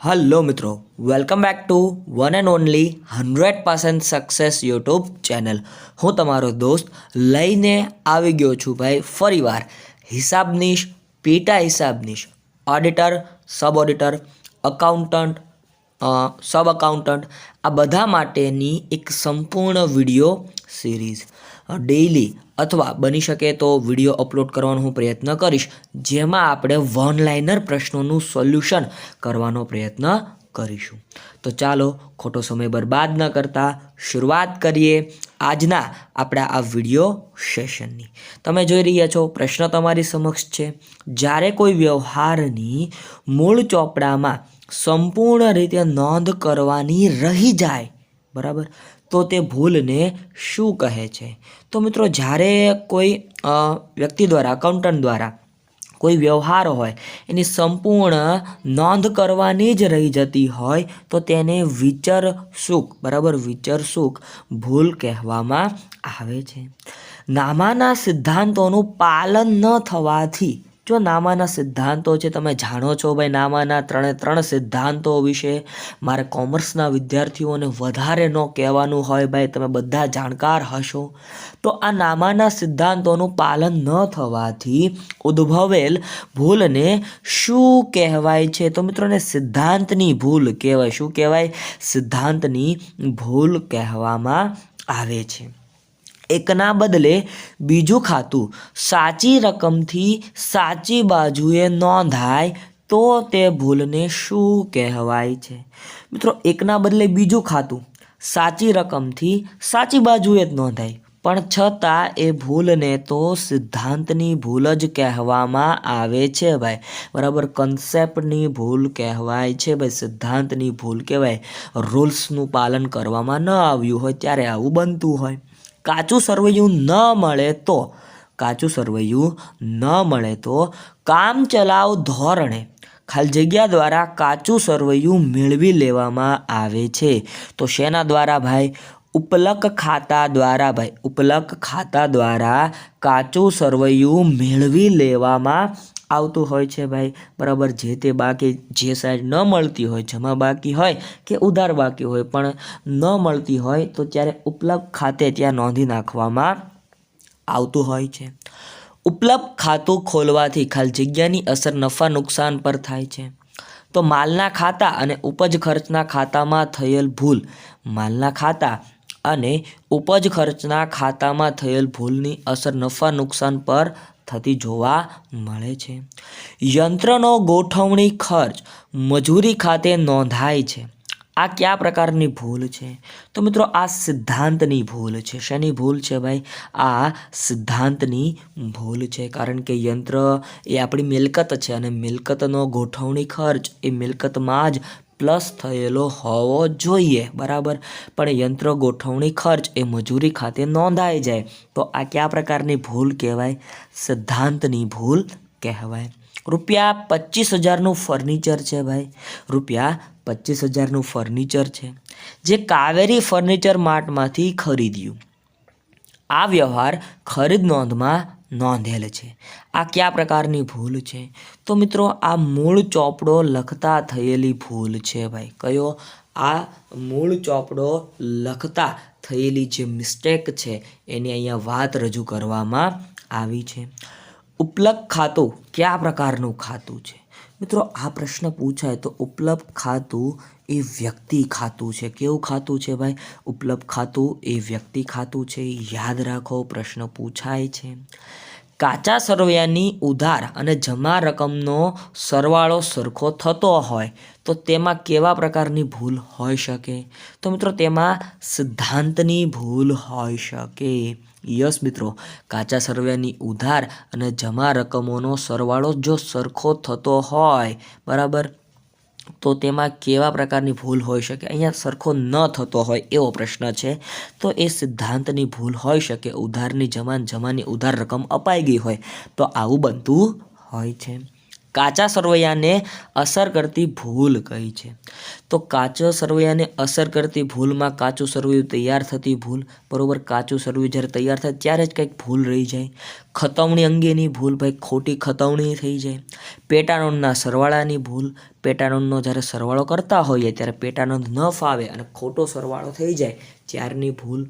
Hello મિત્રો, welcome back to one and only 100% success YouTube channel. હું તમારો દોસ્ત લઈને આવી ગયો છું ભાઈ ફરીવાર હિસાબનીશ, પેટા હિસાબનીશ, ઓડિટર, સબ ઓડિટર, અકાઉન્ટન્ટ, સબ અકાઉન્ટન્ટ આ બધા માટેની એક સંપૂર્ણ વિડીયો સિરીઝ ડેઈલી અથવા બની શકે તો વિડીયો અપલોડ કરવાનો હું પ્રયત્ન કરીશ, જેમાં આપણે વન લાઇનર પ્રશ્નોનું સોલ્યુશન કરવાનો પ્રયત્ન કરીશું. તો ચાલો ખોટો સમય બરબાદ ન કરતા શરૂઆત કરીએ આજના આપણા આ વિડીયો સેશનની. તમે જોઈ રહ્યા છો પ્રશ્ન તમારી સમક્ષ છે. જ્યારે કોઈ વ્યવહારની મૂળ ચોપડામાં સંપૂર્ણ રીતે નોંધ કરવાની રહી જાય, બરાબર, તો તે ભૂલને શું કહે છે? તો મિત્રો, જ્યારે કોઈ વ્યક્તિ દ્વારા, અકાઉન્ટન્ટ દ્વારા કોઈ વ્યવહાર હોય એની સંપૂર્ણ નોંધ કરવાની જ રહી જતી હોય તો તેને વિચરસૂક, બરાબર, વિચરસૂક ભૂલ કહેવામાં આવે છે. નામાના સિદ્ધાંતોનું પાલન ન થવાથી, જો નામાના સિદ્ધાંતો છે, તમે જાણો છો ભાઈ નામાના ત્રણ સિદ્ધાંતો વિશે મારે કોમર્સના વિદ્યાર્થીઓને વધારે ન કહેવાનું હોય ભાઈ, તમે બધા જાણકાર હશો. તો આ નામાના સિદ્ધાંતોનું પાલન ન થવાથી ઉદ્ભવેલ ભૂલને શું કહેવાય છે? તો મિત્રોને સિદ્ધાંતની ભૂલ કહેવાય. શું કહેવાય? સિદ્ધાંતની ભૂલ કહેવામાં આવે છે. એકના બદલે બીજું ખાતું સાચી રકમથી સાચી બાજુએ નોંધાય તો તે ભૂલને શું કહેવાય છે? મિત્રો, એકના બદલે બીજું ખાતું સાચી રકમથી સાચી બાજુએ જ નોંધાય, પણ છતાં એ ભૂલને તો સિદ્ધાંતની ભૂલ જ કહેવામાં આવે છે ભાઈ, બરાબર. કન્સેપ્ટની ભૂલ કહેવાય છે ભાઈ, સિદ્ધાંતની ભૂલ કહેવાય. રૂલ્સનું પાલન કરવામાં ન આવ્યું હોય ત્યારે આવું બનતું હોય. કાચું સરવૈયું ન મળે તો કામચલાઉ ધોરણે ખાલી જગ્યા દ્વારા કાચું સરવૈયું મેળવી લેવામાં આવે છે. તો શેના દ્વારા ભાઈ? ઉપલક ખાતા દ્વારા ભાઈ, ઉપલક ખાતા દ્વારા કાચું સરવૈયું મેળવી લેવામાં આવતું હોય છે ભાઈ, બરાબર. જે તે બાકી જે સાઈડ ન મળતી હોય, જમા બાકી હોય કે ઉધાર બાકી હોય પણ ન મળતી હોય તો ત્યારે ઉપલબ્ધ ખાતે ત્યાં નોંધી નાખવામાં આવતું હોય છે. ઉપલબ્ધ ખાતું ખોલવાથી ખાલી જગ્યાની અસર નફા નુકસાન પર થાય છે. તો માલના ખાતા અને ઉપજ ખર્ચના ખાતામાં થયેલ ભૂલ, માલના ખાતા અને ઉપજ ખર્ચના ખાતામાં થયેલ ભૂલની અસર નફા નુકસાન પર થતી જોવા મળે છે. યંત્રનો ગોઠવણી ખર્ચ મજૂરી ખાતે નોંધાય છે. આ કયા પ્રકારની ભૂલ છે? તો મિત્રો, આ સિદ્ધાંતની ભૂલ છે. શેની ભૂલ છે ભાઈ? આ સિદ્ધાંતની ભૂલ છે. કારણ કે યંત્ર એ આપણી મિલકત છે અને મિલકતનો ગોઠવણી ખર્ચ એ મિલકતમાં જ પ્લસ થયેલો હોવો જોઈએ, બરાબર. પણ યંત્ર ગોઠવણી ખર્ચ એ મજૂરી ખાતે નોંધાઈ જાય તો આ કયા પ્રકારની ભૂલ કહેવાય? સિદ્ધાંતની ભૂલ કહેવાય. રૂપિયા 25,000નું ફર્નિચર છે ભાઈ, રૂપિયા 25,000નું ફર્નિચર છે જે કાવેરી ફર્નિચર માર્ટમાંથી ખરીદ્યું. આ વ્યવહાર ખરીદ નોંધમાં નોંધેલ છે. આ કયા પ્રકારની ભૂલ છે? તો મિત્રો, આ મૂળ ચોપડો લખતા થયેલી ભૂલ છે ભાઈ. કયો? આ મૂળ ચોપડો લખતા થયેલી જે મિસ્ટેક છે એની અહીંયા વાત રજૂ કરવામાં આવી છે. ઉપલબ્ધ ખાતું કયા પ્રકારનું ખાતું છે? મિત્રો, આ પ્રશ્ન પૂછાય તો ઉપલબ્ધ ખાતું એ વ્યક્તિ ખાતું છે. કેવું ખાતું છે ભાઈ? ઉપલબ્ધ ખાતું એ વ્યક્તિ ખાતું છે. યાદ રાખો, પ્રશ્ન પૂછાય છે. કાચા સરવૈયાની ઉધાર અને જમા રકમનો સરવાળો સરખો થતો હોય તો તેમાં કેવા પ્રકારની ભૂલ હોઈ શકે? તો મિત્રો, તેમાં સિદ્ધાંતની ભૂલ હોઈ શકે. યસ મિત્રો, કાચા સરવૈયાની ઉધાર અને જમા રકમોનો સરવાળો જો સરખો થતો હોય, બરાબર, તો તેમાં કેવા પ્રકારની ભૂલ હોઈ શકે? અહીંયા સરખો ન થતો હોય એવો પ્રશ્ન છે તો એ સિદ્ધાંતની ભૂલ હોઈ શકે. ઉધારની જમાની ઉધાર રકમ અપાઈ ગઈ હોય તો આવું બનતું હોય છે. કાચા સરવૈયાને અસર કરતી ભૂલ કઈ છે? તો કાચા સરવૈયાને અસર કરતી ભૂલમાં કાચું સરવૈયું તૈયાર થતી ભૂલ, બરોબર. કાચું સરવૈયું જ્યારે તૈયાર થાય ત્યારે જ કંઈક ભૂલ રહી જાય. ખતવણી અંગેની ભૂલ, ભાઈ ખોટી ખતવણી થઈ જાય. પેટાનોંધના સરવાળાની ભૂલ, પેટાનોંધનો જ્યારે સરવાળો કરતા હોઈએ ત્યારે પેટાનોંધ ન ફાવે અને ખોટો સરવાળો થઈ જાય ત્યારની ભૂલ.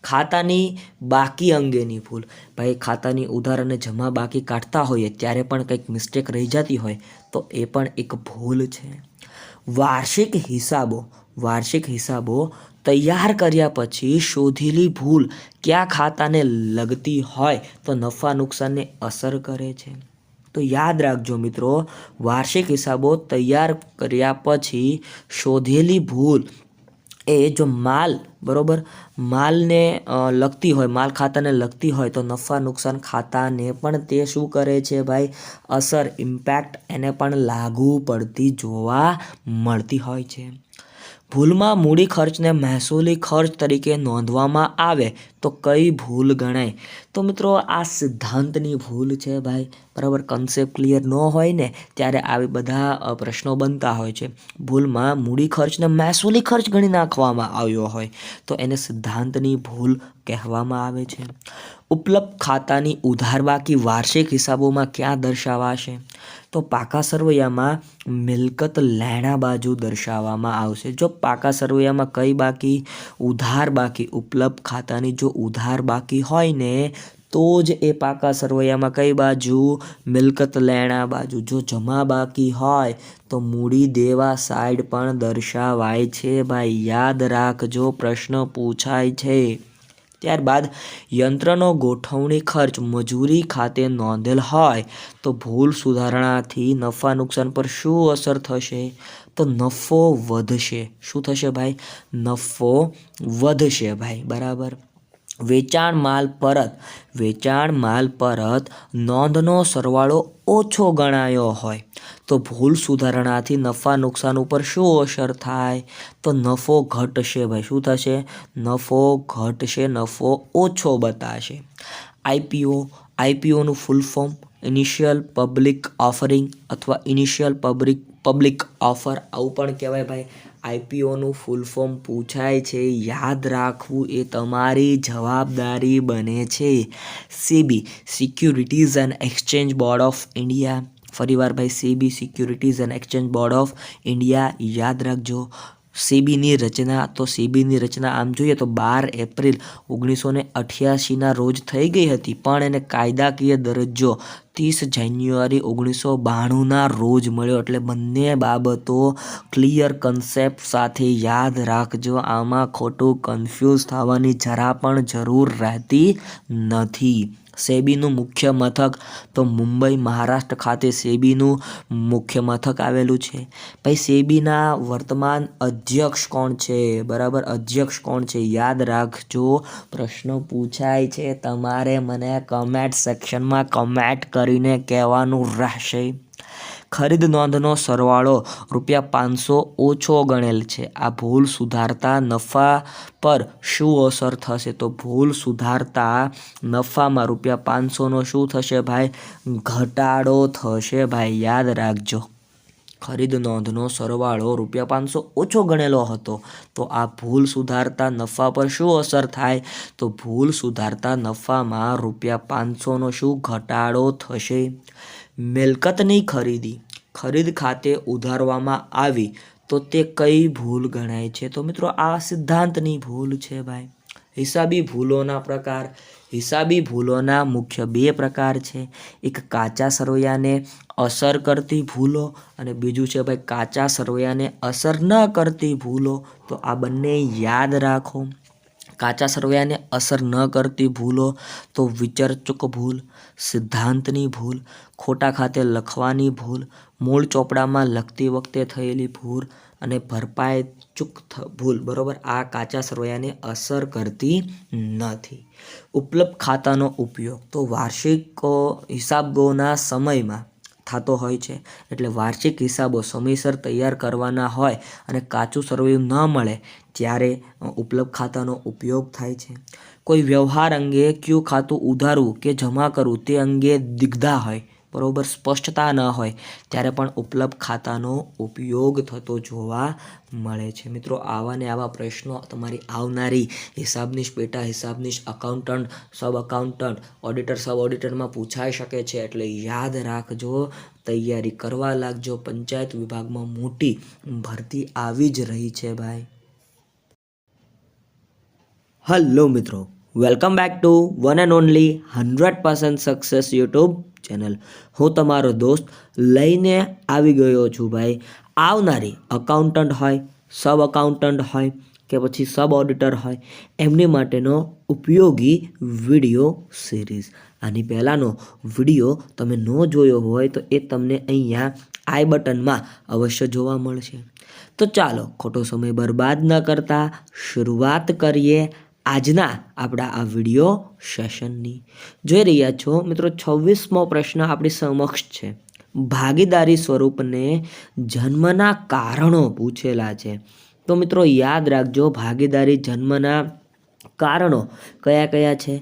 ખાતાની બાકી અંગેની ભૂલ, ભાઈ ખાતાની ઉધાર અને જમા બાકી કાઢતા હોઈએ ત્યારે પણ કંઈક મિસ્ટેક રહી જતી હોય તો એ પણ એક ભૂલ છે. વાર્ષિક હિસાબો તૈયાર કર્યા પછી શોધેલી ભૂલ કયા ખાતાને લગતી હોય તો નફા નુકસાનને અસર કરે છે? તો યાદ રાખજો મિત્રો, વાર્ષિક હિસાબો તૈયાર કર્યા પછી શોધેલી ભૂલ એ જો માલ, બરોબર, માલને લગતી હોય, માલ ખાતાને લગતી હોય તો નફા નુકસાન ખાતાને પણ તે શું કરે છે ભાઈ? અસર, ઇમ્પેક્ટ એને પણ લાગુ પડતી જોવા મળતી હોય છે. ભૂલમાં મૂડી ખર્ચને મહેસૂલી ખર્ચ તરીકે નોંધવામાં આવે તો કઈ ભૂલ ગણાય? તો મિત્રો આ સિદ્ધાંતની ભૂલ છે ભાઈ, બરાબર. કન્સેપ્ટ ક્લિયર ન હોય ને ત્યારે આવી બધા પ્રશ્નો બનતા હોય છે. ભૂલમાં મૂડી ખર્ચને મહેસૂલી ખર્ચ ગણી નાખવામાં આવ્યો હોય તો એને સિદ્ધાંતની ભૂલ કહેવામાં આવે છે. ઉપલબ્ધ ખાતાની ઉધાર બાકી વાર્ષિક હિસાબોમાં ક્યાં દર્શાવાશે? તો પાકા સરવૈયામાં મિલકત લેણા બાજુ દર્શાવવામાં આવશે. જો પાકા સરવૈયામાં કઈ બાકી? ઉધાર બાકી. ઉપલબ્ધ ખાતાની જો ઉધાર બાકી હોય ને તો જ એ પાકા સરવૈયામાં કઈ બાજુ? મિલકત લેણા બાજુ. જો જમા બાકી હોય તો મૂડી દેવા સાઈડ પણ દર્શાવાય છે ભાઈ, યાદ રાખજો, પ્રશ્ન પૂછાય છે. ત્યારબાદ યંત્રનો ગોઠવણી ખર્ચ મજૂરી ખાતે નોંધેલ હોય તો ભૂલ સુધારણાથી નફા નુકસાન પર શું અસર થશે? તો નફો વધશે. શું થશે ભાઈ? નફો વધશે ભાઈ, બરાબર. વેચાણ માલ પરત નોંધનો સરવાળો ઓછો ગણાયો હોય તો ભૂલ સુધારણાથી નફા નુકસાન ઉપર શું અસર થાય? તો નફો ઘટશે ભાઈ. શું થશે? નફો ઘટશે, નફો ઓછો બતાશે. આઈપીઓનું full form initial public offering અથવા ઇનિશિયલ પબ્લિક ઓફર, આવું પણ કહેવાય ભાઈ. આઈપીઓનું ફૂલ ફોર્મ પૂછાય છે, યાદ રાખવું એ તમારી જવાબદારી બને છે. SEBI, securities and exchange board of India. ફરીવાર ભાઈ, SEBI securities and exchange board of India, યાદ રાખજો. સેબીની રચના આમ જોઈએ તો 12 એપ્રિલ 1988ના રોજ થઈ ગઈ હતી, પણ એને કાયદાકીય દરજ્જો 30 જાન્યુઆરી 1992ના રોજ મળ્યો. એટલે બંને બાબતો ક્લિયર કન્સેપ્ટ સાથે યાદ રાખજો. આમાં ખોટું કન્ફ્યુઝ થવાની જરા પણ જરૂર રહેતી નથી. સેબીનું મુખ્ય મથક તો મુંબઈ, મહારાષ્ટ્ર ખાતે સેબીનું મુખ્ય મથક આવેલું છે. ભાઈ સેબીના વર્તમાન અધ્યક્ષ કોણ છે? બરાબર, અધ્યક્ષ કોણ છે? યાદ રાખજો, પ્રશ્ન પૂછાય છે, તમારે મને કમેન્ટ સેક્શનમાં કમેન્ટ કરીને કહેવાનું રહેશે. ખરીદ નોંધનો સરવાળો ₹500 ઓછો ગણેલ છે. આ ભૂલ સુધારતા નફા પર શું અસર થશે? તો ભૂલ સુધારતા નફામાં ₹500નો શું થશે ભાઈ? ઘટાડો થશે ભાઈ, યાદ રાખજો. ખરીદ નોંધનો સરવાળો ₹500 ઓછો ગણેલો હતો તો આ ભૂલ સુધારતા નફા પર શું અસર થાય? તો ભૂલ સુધારતા નફામાં ₹500નો શું ઘટાડો થશે? મિલકતની ખરીદ ખાતે ઉધારવામાં આવી તો તે કઈ ભૂલ ગણાય છે? તો મિત્રો આ સિદ્ધાંતની ભૂલ છે ભાઈ. હિસાબી ભૂલોના પ્રકાર. હિસાબી ભૂલોના મુખ્ય 2 પ્રકાર છે. એક કાચા સરવૈયાને અસર કરતી ભૂલો અને બીજું છે ભાઈ કાચા સરવૈયાને અસર ન કરતી ભૂલો. તો આ બંને યાદ રાખો. કાચા સરવૈયાને અસર ન કરતી ભૂલો તો વિચરચૂક ભૂલ, સિદ્ધાંતની ભૂલ, ખોટા ખાતે લખવાની ભૂલ, મૂળ ચોપડામાં લખતી વખતે થયેલી ભૂલ અને ભરપાઈ ચૂક ભૂલ, બરાબર. આ કાચા સરવૈયાને અસર કરતી નથી. ઉપલબ્ધ ખાતાનો ઉપયોગ તો વાર્ષિક હિસાબોના સમયમાં થતો હોય છે. એટલે વાર્ષિક હિસાબો સમયસર તૈયાર કરવાના હોય અને કાચું સરવૈયું ન મળે ત્યારે ઉપલબ્ધ ખાતાનો ઉપયોગ થાય છે. કોઈ વ્યવહાર અંગે કયું ખાતું ઉધારવું કે જમા કરવું તે અંગે દિગ્ધા હોય બરાબર સ્પષ્ટતા ન હોય ત્યારે પણ ઉપલબ્ધ ખાતાનો ઉપયોગ થતો જોવા મળે છે મિત્રો. આવા ને આવા પ્રશ્નો તમારી આવનારી હિસાબનીશ, પેટા હિસાબનીશ, અકાઉન્ટન્ટ, સબ અકાઉન્ટન્ટ, ઓડિટર, સબ ઓડિટરમાં પૂછાઈ શકે છે. એટલે યાદ રાખજો, તૈયારી કરવા લાગજો. પંચાયત વિભાગમાં મોટી ભરતી આવી જ રહી છે ભાઈ. હલો મિત્રો, welcome back to one and only 100% success YouTube channel. હું તમારો દોસ્ત લઈને આવી ગયો છું ભાઈ. આવનારી અકાઉન્ટન્ટ હોય, સબ અકાઉન્ટન્ટ હોય કે પછી સબ ઓડિટર હોય, એમની માટેનો ઉપયોગી વિડીયો સિરીઝ. આની પહેલાંનો વિડીયો તમે ન જોયો હોય તો એ તમને અહીંયા આઈ બટનમાં અવશ્ય જોવા મળશે. તો ચાલો ખોટો સમય બરબાદ ન કરતા શરૂઆત કરીએ આજના આપણા આ વિડીયો સેશનની. જોઈ રહ્યા છો મિત્રો, 26મો પ્રશ્ન આપણી સમક્ષ છે. ભાગીદારી સ્વરૂપને જન્મના કારણો પૂછેલા છે. તો મિત્રો યાદ રાખજો, ભાગીદારી જન્મના કારણો કયા કયા છે?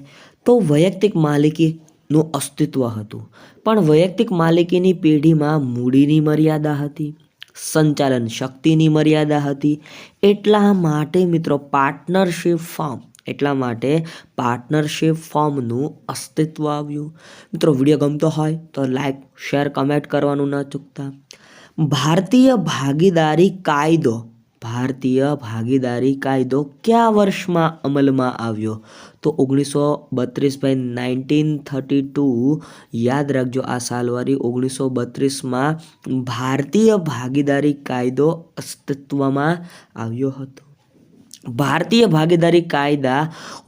તો વૈયક્તિક માલિકીનું અસ્તિત્વ હતું, પણ વૈયક્તિક માલિકીની પેઢીમાં મૂડીની મર્યાદા હતી, સંચાલન શક્તિની મર્યાદા હતી. એટલા માટે મિત્રો પાર્ટનરશિપ ફોર્મનું અસ્તિત્વ આવ્યું. મિત્રો વિડીયો ગમતો હોય તો લાઈક, શેર, કમેન્ટ કરવાનું ન ચૂકતા. ભારતીય ભાગીદારી કાયદો કયા વર્ષમાં અમલમાં આવ્યો? તો 1932 ભાઈ, 1932. યાદ રાખજો આ સાલવારી 1932માં ભારતીય ભાગીદારી કાયદો અસ્તિત્વમાં આવ્યો હતો. ભારતીય ભાગીદારી કાયદા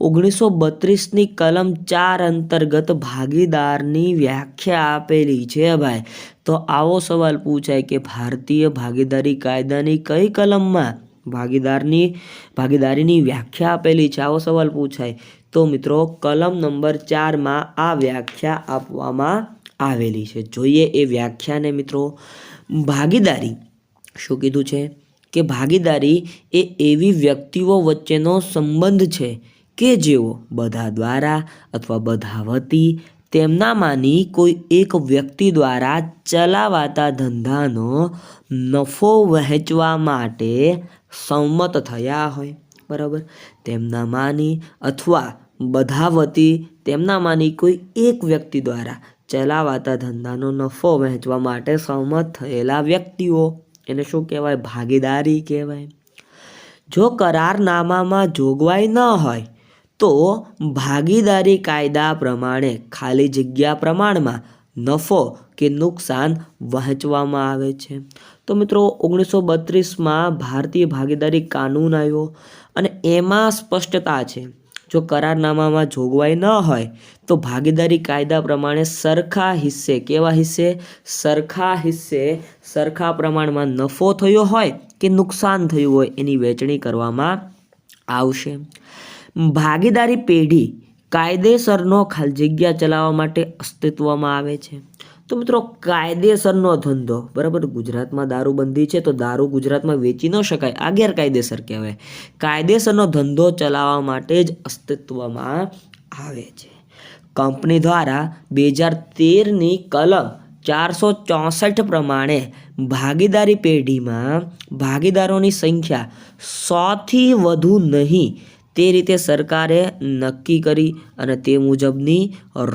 1932ની કલમ 4 અંતર્ગત ભાગીદારની વ્યાખ્યા આપેલી છે ભાઈ. તો આવો સવાલ પૂછાય કે ભારતીય ભાગીદારી કાયદાની કઈ કલમમાં ભાગીદારીની વ્યાખ્યા આપેલી છે? આવો સવાલ પૂછાય તો મિત્રો કલમ નંબર 4માં આ વ્યાખ્યા આપવામાં આવેલી છે. જોઈએ એ વ્યાખ્યાને મિત્રો. ભાગીદારી શું કીધું છે કે ભાગીદારી એ એવી વ્યક્તિઓ વચ્ચેનો સંબંધ છે કે જેઓ બધા દ્વારા અથવા બધા વતી તેમનામાંની કોઈ એક વ્યક્તિ દ્વારા ચલાવાતા ધંધાનો નફો વહેંચવા માટે સંમત થયા હોય. બરાબર, તેમનામાંની અથવા બધા વતી તેમનામાંની કોઈ એક વ્યક્તિ દ્વારા ચલાવાતા ધંધાનો નફો વહેંચવા માટે સંમત થયેલા વ્યક્તિઓ, એને શું કહેવાય? ભાગીદારી કહેવાય. જો કરારનામામાં જોગવાઈ ન હોય તો ભાગીદારી કાયદા પ્રમાણે ખાલી જગ્યા પ્રમાણમાં નફો કે નુકસાન વહેંચવામાં આવે છે. તો મિત્રો 1932માં ભારતીય ભાગીદારી કાનૂન આવ્યો અને એમાં સ્પષ્ટતા છે, જો કરારનામામાં જોગવાઈ ન હોય તો ભાગીદારી કાયદા પ્રમાણે સરખા હિસ્સે, કેવા હિસ્સે? સરખા હિસ્સે સરખા પ્રમાણમાં નફો થયો હોય કે નુકસાન થયું હોય એની વહેંચણી કરવામાં આવશે. ભાગીદારી પેઢી કાયદેસરનો ખાલી જગ્યા ચલાવવા માટે અસ્તિત્વમાં આવે છે. તો મિત્રો કાયદેસરનો ધંધો, બરાબર, ગુજરાતમાં દારૂબંધી છે તો દારૂ ગુજરાતમાં વેચી ન શકાય, આ ગેરકાયદેસર કહેવાય. કાયદેસરનો ધંધો ચલાવવા માટે જ અસ્તિત્વમાં આવે છે. કંપની દ્વારા 2013ની કલમ 464 પ્રમાણે ભાગીદારી પેઢીમાં ભાગીદારોની સંખ્યા 100થી વધુ નહીં તે રીતે સરકારે નક્કી કરી અને તે મુજબની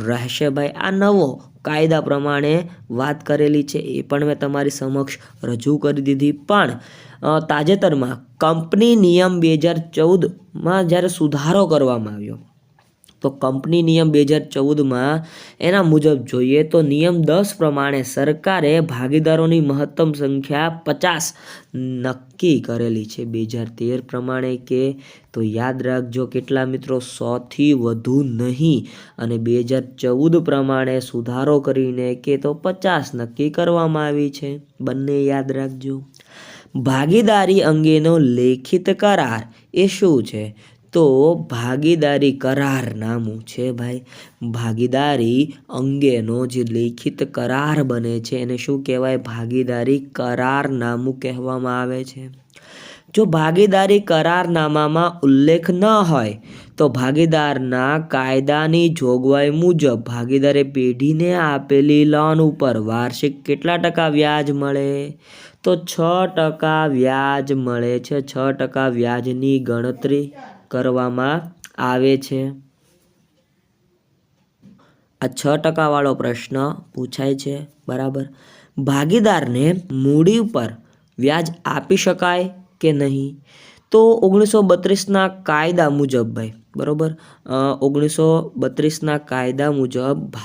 રહેશે ભાઈ. આ નવો કાયદા પ્રમાણે વાત કરેલી છે, એ પણ મેં તમારી સમક્ષ રજૂ કરી દીધી. પણ તાજેતરમાં કંપની નિયમ 2014માં જ્યારે સુધારો કરવામાં આવ્યો તો કંપની નિયમ 2014માં એના મુજબ જોઈએ તો નિયમ 10 પ્રમાણે સરકારે ભાગીદારોની મહત્તમ સંખ્યા 50 નક્કી કરેલી છે 2013 પ્રમાણે. કે તો યાદ રાખજો કેટલા મિત્રો? 100થી વધુ નહીં. અને 2014 પ્રમાણે સુધારો કરીને કે તો 50 નક્કી કરવામાં આવી છે. બંને યાદ રાખજો. ભાગીદારી અંગેનો લેખિત કરાર એ શું છે? તો ભાગીદારી કરારનામું છે ભાઈ. ભાગીદારી અંગેનો જે લેખિત કરાર બને છે એને શું કહેવાય? ભાગીદારી કરારનામું કહેવામાં આવે છે. જો ભાગીદારી કરારનામામાં ઉલ્લેખ ન હોય તો ભાગીદારના કાયદાની જોગવાઈ મુજબ ભાગીદારે પેઢીને આપેલી લોન ઉપર વાર્ષિક કેટલા ટકા વ્યાજ મળે? તો 6% વ્યાજ મળે છે. 6% વ્યાજની ગણતરી કરવામાં આવે છે. આ 6% વાળો પ્રશ્ન પૂછાય છે. બરાબર. ભાગીદારને મૂડી ઉપર વ્યાજ આપી શકાય કે નહીં? તો 1932ના કાયદા મુજબ ભાઈ, બરાબર, 1932ના કાયદા મુજબ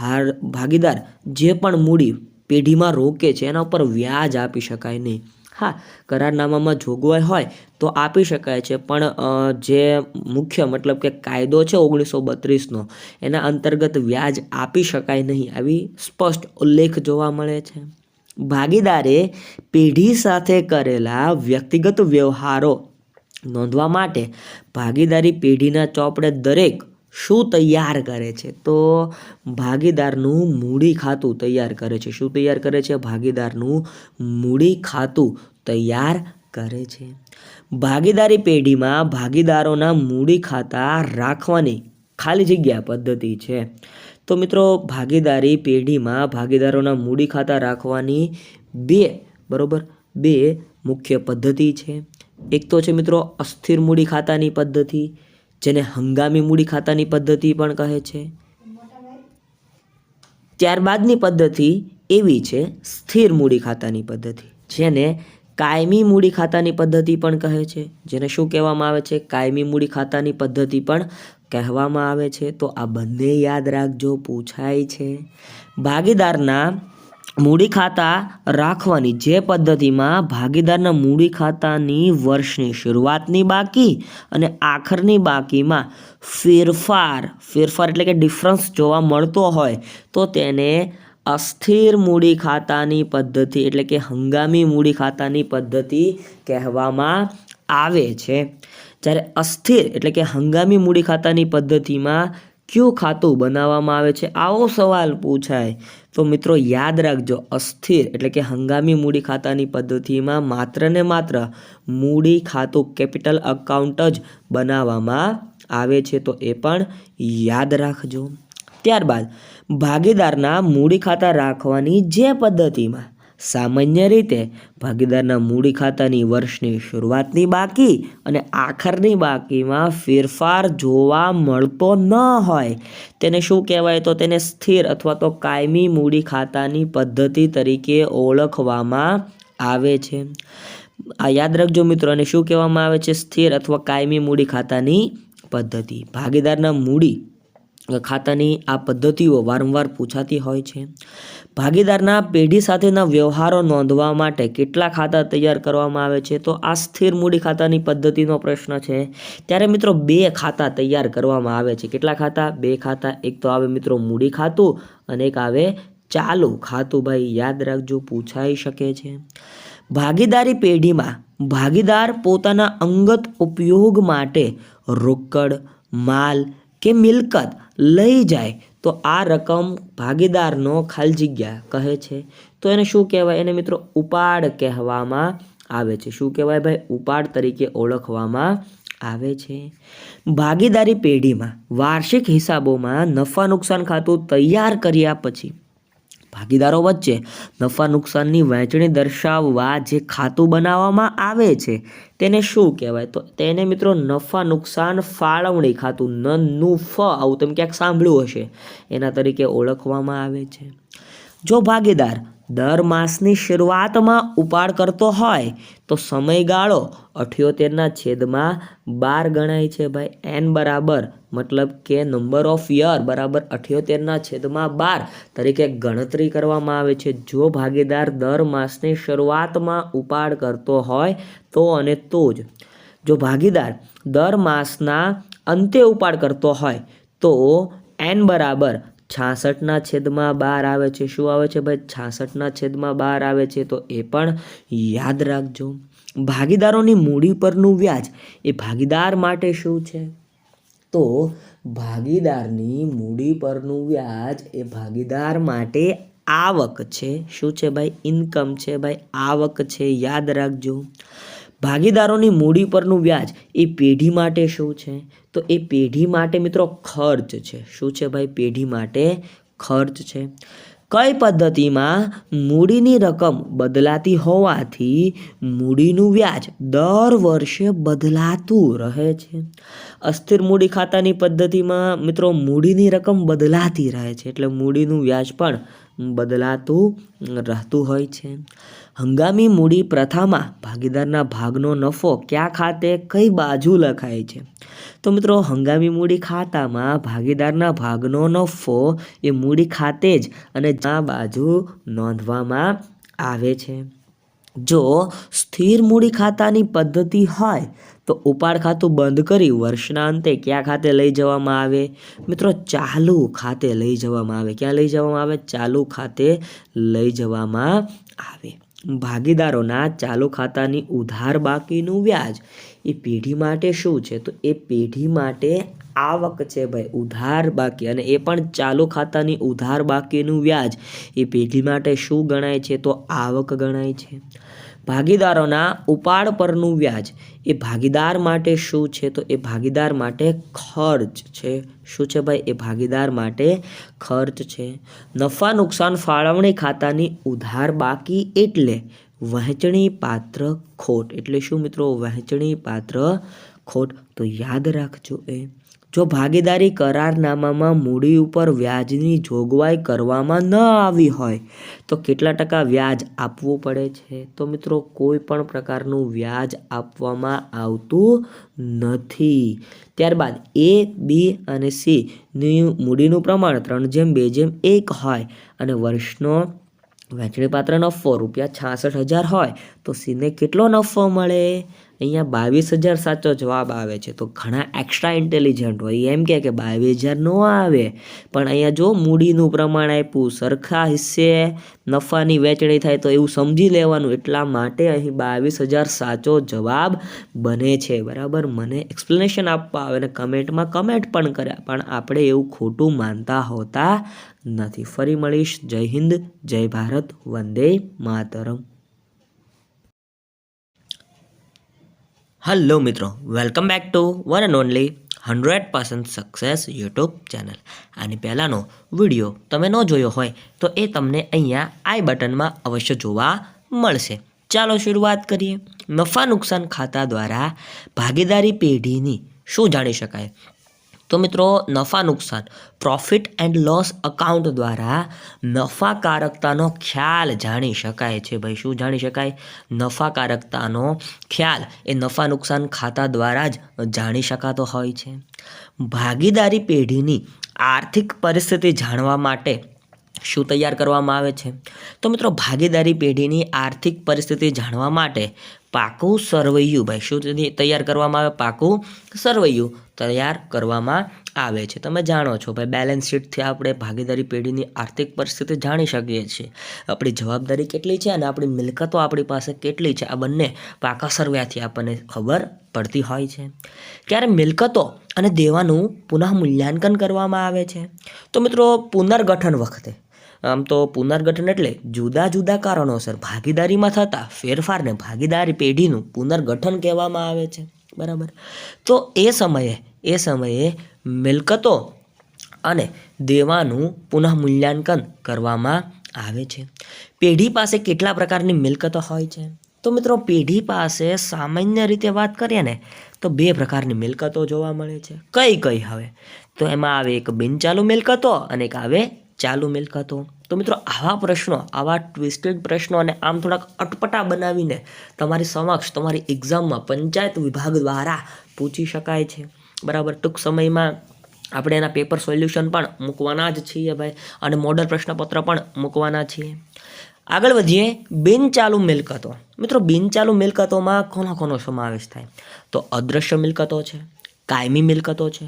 ભાગીદાર જે પણ મૂડી પેઢીમાં રોકે છે એના ઉપર વ્યાજ આપી શકાય નહીં. હા, કરારનામામાં જોગવાઈ હોય તો આપી શકાય છે, પણ જે મુખ્ય મતલબ કે કાયદો છે 1932નો એના અંતર્ગત વ્યાજ આપી શકાય નહીં, આવી સ્પષ્ટ ઉલ્લેખ જોવા મળે છે. ભાગીદારે પેઢી સાથે કરેલા વ્યક્તિગત વ્યવહારો નોંધવા માટે ભાગીદારી પેઢીના ચોપડે દરેક શું તૈયાર કરે છે? તો ભાગીદારનું મૂડી ખાતું તૈયાર કરે છે. શું તૈયાર કરે છે? ભાગીદારનું મૂડી ખાતું તૈયાર કરે છે. ભાગીદારી પેઢીમાં ભાગીદારોના મૂડી ખાતા રાખવાની ખાલી જગ્યા પદ્ધતિ છે. તો મિત્રો, ભાગીદારી પેઢીમાં ભાગીદારોના મૂડી ખાતા રાખવાની બે મુખ્ય પદ્ધતિ છે. એક તો છે મિત્રો અસ્થિર મૂડી ખાતાની પદ્ધતિ, જેને હંગામી મૂડી ખાતાની પદ્ધતિ પણ કહે છે. ત્યારબાદની પદ્ધતિ એવી છે સ્થિર મૂડી ખાતાની પદ્ધતિ, જેને કાયમી મૂડી ખાતાની પદ્ધતિ પણ કહે છે. જેને શું કહેવામાં આવે છે? કાયમી મૂડી ખાતાની પદ્ધતિ પણ કહેવામાં આવે છે. તો આ બંને યાદ રાખજો, પૂછાય છે. ભાગીદારના મૂડી ખાતા રાખવાની જે પદ્ધતિમાં ભાગીદારના મૂડી ખાતાની વર્ષની શરૂઆતની બાકી અને આખરની બાકીમાં ફેરફાર એટલે કે ડિફરન્સ જોવા મળતો હોય તો તેને અસ્થિર મૂડી ખાતાની પદ્ધતિ એટલે કે હંગામી મૂડી ખાતાની પદ્ધતિ કહેવામાં આવે છે. જ્યારે અસ્થિર એટલે કે હંગામી મૂડી ખાતાની પદ્ધતિમાં કયું ખાતું બનાવવામાં આવે છે? આવો સવાલ પૂછાય તો મિત્રો યાદ રાખજો, અસ્થિર એટલે કે હંગામી મૂડી ખાતાની પદ્ધતિમાં માત્ર ને માત્ર મૂડી ખાતું કેપિટલ અકાઉન્ટ જ બનાવવામાં આવે છે. તો એ પણ યાદ રાખજો. ત્યારબાદ ભાગીદારના મૂડી ખાતા રાખવાની જે પદ્ધતિમાં સામાન્ય રીતે ભાગીદારના મૂડી ખાતાની વર્ષની શરૂઆતની બાકી અને આખરની બાકીમાં ફેરફાર જોવા મળતો ન હોય તેને શું કહેવાય? તો તેને સ્થિર અથવા તો કાયમી મૂડી ખાતાની પદ્ધતિ તરીકે ઓળખવામાં આવે છે. આ યાદ રાખજો મિત્રો. અને શું કહેવામાં આવે છે? સ્થિર અથવા કાયમી મૂડી ખાતાની પદ્ધતિ. ભાગીદારના મૂડી ખાતાની આ પદ્ધતિઓ વારંવાર પૂછાતી હોય છે. ભાગીદારના પેઢી સાથેના વ્યવહારો નોંધવા માટે કેટલા ખાતા તૈયાર કરવામાં આવે છે? તો આ સ્થિર મૂડી ખાતાની પદ્ધતિનો પ્રશ્ન છે ત્યારે મિત્રો 2 ખાતા તૈયાર કરવામાં આવે છે. કેટલા ખાતા? 2 ખાતા. એક તો આવે મિત્રો મૂડી ખાતું અને એક આવે ચાલુ ખાતું. ભાઈ યાદ રાખજો, પૂછાઈ શકે છે. ભાગીદારી પેઢીમાં ભાગીદાર પોતાના અંગત ઉપયોગ માટે રોકડ, માલ કે મિલકત લઈ જાય તો આ રકમ ભાગીદારનો ખાલી જગ્યા કહે છે. તો એને શું કહેવાય? એને મિત્રો ઉપાડ કહેવામાં આવે છે. શું કહેવાય ભાઈ? ઉપાડ તરીકે ઓળખવામાં આવે છે. ભાગીદારી પેઢીમાં વાર્ષિક હિસાબોમાં નફા નુકસાન ખાતું તૈયાર કર્યા પછી ભાગીદારો વચ્ચે નફા નુકસાનની વહેંચણી દર્શાવવા જે ખાતું બનાવવામાં આવે છે તેને શું કહેવાય? તો તેને મિત્રો નફા નુકસાન ફાળવણી ખાતું, NUF, આવું તમે ક્યાંક સાંભળ્યું હશે, એના તરીકે ઓળખવામાં આવે છે. જો ભાગીદાર દર માસની શરૂઆતમાં ઉપાડ કરતો હોય તો સમયગાળો 78/12 ગણાય છે. ભાઈ n બરાબર મતલબ કે નંબર ઓફ યર બરાબર 78/12 તરીકે ગણતરી કરવામાં આવે છે. જો ભાગીદાર દર માસની શરૂઆતમાં ઉપાડ કરતો હોય તો અને તો જ. જો ભાગીદાર દર માસના અંતે ઉપાડ કરતો હોય તો n બરાબર 66/12 આવે છે. શું આવે છે ભાઈ? 66/12 આવે છે. તો એ પણ યાદ રાખજો. ભાગીદારોની મૂડી પરનું વ્યાજ એ ભાગીદાર માટે શું છે? તો ભાગીદારની મૂડી પરનું વ્યાજ એ ભાગીદાર માટે આવક છે. શું છે ભાઈ? ઇન્કમ છે ભાઈ, આવક છે. યાદ રાખજો. ભાગીદારોની મૂડી પરનું વ્યાજ એ પેઢી માટે શું છે? તો એ પેઢી માટે મિત્રો ખર્ચ છે. શું છે ભાઈ? પેઢી માટે ખર્ચ છે. કઈ પદ્ધતિમાં મૂડીની રકમ બદલાતી હોવાથી મૂડીનું વ્યાજ દર વર્ષે બદલાતું રહે છે? અસ્થિર મૂડી ખાતાની પદ્ધતિમાં મિત્રો મૂડીની રકમ બદલાતી રહે છે, એટલે મૂડીનું વ્યાજ પણ બદલાતું રહેતું હોય છે. હંગામી મૂડી પ્રથામાં ભાગીદારના ભાગનો નફો કયા ખાતે કઈ બાજુ લખાય છે? તો મિત્રો હંગામી મૂડી ખાતામાં ભાગીદારના ભાગનો નફો એ મૂડી ખાતે જ અને આ બાજુ નોંધવામાં આવે છે. જો સ્થિર મૂડી ખાતાની પદ્ધતિ હોય તો ઉપાડ ખાતું બંધ કરી વર્ષના અંતે કયા ખાતે લઈ જવામાં આવે? મિત્રો ચાલુ ખાતે લઈ જવામાં આવે. ક્યાં લઈ જવામાં આવે? ચાલુ ખાતે લઈ જવામાં આવે. ભાગીદારોના ચાલુ ખાતાની ઉધાર બાકીનું વ્યાજ એ પેઢી માટે શું છે? તો એ પેઢી માટે આવક છે ભાઈ, ઉધાર બાકી, અને એ પણ ચાલુ ખાતાની ઉધાર બાકીનું વ્યાજ એ પેઢી માટે શું ગણાય છે? તો આવક ગણાય છે. ભાગીદારોના ઉપાડ પરનું વ્યાજ એ ભાગીદાર માટે શું છે? તો એ ભાગીદાર માટે ખર્ચ છે. શું છે ભાઈ? એ ભાગીદાર માટે ખર્ચ છે. નફા નુકસાન ફાળવણી ખાતાની ઉધાર બાકી એટલે વહેંચણી પાત્ર ખોટ. એટલે શું મિત્રો? વહેંચણી પાત્ર ખોટ. તો યાદ રાખજો એ. જો ભાગીદારી કરારનામામાં મૂડી ઉપર વ્યાજની જોગવાઈ કરવામાં ન આવી હોય તો કેટલા ટકા વ્યાજ આપવું પડે છે? તો મિત્રો કોઈ પણ પ્રકારનું વ્યાજ આપવામાં આવતું નથી. ત્યારબાદ A, B અને C ની મૂડીનું પ્રમાણ 3:2:1 હોય અને વર્ષનો વહેંચણીપાત્ર નફો ₹66,000 હોય તો સીને કેટલો નફો મળે? અહીંયા 22,000 સાચો જવાબ આવે છે. તો ઘણા એક્સ્ટ્રા ઇન્ટેલિજન્ટ હોય એમ કે 22,000 ન આવે, પણ અહીંયા જો મૂડીનું પ્રમાણ આપ્યું, સરખા હિસ્સે નફાની વહેંચણી થાય તો એવું સમજી લેવાનું, એટલા માટે અહીં 22,000 સાચો જવાબ બને છે. બરાબર, મને એક્સપ્લેનેશન આપવા આવે અને કમેન્ટમાં કમેન્ટ પણ કર્યા, પણ આપણે એવું ખોટું માનતા હોતા નથી. ફરી મળીશ. જય હિન્દ, જય ભારત, વંદે માતરમ. હેલો મિત્રો, welcome back to one and only 100% success YouTube channel. આની પહેલાંનો વિડીયો તમે ન જોયો હોય તો એ તમને અહીંયા આઈ બટનમાં અવશ્ય જોવા મળશે. ચાલો શરૂઆત કરીએ. નફા નુકસાન ખાતા દ્વારા ભાગીદારી પેઢીની શું જાણી શકાય? તો મિત્રો નફા નુકસાન પ્રોફિટ એન્ડ લોસ અકાઉન્ટ દ્વારા નફાકારકતાનો ખ્યાલ જાણી શકાય છે. ભાઈ શું જાણી શકાય? નફાકારકતાનો ખ્યાલ એ નફા નુકસાન ખાતા દ્વારા જ જાણી શકાતો હોય છે. ભાગીદારી પેઢીની આર્થિક પરિસ્થિતિ જાણવા માટે શું તૈયાર કરવામાં આવે છે? તો મિત્રો ભાગીદારી પેઢીની આર્થિક પરિસ્થિતિ જાણવા માટે પાકું સરવૈયું, ભાઈ શું તૈયાર કરવામાં આવે? પાકું સરવૈયું તૈયાર કરવામાં આવે છે. તમે જાણો છો ભાઈ, બેલેન્સ શીટથી આપણે ભાગીદારી પેઢીની આર્થિક પરિસ્થિતિ જાણી શકીએ છીએ. આપણી જવાબદારી કેટલી છે અને આપણી મિલકતો આપણી પાસે કેટલી છે, આ બંને પાકા સરવૈયાથી આપણને ખબર પડતી હોય છે. ક્યારે મિલકતો અને દેવાનું પુનઃ મૂલ્યાંકન કરવામાં આવે છે? તો મિત્રો પુનર્ગઠન વખતે. આમ તો પુનર્ગઠન એટલે જુદા જુદા કારણોસર ભાગીદારીમાં થતા ફેરફારને ભાગીદારી પેઢીનું પુનર્ગઠન કહેવામાં આવે છે. બરાબર, તો એ સમયે મિલકતો અને દેવાનું પુનઃ મૂલ્યાંકન કરવામાં આવે છે. પેઢી પાસે કેટલા પ્રકારની મિલકતો હોય છે? તો મિત્રો પેઢી પાસે સામાન્ય રીતે વાત કરીએ ને તો 2 પ્રકારની મિલકતો જોવા મળે છે. કઈ હવે? તો એમાં આવે એક બિનચાલુ મિલકતો અને એક આવે ચાલુ મિલકતો. તો મિત્રો આવા પ્રશ્નો, આવા ટ્વિસ્ટેડ પ્રશ્નો અને આમ થોડાક અટપટા બનાવીને તમારી સમક્ષ તમારી એક્ઝામમાં પંચાયત વિભાગ દ્વારા પૂછી શકાય છે. બરાબર, ટૂંક સમયમાં આપણે એના પેપર સોલ્યુશન પણ મૂકવાના જ છીએ ભાઈ, અને મોડલ પ્રશ્નપત્ર પણ મૂકવાના છીએ. આગળ વધીએ. બિનચાલુ મિલકતો. મિત્રો બિનચાલુ મિલકતોમાં કોનો સમાવેશ થાય? તો અદ્રશ્ય મિલકતો છે, કાયમી મિલકતો છે,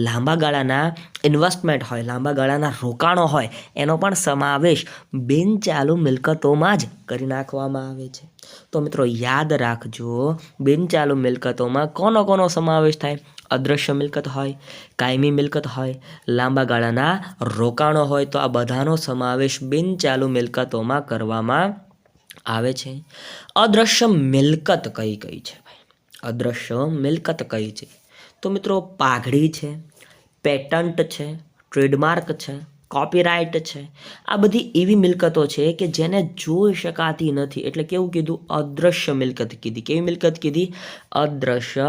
લાંબા ગાળાના ઇન્વેસ્ટમેન્ટ હોય, લાંબા ગાળાના રોકાણો હોય, એનો પણ સમાવેશ બિનચાલુ મિલકતોમાં જ કરી નાખવામાં આવે છે. તો મિત્રો યાદ રાખજો, બિનચાલુ મિલકતોમાં કોનો સમાવેશ થાય? અદ્રશ્ય મિલકત હોય, કાયમી મિલકત હોય, લાંબા ગાળાના રોકાણો હોય, તો આ બધાનો સમાવેશ બિનચાલુ મિલકતોમાં કરવામાં આવે છે. અદ્રશ્ય મિલકત કઈ કઈ છે ભાઈ? અદ્રશ્ય મિલકત કઈ છે? તો મિત્રો પાઘડી છે, પેટન્ટ છે, ટ્રેડમાર્ક છે, કોપીરાઇટ છે. આ બધી એવી મિલકતો છે કે જેને જોઈ શકાતી નથી, એટલે કેવું કીધું? અદ્રશ્ય મિલકત કીધી. કેવી મિલકત કીધી? અદ્રશ્ય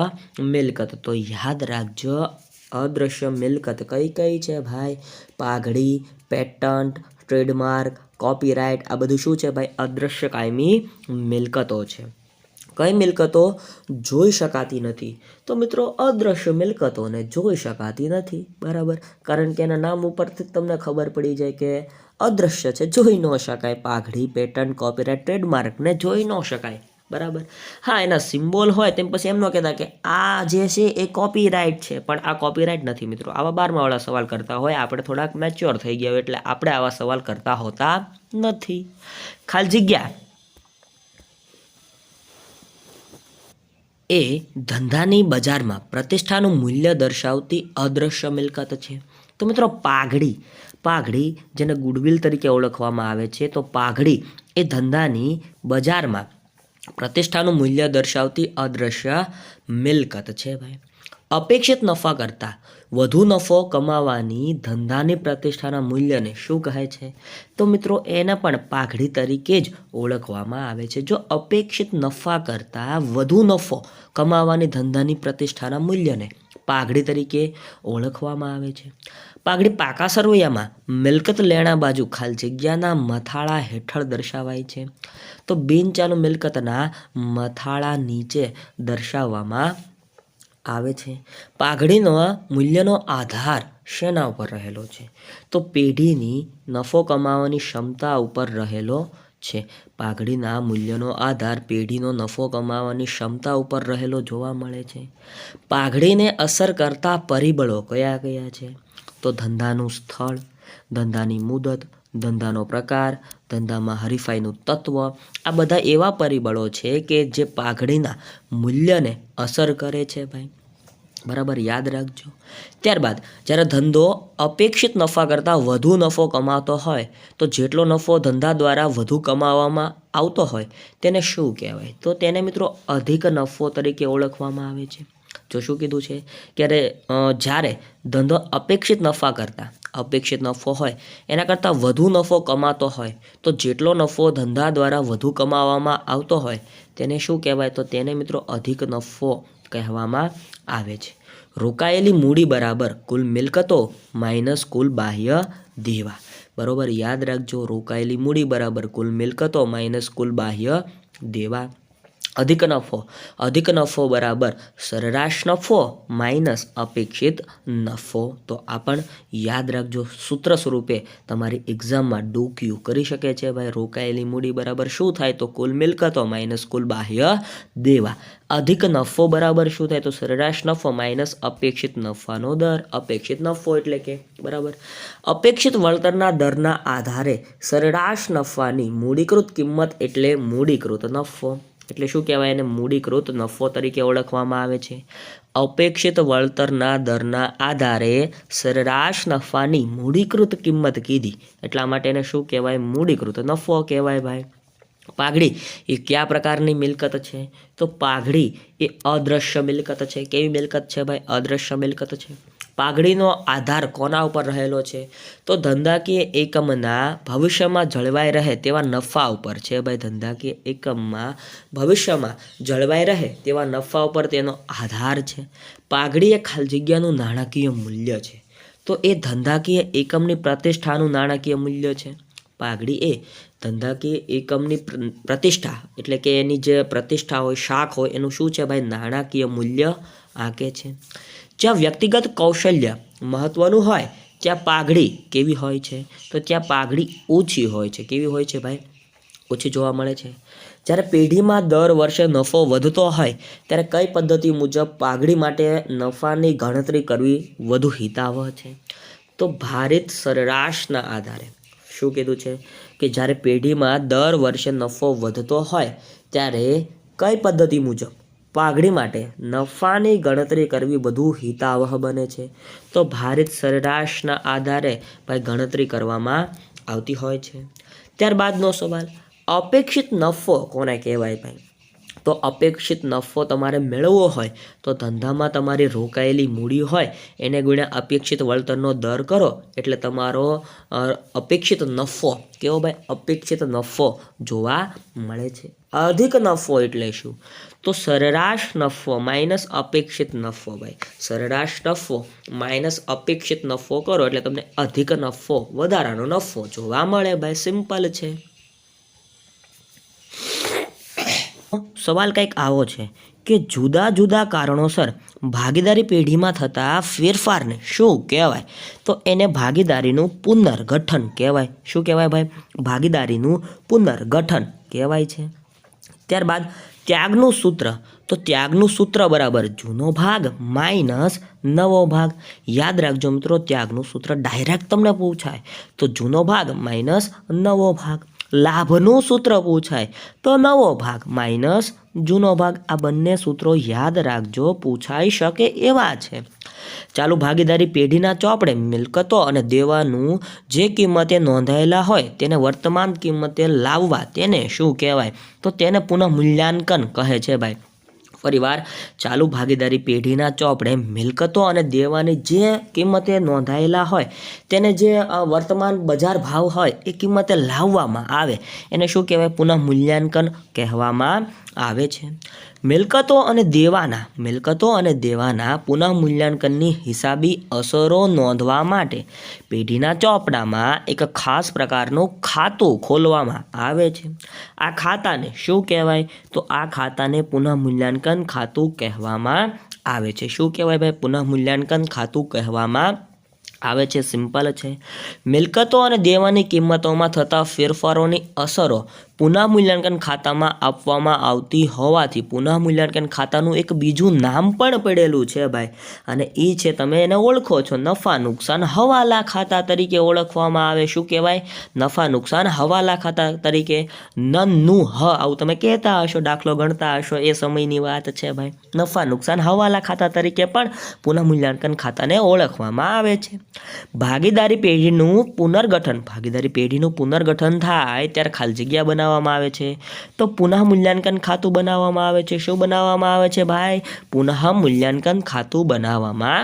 મિલકત. તો યાદ રાખજો, અદ્રશ્ય મિલકત કઈ કઈ છે ભાઈ? પાઘડી, પેટન્ટ, ટ્રેડમાર્ક, કોપીરાઇટ, આ બધું શું છે ભાઈ? અદ્રશ્ય કાયમી મિલકતો છે. કઈ મિલકતો જોઈ શકાતી નથી? તો મિત્રો અદ્રશ્ય મિલકતોને જોઈ શકાતી નથી, બરાબર. કારણ કે એના નામ ઉપરથી જ તમને ખબર પડી જાય કે અદ્રશ્ય છે, જોઈ ન શકાય. પાઘડી, પેટન્ટ, કોપીરાઇટ, ટ્રેડમાર્કને જોઈ ન શકાય, બરાબર. હા, એના સિમ્બોલ હોય તેમ પછી એમ ન કહેતા કે આ જે છે એ કોપીરાઇટ છે, પણ આ કોપીરાઇટ નથી મિત્રો. આવા 12મા સવાલ કરતા હોય, આપણે થોડાક મેચ્યોર થઈ ગયા હોય એટલે આપણે આવા સવાલ કરતા હોતા નથી. ખાલી જગ્યા એ ધંધાની બજારમાં પ્રતિષ્ઠાનું મૂલ્ય દર્શાવતી અદ્રશ્ય મિલકત છે. તો મિત્રો પાઘડી જેને ગુડવિલ તરીકે ઓળખવામાં આવે છે, તો પાઘડી એ ધંધાની બજારમાં પ્રતિષ્ઠાનું મૂલ્ય દર્શાવતી અદ્રશ્ય મિલકત છે ભાઈ. અપેક્ષિત નફા કરતાં વધુ નફો કમાવાની ધંધાની પ્રતિષ્ઠાના મૂલ્યને શું કહે છે? તો મિત્રો એને પણ પાઘડી તરીકે જ ઓળખવામાં આવે છે. જો અપેક્ષિત નફા કરતાં વધુ નફો કમાવાની ધંધાની પ્રતિષ્ઠાના મૂલ્યને પાઘડી તરીકે ઓળખવામાં આવે છે. પાઘડી પાકા સરવૈયામાં મિલકત લેણા બાજુ ખાલી જગ્યાના મથાળા હેઠળ દર્શાવાય છે. તો બિનચાલુ મિલકતના મથાળા નીચે દર્શાવવામાં આવે છે. પાઘડીનો મૂલ્યનો આધાર શેના ઉપર રહેલો છે? તો પેઢીની નફો કમાવાની ક્ષમતા ઉપર રહેલો છે. પાઘડીના મૂલ્યનો આધાર પેઢીનો નફો કમાવાની ક્ષમતા ઉપર રહેલો જોવા મળે છે. પાઘડીને અસર કરતા પરિબળો કયા કયા છે? તો ધંધાનું સ્થળ, ધંધાની મુદત, ધંધાનો પ્રકાર, ધંધામાં હરીફાઈનું તત્વ, આ બધા એવા પરિબળો છે કે જે પાઘડીના મૂલ્યને અસર કરે છે ભાઈ, બરાબર. યાદ રાખજો. ત્યારબાદ જ્યારે ધંધો અપેક્ષિત નફા કરતાં વધુ નફો કમાતો હોય, તો જેટલો નફો ધંધા દ્વારા વધુ કમાવામાં આવતો હોય તેને શું કહેવાય? તો તેને મિત્રો અધિક નફો તરીકે ઓળખવામાં આવે છે. જો શું કીધું છે કે જ્યારે ધંધો અપેક્ષિત નફો હોય એના કરતાં વધુ નફો કમાતો હોય, તો જેટલો નફો ધંધા દ્વારા વધુ કમાવામાં આવતો હોય તેને શું કહેવાય? તો તેને મિત્રો અધિક નફો કહેવામાં આવે છે. રોકાયેલી મૂડી બરાબર કુલ મિલકતો માઇનસ કુલ બાહ્ય દેવા, બરોબર. યાદ રાખજો, રોકાયેલી મૂડી બરાબર કુલ મિલકતો માઇનસ કુલ બાહ્ય દેવા. અધિક નફો બરાબર સરેરાશ નફો માઇનસ અપેક્ષિત નફો. તો આ પણ યાદ રાખજો, સૂત્ર સ્વરૂપે તમારી એક્ઝામમાં ડોક્યુ કરી શકે છે ભાઈ. રોકાયેલી મૂડી બરાબર શું થાય? તો કુલ મિલકતો માઇનસ કુલ બાહ્ય દેવા. અધિક નફો બરાબર શું થાય? તો સરેરાશ નફો માઇનસ અપેક્ષિત નફાનો દર. અપેક્ષિત નફો એટલે કે, બરાબર, અપેક્ષિત વળતરના દરના આધારે સરેરાશ નફાની મૂડીકૃત કિંમત એટલે મૂડીકૃત નફો. એટલે શું કહેવાય? એને મૂડીકૃત નફો તરીકે ઓળખવામાં આવે છે. અપેક્ષિત વળતરના દરના આધારે સરેરાશ નફાની મૂડીકૃત કિંમત કીધી, એટલા માટે એને શું કહેવાય? મૂડીકૃત નફો કહેવાય ભાઈ. પાઘડી એ કયા પ્રકારની મિલકત છે? તો પાઘડી એ અદ્રશ્ય મિલકત છે. કેવી મિલકત છે ભાઈ? અદ્રશ્ય મિલકત છે. પાઘડીનો આધાર કોના ઉપર રહેલો છે? તો ધંધાકીય એકમના ભવિષ્યમાં જળવાઈ રહે તેવા નફા ઉપર છે ભાઈ. ધંધાકીય એકમમાં ભવિષ્યમાં જળવાઈ રહે તેવા નફા ઉપર તેનો આધાર છે. પાઘડી એ ખાલી જગ્યાનું નાણાકીય મૂલ્ય છે. તો એ ધંધાકીય એકમની પ્રતિષ્ઠાનું નાણાકીય મૂલ્ય છે. પાઘડી એ ધંધાકીય એકમની પ્રતિષ્ઠા એટલે કે એની જે પ્રતિષ્ઠા હોય, શાખ હોય, એનું શું છે ભાઈ? નાણાકીય મૂલ્ય આંકે છે. જ્યાં વ્યક્તિગત કૌશલ્ય મહત્વનું હોય ત્યાં પાઘડી કેવી હોય છે? તો ત્યાં પાઘડી ઓછી હોય છે. કેવી હોય છે ભાઈ? ઓછી જોવા મળે છે. જ્યારે પેઢીમાં દર વર્ષે નફો વધતો હોય ત્યારે કઈ પદ્ધતિ મુજબ પાઘડી માટે નફાની ગણતરી કરવી વધુ હિતાવહ છે? તો ભારિત સરેરાશના આધારે. શું કીધું છે કે જ્યારે પેઢીમાં દર વર્ષે નફો વધતો હોય ત્યારે કઈ પદ્ધતિ મુજબ પાઘડી માટે નફાની ગણતરી કરવી વધુ હિતાવહ બને છે? તો ભારિત સરેરાશના આધારે ભાઈ ગણતરી કરવામાં આવતી હોય છે. ત્યારબાદનો સવાલ, અપેક્ષિત નફો કોને કહેવાય ભાઈ? તો અપેક્ષિત નફો તમારે મેળવવો હોય તો ધંધામાં તમારી રોકાયેલી મૂડી હોય એને ગુણ્યા અપેક્ષિત વળતરનો દર કરો એટલે તમારો અપેક્ષિત નફો કેવો ભાઈ? અપેક્ષિત નફો જોવા મળે છે. અધિક નફો એટલે શું? તો સરેરાશ નફો માઇનસ અપેક્ષિત નફો ભાઈ. સરેરાશ નફો માઇનસ અપેક્ષિત નફો કરો એટલે તમને અધિક નફો, વધારાનો નફો જોવા મળે ભાઈ. સિમ્પલ છે. સવાલ કંઈક આવો છે કે જુદા જુદા કારણોસર ભાગીદારી પેઢીમાં થતા ફેરફારને શું કહેવાય? તો એને ભાગીદારીનું પુનર્ગઠન કહેવાય. શું કહેવાય ભાઈ? ભાગીદારીનું પુનર્ગઠન કહેવાય છે. ત્યારબાદ ત્યાગનું સૂત્ર. તો ત્યાગનું સૂત્ર બરાબર જૂનો ભાગ માઇનસ નવો ભાગ. યાદ રાખજો મિત્રો, ત્યાગનું સૂત્ર ડાયરેક્ટ તમને પૂછાય તો જૂનો ભાગ માઇનસ નવો ભાગ. લાભનું સૂત્ર પૂછાય તો નવો ભાગ માઇનસ જૂનો ભાગ. આ બંને સૂત્રો યાદ રાખજો, પૂછાઈ શકે એવા છે. ચાલુ ભાગીદારી પેઢીના ચોપડે મિલકતો અને દેવાનું જે કિંમતે નોંધાયેલા હોય તેને વર્તમાન કિંમતે લાવવા તેને શું કહેવાય? તો તેને પુનઃ મૂલ્યાંકન કહે છે ભાઈ. ફરીવાર, ચાલુ ભાગીદારી પેઢીના ચોપડે મિલકતો અને દેવાની જે કિંમતે નોંધાયેલા હોય તેને જે વર્તમાન બજાર ભાવ હોય એ કિંમતે લાવવામાં આવે એને શું કહેવાય? પુનઃ મૂલ્યાંકન કહેવામાં આવે છે. મિલકતો અને દેવાના પુનઃ મૂલ્યાંકનની હિસાબી અસરો નોંધવા માટે પેઢીના ચોપડામાં એક ખાસ પ્રકારનું ખાતું ખોલવામાં આવે છે. આ ખાતાને શું કહેવાય? તો આ ખાતાને પુનઃ મૂલ્યાંકન ખાતું કહેવામાં આવે છે. શું કહેવાય ભાઈ? પુનઃ મૂલ્યાંકન ખાતું કહેવામાં આવે છે. સિમ્પલ છે. મિલકતો અને દેવાની કિંમતોમાં થતા ફેરફારોની અસરો પુનઃ મૂલ્યાંકન ખાતામાં આપવામાં આવતી હોવાથી પુનઃ મૂલ્યાંકન ખાતાનું એક બીજું નામ પણ પડેલું છે ભાઈ, અને એ છે, તમે એને ઓળખો છો, નફા નુકસાન હવાલા ખાતા તરીકે ઓળખવામાં આવે. શું કહેવાય? નફા નુકસાન હવાલા ખાતા તરીકે. નનું હ આવું તમે કહેતા હશો, દાખલો ગણતા હશો, એ સમયની વાત છે ભાઈ. નફા નુકસાન હવાલા ખાતા તરીકે પણ પુનઃ મૂલ્યાંકન ખાતાને ઓળખવામાં આવે છે. ભાગીદારી પેઢીનું પુનર્ગઠન થાય ત્યારે ખાલી જગ્યા બનાવવામાં આવે છે તો પુનઃ મૂલ્યાંકન ખાતું બનાવવામાં આવે છે. શું બનાવવામાં આવે છે ભાઈ? પુનઃ મૂલ્યાંકન ખાતું બનાવવામાં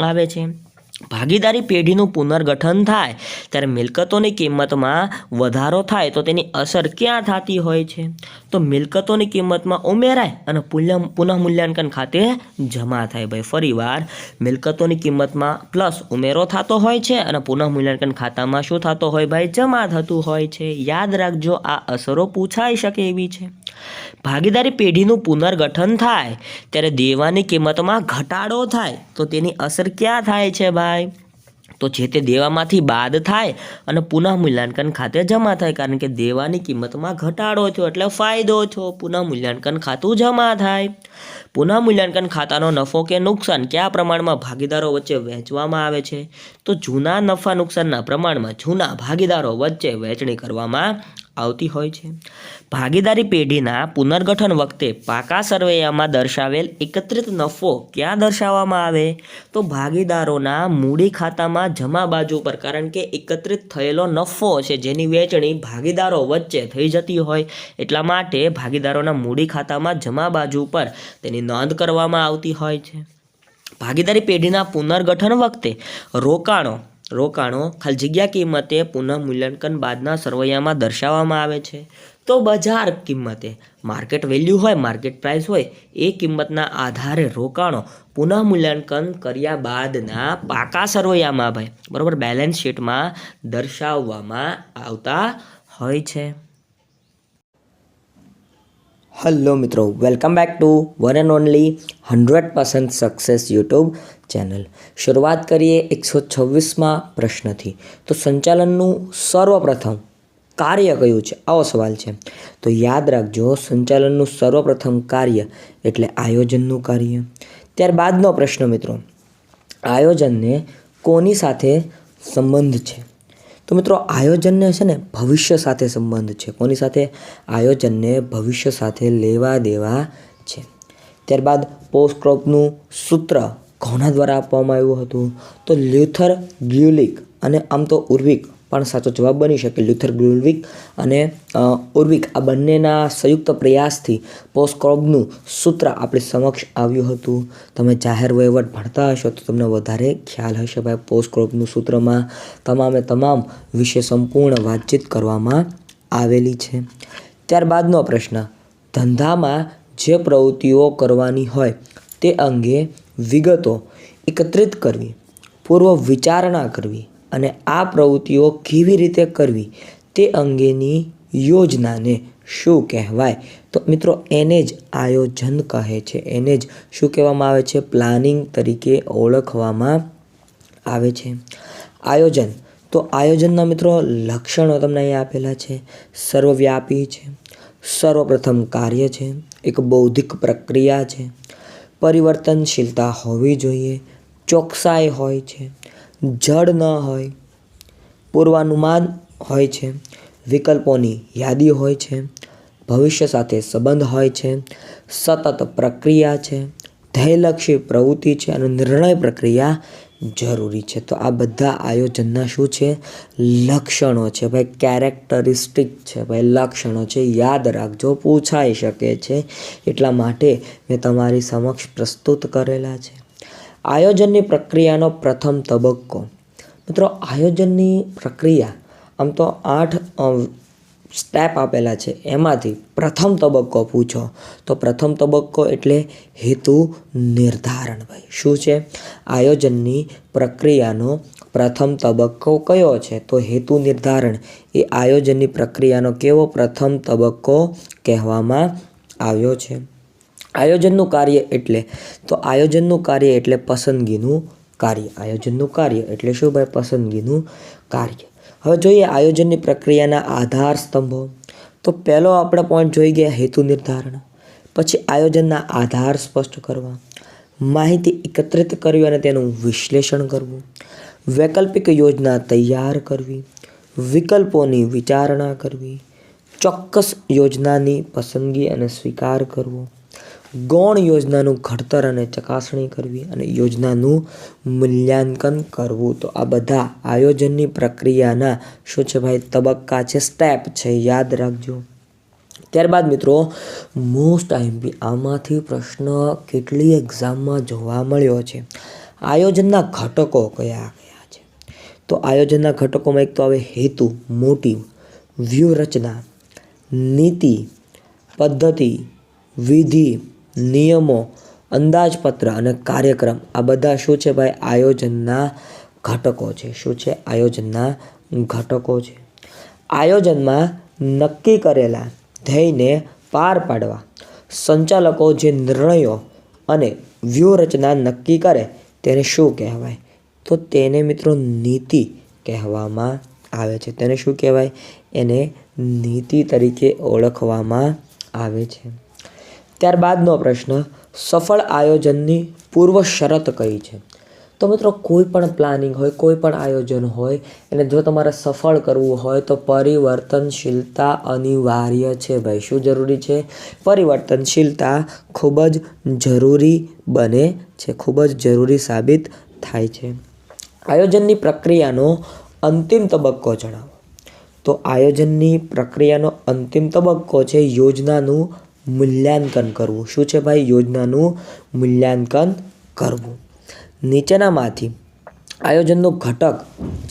આવે છે. ભાગીદારી પેઢીનું પુનર્ગઠન થાય ત્યારે મિલકતોની કિંમતમાં વધારો થાય તો તેની અસર ક્યાં થતી હોય છે? તો મિલકતોની કિંમતમાં ઉમેરાય અને પુનઃ મૂલ્યાંકન ખાતે જમા થાય ભાઈ. ફરીવાર, મિલકતોની કિંમતમાં પ્લસ ઉમેરો થતો હોય છે અને પુનઃ મૂલ્યાંકન ખાતામાં શું થતો હોય ભાઈ? જમા થતું હોય છે. યાદ રાખજો, આ અસરો પૂછાઈ શકે એવી છે. ભાગીદારી પેઢીનું પુનર્ગઠન થાય ત્યારે દેવાની કિંમતમાં ઘટાડો થાય તો તેની અસર ક્યાં થાય છે ભાઈ? તો જે તે દેવામાંથી બાદ થાય અને પુનઃ મૂલ્યાંકન ખાતે જમા થાય, કારણ કે દેવાની કિંમતમાં ઘટાડો થયો એટલે ફાયદો થયો, પુનઃ મૂલ્યાંકન ખાતું જમા થાય. પુનઃ મૂલ્યાંકન ખાતાનો નફો કે નુકસાન કયા પ્રમાણમાં ભાગીદારો વચ્ચે વહેંચવામાં આવે છે? તો જૂના નફા નુકસાનના પ્રમાણમાં જૂના ભાગીદારો વચ્ચે વહેંચણી કરવામાં આવતી હોય છે. ભાગીદારી પેઢીના પુનર્ગઠન વખતે પાકા સરવૈયામાં દર્શાવેલ એકત્રિત નફો ક્યાં દર્શાવવામાં આવે? તો ભાગીદારોના મૂડી ખાતામાં જમા બાજુ પર, કારણ કે એકત્રિત થયેલો નફો છે જેની વહેંચણી ભાગીદારો વચ્ચે થઈ જતી હોય એટલા માટે ભાગીદારોના મૂડી ખાતામાં જમા બાજુ પર તેની નોંધ કરવામાં આવતી હોય છે. ભાગીદારી પેઢીના પુનર્ગઠન વખતે રોકાણો ખાલી જગ્યા કિંમતે પુનઃ મૂલ્યાંકન બાદના સરવૈયામાં દર્શાવવામાં આવે છે. તો બજાર કિંમતે, માર્કેટ વેલ્યુ હોય, માર્કેટ પ્રાઇસ હોય, એ કિંમતના આધારે રોકાણો પુનઃ મૂલ્યાંકન કર્યા બાદના પાકા સરવૈયામાં ભાઈ, બરાબર, બેલેન્સ શીટમાં દર્શાવવામાં આવતા હોય છે. હેલો મિત્રો, welcome back to one and only 100% success YouTube channel. શરૂઆત કરીએ 126માં પ્રશ્નથી. તો સંચાલનનું સર્વપ્રથમ કાર્ય કયું છે? આવો સવાલ છે. તો યાદ રાખજો, સંચાલનનું સર્વપ્રથમ કાર્ય એટલે આયોજનનું કાર્ય. ત્યારબાદનો પ્રશ્ન મિત્રો, આયોજનને કોની સાથે સંબંધ છે? તો મિત્રો, આયોજનને છે ને ભવિષ્ય સાથે સંબંધ છે. કોની સાથે? આયોજનને ભવિષ્ય સાથે લેવા દેવા છે. ત્યારબાદ પોસ્ટક્રોપનું સૂત્ર કોના દ્વારા આપવામાં આવ્યું હતું? તો લ્યુથર ગ્યુલિક અને આમ તો ઉર્વિક પણ સાચો જવાબ બની શકે. લ્યુથર ગુલ્વિક અને ઉર્વિક આ બંનેના સંયુક્ત પ્રયાસથી પોસ્ટક્રોબનું સૂત્ર આપણી સમક્ષ આવ્યું હતું. તમે જાહેર વહીવટ ભણતા હશો તો તમને વધારે ખ્યાલ હશે ભાઈ. પોસ્ટક્રોબનું સૂત્રમાં તમામ વિશે સંપૂર્ણ વાતચીત કરવામાં આવેલી છે. ત્યારબાદનો પ્રશ્ન, ધંધામાં જે પ્રવૃત્તિઓ કરવાની હોય તે અંગે વિગતો એકત્રિત કરવી, પૂર્વ વિચારણા કરવી અને આ પ્રવૃત્તિઓ કેવી રીતે કરવી તે અંગેની યોજનાને શું કહેવાય? તો મિત્રો એને જ આયોજન કહે છે. એને જ શું કહેવામાં આવે છે? પ્લાનિંગ તરીકે ઓળખવામાં આવે છે. આયોજન, તો આયોજનના મિત્રો લક્ષણો તમને અહીંયા આપેલા છે. સર્વવ્યાપી છે, સર્વપ્રથમ કાર્ય છે, એક બૌદ્ધિક પ્રક્રિયા છે, પરિવર્તનશીલતા હોવી જોઈએ, ચોકસાઈ હોય છે, જડ ન હોય, પૂર્વાનુમાન હોય છે, વિકલ્પોની યાદી હોય છે, ભવિષ્ય સાથે સંબંધ હોય છે, સતત પ્રક્રિયા છે, ધ્યેયલક્ષી પ્રવૃત્તિ છે અને નિર્ણય પ્રક્રિયા જરૂરી છે. તો આ બધા આયોજનના શું છે? લક્ષણો છે ભાઈ. કેરેક્ટરિસ્ટિક છે ભાઈ, લક્ષણો છે. યાદ રાખજો, પૂછાઈ શકે છે એટલા માટે મેં તમારી સમક્ષ પ્રસ્તુત કરેલા છે. આયોજનની પ્રક્રિયાનો પ્રથમ તબક્કો. મિત્રો આયોજનની પ્રક્રિયા આમ તો 8 સ્ટેપ આપેલા છે, એમાંથી પ્રથમ તબક્કો પૂછો તો પ્રથમ તબક્કો એટલે હેતુ નિર્ધારણ ભાઈ. શું છે? આયોજનની પ્રક્રિયાનો પ્રથમ તબક્કો કયો છે? તો હેતુ નિર્ધારણ એ આયોજનની પ્રક્રિયાનો કેવો પ્રથમ તબક્કો કહેવામાં આવ્યો છે. આયોજનનું કાર્ય એટલે, તો આયોજનનું કાર્ય એટલે પસંદગીનું કાર્ય. આયોજનનું કાર્ય એટલે શું ભાઈ? પસંદગીનું કાર્ય. હવે જોઈએ આયોજનની પ્રક્રિયાના આધાર સ્તંભો. તો પહેલો આપણે પોઈન્ટ જોઈ ગયા હેતુ નિર્ધારણ. પછી આયોજનના આધાર સ્પષ્ટ કરવા, માહિતી એકત્રિત કરવી અને તેનું વિશ્લેષણ કરવું, વૈકલ્પિક યોજના તૈયાર કરવી, વિકલ્પોની વિચારણા કરવી, ચોક્કસ યોજનાની પસંદગી અને સ્વીકાર કરવો, ગૌણ યોજનાનું ઘડતર અને ચકાસણી કરવી અને યોજનાનું મૂલ્યાંકન કરવું. તો આ બધા આયોજનની પ્રક્રિયાના શું છે ભાઈ? તબક્કા છે, સ્ટેપ છે, યાદ રાખજો. ત્યારબાદ મિત્રો મોસ્ટ આઈએમપી, આમાંથી પ્રશ્ન કેટલી એક્ઝામમાં જોવા મળ્યો છે. આયોજનના ઘટકો કયા કયા છે? તો આયોજનના ઘટકોમાં એક તો આવે હેતુ, મોટિવ, વ્યૂહરચના, નીતિ, પદ્ધતિ, વિધિ, નિયમો, અંદાજપત્ર અને કાર્યક્રમ. આ બધા શું છે ભાઈ? આયોજનના ઘટકો છે. શું છે? આયોજનના ઘટકો છે. આયોજનમાં નક્કી કરેલા ધ્યેયને પાર પાડવા સંચાલકો જે નિર્ણયો અને વ્યૂહરચના નક્કી કરે તેને શું કહેવાય? તો તેને મિત્રો નીતિ કહેવામાં આવે છે. તેને શું કહેવાય? એને નીતિ તરીકે ઓળખવામાં આવે છે. ત્યારબાદનો પ્રશ્ન, સફળ આયોજનની પૂર્વ શરત કઈ છે? તો મિત્રો કોઈ પણ પ્લાનિંગ હોય, કોઈ પણ આયોજન હોય, એને જો તમારે સફળ કરવું હોય તો પરિવર્તનશીલતા અનિવાર્ય છે ભાઈ. શું જરૂરી છે? પરિવર્તનશીલતા ખૂબ જ જરૂરી બને છે, ખૂબ જ જરૂરી સાબિત થાય છે. આયોજનની પ્રક્રિયાનો અંતિમ તબક્કો જણાવો. તો આયોજનની પ્રક્રિયાનો અંતિમ તબક્કો છે યોજનાનું મૂલ્યાંકન કરવું. શું છે ભાઈ? યોજનાનું મૂલ્યાંકન કરવું. નીચેનામાંથી આયોજનનો ઘટક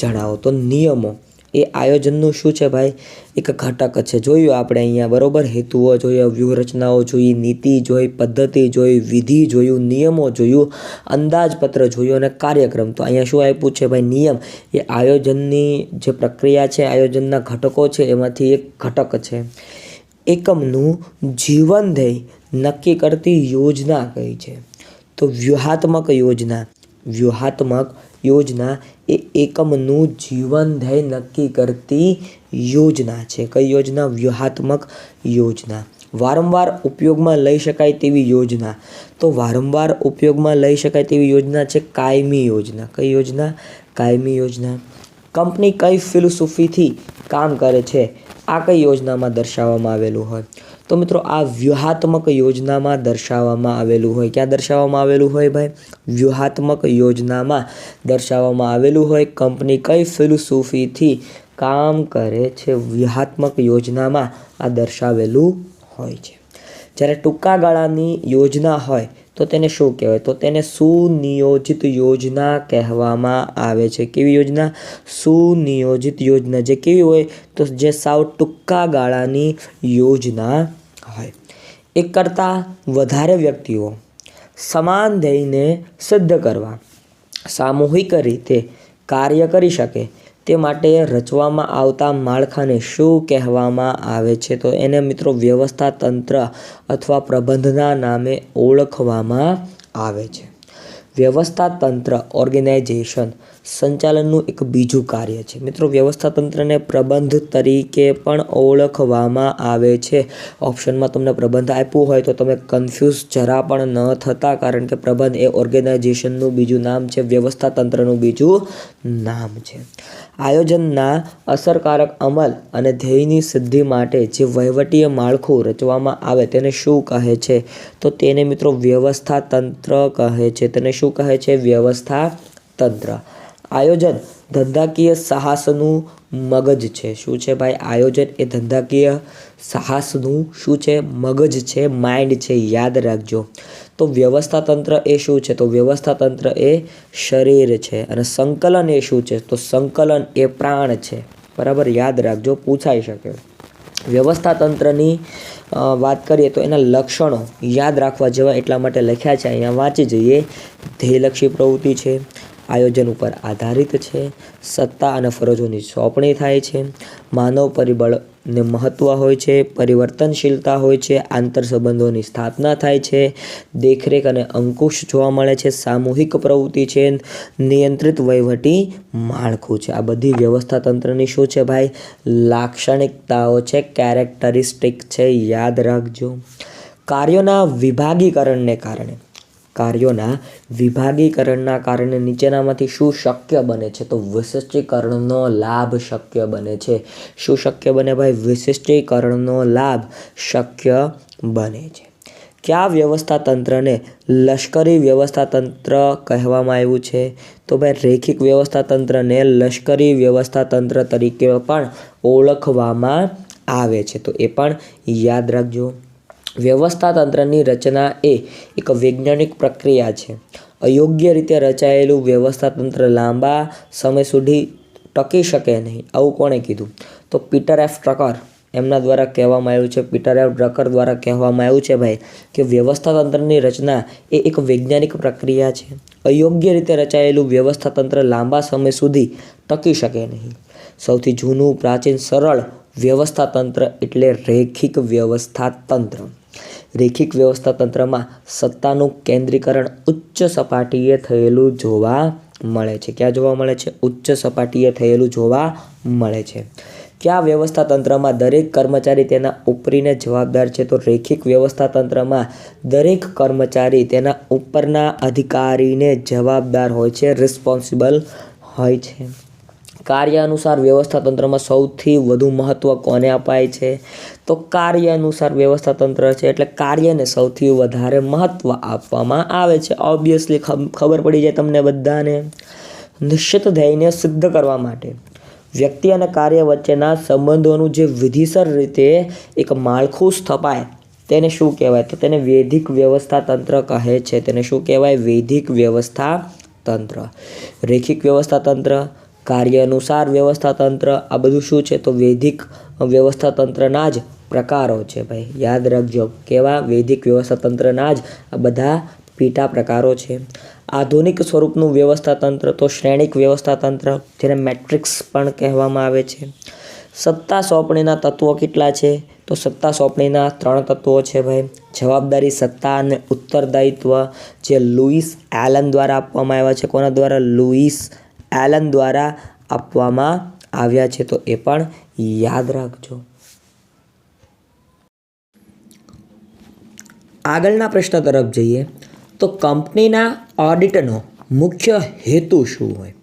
જણાવો. તો નિયમો એ આયોજનનું શું છે ભાઈ? એક ઘટક છે. જોયું આપણે અહીંયા બરોબર. હેતુઓ જોઈએ, વ્યૂહરચનાઓ જોઈ, નીતિ જોઈ, પદ્ધતિ જોઈ, વિધિ જોયું, નિયમો જોયું, અંદાજપત્ર જોયું અને કાર્યક્રમ. તો અહીંયા શું આપ્યું છે ભાઈ? નિયમ એ આયોજનની જે પ્રક્રિયા છે, આયોજનના ઘટકો છે એમાંથી એક ઘટક છે. એકમનું જીવન ધ્યેય નક્કી કરતી યોજના કઈ છે? તો વ્યૂહાત્મક યોજના. વ્યૂહાત્મક યોજના એ એકમનું જીવન ધ્યેય નક્કી કરતી યોજના છે. કઈ યોજના? વ્યૂહાત્મક યોજના. વારંવાર ઉપયોગમાં લઈ શકાય તેવી યોજના. તો વારંવાર ઉપયોગમાં લઈ શકાય તેવી યોજના છે કાયમી યોજના. કઈ યોજના? કાયમી યોજના. કંપની કઈ ફિલોસોફીથી કામ કરે છે? આ કઈ યોજનામાં દર્શાવવામાં આવેલું હોય? તો મિત્રો આ વ્યૂહાત્મક યોજનામાં દર્શાવવામાં આવેલું હોય. ક્યાં દર્શાવવામાં આવેલું હોય ભાઈ? વ્યૂહાત્મક યોજનામાં દર્શાવવામાં આવેલું હોય. કંપની કઈ ફિલોસોફીથી કામ કરે છે વ્યૂહાત્મક યોજનામાં આ દર્શાવેલું હોય છે. જ્યારે ટૂંકા ગાળાની યોજના હોય તો તેને શું કહેવાય? તો તેને સુનિયોજિત યોજના કહેવામાં આવે છે. કેવી યોજના? સુનિયોજિત યોજના. જે કેવી હોય? તો જે સાવ ટૂંકા ગાળાની યોજના હોય. એક કરતાં વધારે વ્યક્તિઓ સમાન ધ્યેયને સિદ્ધ કરવા સામૂહિક રીતે કાર્ય કરી શકે તે માટે રચવામાં આવતા માળખાને શું કહેવામાં આવે છે? તો એને મિત્રો વ્યવસ્થા તંત્ર અથવા પ્રબંધના નામે ઓળખવામાં આવે છે. વ્યવસ્થા તંત્ર ઓર્ગેનાઇઝેશન સંચાલનનું એક બીજું કાર્ય છે. મિત્રો વ્યવસ્થા તંત્રને પ્રબંધ તરીકે પણ ઓળખવામાં આવે છે. ઓપ્શનમાં તમને પ્રબંધ આપ્યું હોય તો તમે કન્ફ્યુઝ જરા પણ ન થતા, કારણ કે પ્રબંધ એ ઓર્ગેનાઇઝેશનનું બીજું નામ છે, વ્યવસ્થા તંત્રનું બીજું નામ છે. આયોજનના અસરકારક અમલ અને ધ્યેયની સિદ્ધિ માટે જે વહીવટીય માળખું રચવામાં આવે તેને શું કહે છે? તો તેને મિત્રો વ્યવસ્થા તંત્ર કહે છે. તેને શું કહે છે? વ્યવસ્થા તંત્ર. આયોજન ધંધાકીય સાહસનું મગજ છે. શું છે ભાઈ? આયોજન એ ધંધાકીય સાહસનું શું છે? મગજ છે, માઇન્ડ છે. યાદ રાખજો. તો વ્યવસ્થા તંત્ર એ શું છે? તો વ્યવસ્થા તંત્ર એ શરીર છે. અને સંકલન એ શું છે? તો સંકલન એ પ્રાણ છે. બરાબર, યાદ રાખજો, પૂછાઈ શકે. વ્યવસ્થા તંત્રની વાત કરીએ તો એના લક્ષણો યાદ રાખવા જેવા એટલા માટે લખ્યા છે, અહીંયા વાંચી જઈએ. ધ્યેયલક્ષી પ્રવૃત્તિ છે, આયોજન ઉપર આધારિત છે, સત્તા અને ફરજોની સોંપણી થાય છે, માનવ પરિબળને મહત્ત્વ હોય છે, પરિવર્તનશીલતા હોય છે, આંતર સંબંધોની સ્થાપના થાય છે, દેખરેખ અને અંકુશ જોવા મળે છે, સામૂહિક પ્રવૃત્તિ છે, નિયંત્રિત વહીવટી માળખું છે. આ બધી વ્યવસ્થા તંત્રની શું છે ભાઈ? લાક્ષણિકતાઓ છે, કેરેક્ટરિસ્ટિક છે. યાદ રાખજો. કાર્યોના વિભાગીકરણના કારણે નીચેનામાંથી શું શક્ય બને છે? તો વિશિષ્ટીકરણનો લાભ શક્ય બને છે. શું શક્ય બને ભાઈ? વિશિષ્ટીકરણનો લાભ શક્ય બને છે. કયા વ્યવસ્થા તંત્રને લશ્કરી વ્યવસ્થા તંત્ર કહેવામાં આવ્યું છે? તો ભાઈ રેખિક વ્યવસ્થા તંત્રને લશ્કરી વ્યવસ્થા તંત્ર તરીકે પણ ઓળખવામાં આવે છે. તો એ પણ યાદ રાખજો. વ્યવસ્થા તંત્રની રચના એ એક વૈજ્ઞાનિક પ્રક્રિયા છે. અયોગ્ય રીતે રચાયેલું વ્યવસ્થા તંત્ર લાંબા સમય સુધી ટકી શકે નહીં. આવું કોણે કીધું? તો પીટર એફ ડ્રકર એમના દ્વારા કહેવામાં આવ્યું છે. પીટર એફ ડ્રકર દ્વારા કહેવામાં આવ્યું છે ભાઈ કે વ્યવસ્થા તંત્રની રચના એ એક વૈજ્ઞાનિક પ્રક્રિયા છે. અયોગ્ય રીતે રચાયેલું વ્યવસ્થા તંત્ર લાંબા સમય સુધી ટકી શકે નહીં. સૌથી જૂનું, પ્રાચીન, સરળ વ્યવસ્થા તંત્ર એટલે રેખિક વ્યવસ્થા તંત્ર. રેખિક વ્યવસ્થા તંત્રમાં સત્તાનું કેન્દ્રીકરણ ઉચ્ચ સપાટીએ થયેલું જોવા મળે છે. ક્યાં જોવા મળે છે? ઉચ્ચ સપાટીએ થયેલું જોવા મળે છે. કયા વ્યવસ્થા તંત્રમાં દરેક કર્મચારી તેના ઉપરીને જવાબદાર છે? તો રેખિક વ્યવસ્થા તંત્રમાં દરેક કર્મચારી તેના ઉપરના અધિકારીને જવાબદાર હોય છે, રિસ્પોન્સિબલ હોય છે. કાર્ય અનુસાર વ્યવસ્થા તંત્રમાં સૌથી વધુ મહત્ત્વ કોને અપાય છે? તો કાર્ય અનુસાર વ્યવસ્થા તંત્ર છે એટલે કાર્યને સૌથી વધારે મહત્ત્વ આપવામાં આવે છે. ઓબ્વિયસલી ખબર પડી જાય તમને બધાને. નિશ્ચિત ધ્યેયને સિદ્ધ કરવા માટે વ્યક્તિ અને કાર્ય વચ્ચેના સંબંધોનું જે વિધિસર રીતે એક માળખું સ્થપાય તેને શું કહેવાય? તો તેને વૈધિક વ્યવસ્થા તંત્ર કહે છે. તેને શું કહેવાય? વૈધિક વ્યવસ્થા તંત્ર. રેખિક વ્યવસ્થા તંત્ર, કાર્ય અનુસાર વ્યવસ્થા તંત્ર, આ બધું શું છે? તો વૈધિક વ્યવસ્થા તંત્રના જ પ્રકારો છે ભાઈ. યાદ રાખજો. કેવા? વૈધિક વ્યવસ્થા તંત્રના જ આ બધા પેટા પ્રકારો છે. આધુનિક સ્વરૂપનું વ્યવસ્થા તંત્ર તો શ્રેણિક વ્યવસ્થા તંત્ર, જેને મેટ્રિક્સ પણ કહેવામાં આવે છે. સત્તા સોંપણીના તત્વો કેટલા છે? તો સત્તા સોંપણીના 3 તત્વો છે ભાઈ. જવાબદારી, સત્તા અને ઉત્તરદાયિત્વ, જે લુઈસ એલન દ્વારા આપવામાં આવ્યા છે. કોના દ્વારા? લુઈસ એલન દ્વારા આપવામાં આવ્યા છે. તો એ પણ યાદ રાખજો. આગળના પ્રશ્ન તરફ જઈએ તો કંપનીના ઓડિટનો મુખ્ય હેતુ શું હોય?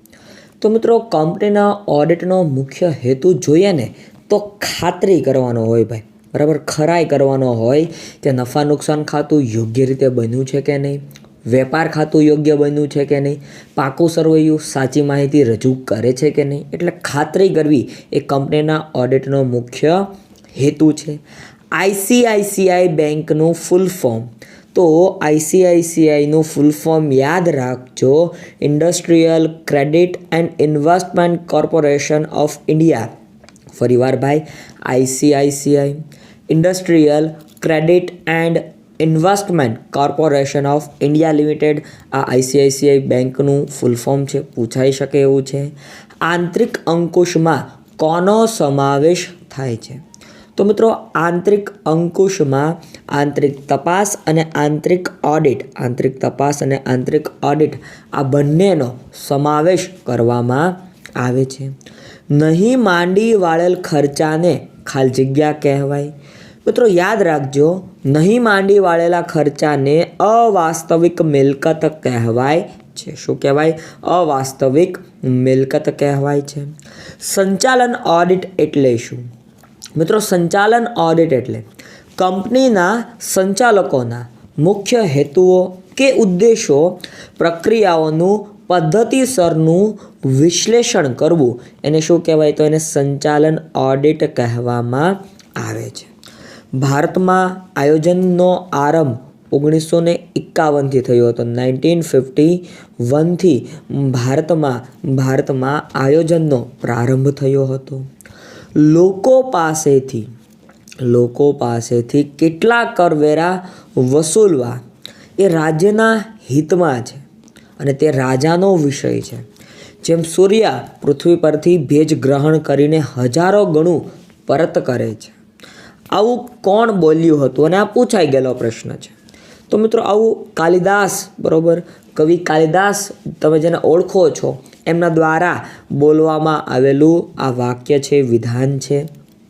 તો મિત્રો કંપનીના ઓડિટનો મુખ્ય હેતુ જોઈએ ને તો ખાતરી કરવાનો હોય ભાઈ. બરાબર, ખરાઈ કરવાનો હોય કે નફા નુકસાન ખાતું યોગ્ય રીતે બન્યું છે કે નહીં, વેપાર ખાતું યોગ્ય બન્યું છે કે નહીં, પાકું સરવૈયું સાચી માહિતી રજૂ કરે છે કે નહીં. એટલે ખાતરી કરવી એ કંપનીના ઓડિટનો મુખ્ય હેતુ છે. આઈસીઆઈસીઆઈ બેંકનું ફૂલ ફોર્મ, તો આઈસીઆઈસીઆઈનું ફૂલ ફોર્મ યાદ રાખજો, industrial credit and investment corporation of India. ફરીવાર ભાઈ, ICICI industrial credit and investment corporation of India limited આ આઈસીઆઈસીઆઈ બેંકનું ફૂલ ફોર્મ છે, પૂછાઈ શકે એવું છે. આંતરિક અંકુશમાં કોનો સમાવેશ થાય છે? તો મિત્રો, આંતરિક અંકુશમાં આંતરિક તપાસ અને આંતરિક ઓડિટ, આંતરિક તપાસ અને આંતરિક ઓડિટ આ બંનેનો સમાવેશ કરવામાં આવે છે. નહીં માંડી વાળેલ ખર્ચાને ખાલી જગ્યા કહેવાય. મિત્રો યાદ રાખજો, નહીં માંડી વાળેલા ખર્ચાને અવાસ્તવિક મિલકત કહેવાય છે. શું કહેવાય? અવાસ્તવિક મિલકત કહેવાય છે. સંચાલન ઓડિટ એટલે શું? મિત્રો, સંચાલન ઓડિટ એટલે કંપનીના સંચાલકોના મુખ્ય હેતુઓ કે ઉદ્દેશો, પ્રક્રિયાઓનું પદ્ધતિસરનું વિશ્લેષણ કરવું, એને શું કહેવાય? તો એને સંચાલન ઓડિટ કહેવામાં આવે છે. ભારતમાં આયોજનનો આરંભ 1951થી થયો હતો. 1951થી ભારતમાં આયોજનનો પ્રારંભ થયો હતો. લોકો પાસેથી કેટલા કરવેરા વસૂલવા એ રાજ્યના હિતમાં છે અને તે રાજાનો વિષય છે. જેમ સૂર્ય પૃથ્વી પરથી ભેજ ગ્રહણ કરીને હજારો ગણું પરત કરે છે. આવું કોણ બોલ્યું હતું? અને આ પૂછાઈ ગયેલો પ્રશ્ન છે. તો મિત્રો, આવું કાલિદાસ, બરાબર, કવિ કાલિદાસ, તમે જેને ઓળખો છો એમના દ્વારા બોલવામાં આવેલું આ વાક્ય છે, વિધાન છે,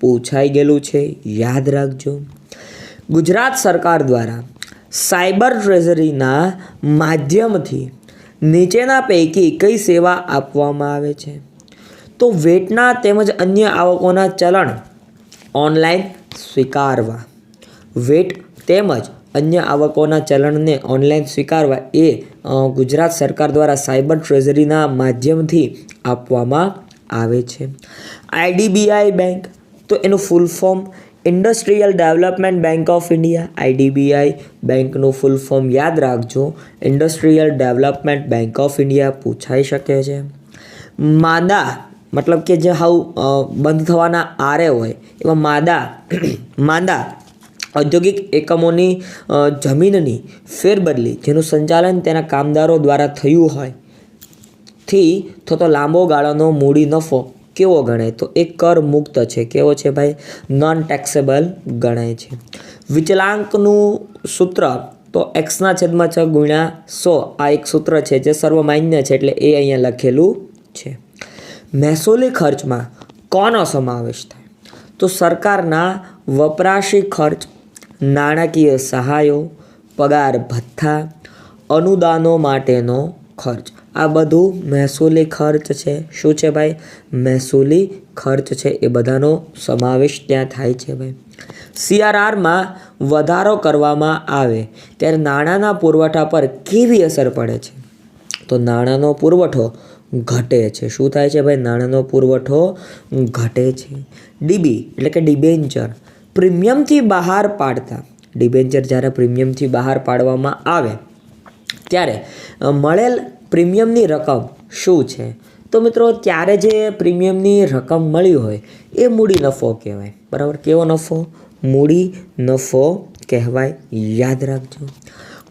પૂછાઈ ગયેલું છે, યાદ રાખજો. ગુજરાત સરકાર દ્વારા સાયબર ટ્રેઝરીના માધ્યમથી નીચેના પૈકી કઈ સેવા આપવામાં આવે છે? તો વેટના તેમજ અન્ય આવકોના ચલણ ઓનલાઈન સ્વીકારવા. વેટ તેમજ અન્ય આવકોના ચલણને ઓનલાઈન સ્વીકારવા એ ગુજરાત સરકાર દ્વારા સાયબર ટ્રેઝરીના માધ્યમથી આપવામાં આવે છે. આઈડીબીઆઈ બેંક, તો એનું full form industrial development bank of India. IDBI બેંકનું ફૂલ ફોર્મ યાદ રાખજો, industrial development bank of India, પૂછાઈ શકે છે. માંદા, મતલબ કે જે બંધ થવાના આરે હોય એવા માંદા ઔદ્યોગિક એકમોની જમીનની ફેરબદલી જેનું સંચાલન તેના કામદારો દ્વારા થયું હોય થી થતો લાંબો ગાળાનો મૂડી નફો કેવો ગણાય? તો એ કર મુક્ત છે. કેવો છે ભાઈ? નોન ટેક્સેબલ ગણાય છે. વિચલાંકનું સૂત્ર, તો x/6 આ એક સૂત્ર છે જે સર્વમાન્ય છે, એટલે એ અહીંયા લખેલું છે. મહેસૂલી ખર્ચમાં કોનો સમાવેશ થાય? તો સરકારના વપરાશી ખર્ચ, નાણાકીય સહાયો, પગાર ભથ્થા, અનુદાનો માટેનો ખર્ચ, આ બધું મહેસૂલી ખર્ચ છે. શું છે ભાઈ? મહેસૂલી ખર્ચ છે. એ બધાનો સમાવેશ ત્યાં થાય છે ભાઈ. CRRમાં વધારો કરવામાં આવે ત્યારે નાણાંના પુરવઠા પર કેવી અસર પડે છે? તો નાણાંનો પુરવઠો ઘટે છે. શું થાય છે ભાઈ? નાણાંનો પુરવઠો ઘટે છે. ડીબી એટલે કે ડિબેન્ચર, પ્રીમિયમથી બહાર પાડતા, ડિબેન્ચર જ્યારે પ્રીમિયમથી બહાર પાડવામાં આવે ત્યારે મળેલ પ્રીમિયમની રકમ શું છે? તો મિત્રો, ત્યારે જે પ્રીમિયમની રકમ મળી હોય એ મૂડી નફો કહેવાય. બરાબર, કેવો નફો? મૂડી નફો કહેવાય, યાદ રાખજો.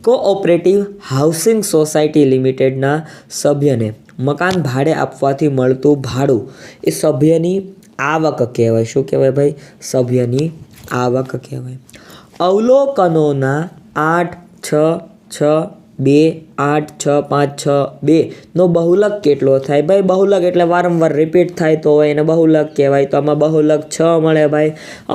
કોઓપરેટિવ હાઉસિંગ સોસાયટી લિમિટેડના સભ્યને મકાન ભાડે આપવાથી મળતું ભાડું એ સભ્યની આવક કહેવાય. શું કહેવાય ભાઈ? સભ્યની આવક કહેવાય. અવલોકનોના 8,6,6,2,8,6,5,6,2 નો બહુલક કેટલો થાય? ભાઈ બહુલક એટલે વારંવાર રિપીટ થાય તો એને બહુલક કહેવાય. તો આમાં બહુલક 6 મળે ભાઈ.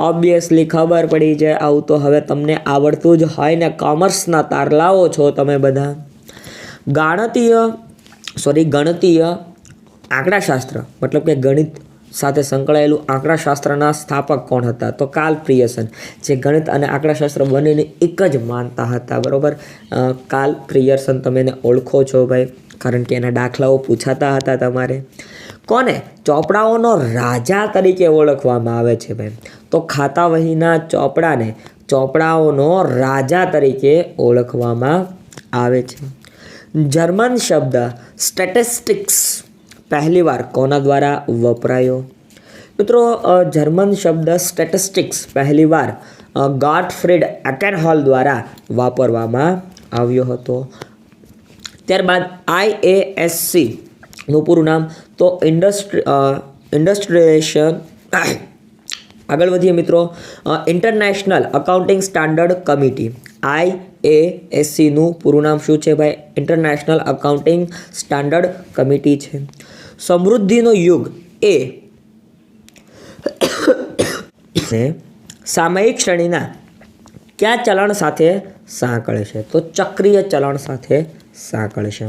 ઓબ્વિયસલી ખબર પડી જાય. આવું તો હવે તમને આવડતું જ હોય ને, કોમર્સના તારલાઓ છો તમે બધા. ગણતીય આંકડાશાસ્ત્ર, મતલબ કે ગણિત સાથે સંકળાયેલું આંકડાશાસ્ત્રના સ્થાપક કોણ હતા? તો કાર્લ પ્રિયર્સન, જે ગણિત અને આંકડાશાસ્ત્ર બંનેને એક જ માનતા હતા. બરાબર, કાર્લ પ્રિયર્સન તમે એને ઓળખો છો ભાઈ, કારણ કે એના દાખલાઓ પૂછાતા હતા તમારે. કોને ચોપડાઓનો રાજા તરીકે ઓળખવામાં આવે છે ભાઈ? તો ખાતાવહીના ચોપડાને ચોપડાઓનો રાજા તરીકે ઓળખવામાં આવે છે. જર્મન શબ્દ સ્ટેટિસ્ટિક્સ પહેલીવાર કોના દ્વારા વપરાયો? મિત્રો, જર્મન શબ્દ સ્ટેટિસ્ટિક્સ પહેલીવાર ગોટફ્રીડ એકેનહોલ દ્વારા વાપરવામાં આવ્યો હતો. ત્યારબાદ IASC નું પૂરું નામ તો ઇન્ડસ્ટ્રીયલાઇઝેશન. આગળ વધીએ મિત્રો. International accounting standard committee, IASC નું પૂરું નામ શું છે ભાઈ? ઇન્ટરનેશનલ અકાઉન્ટિંગ સ્ટાન્ડર્ડ કમિટી છે. સમૃદ્ધિનો યુગ એ સામયિક શ્રેણીના કયા ચલણ સાથે સાંકળે છે? તો ચક્રીય ચલણ સાથે સાંકળે છે.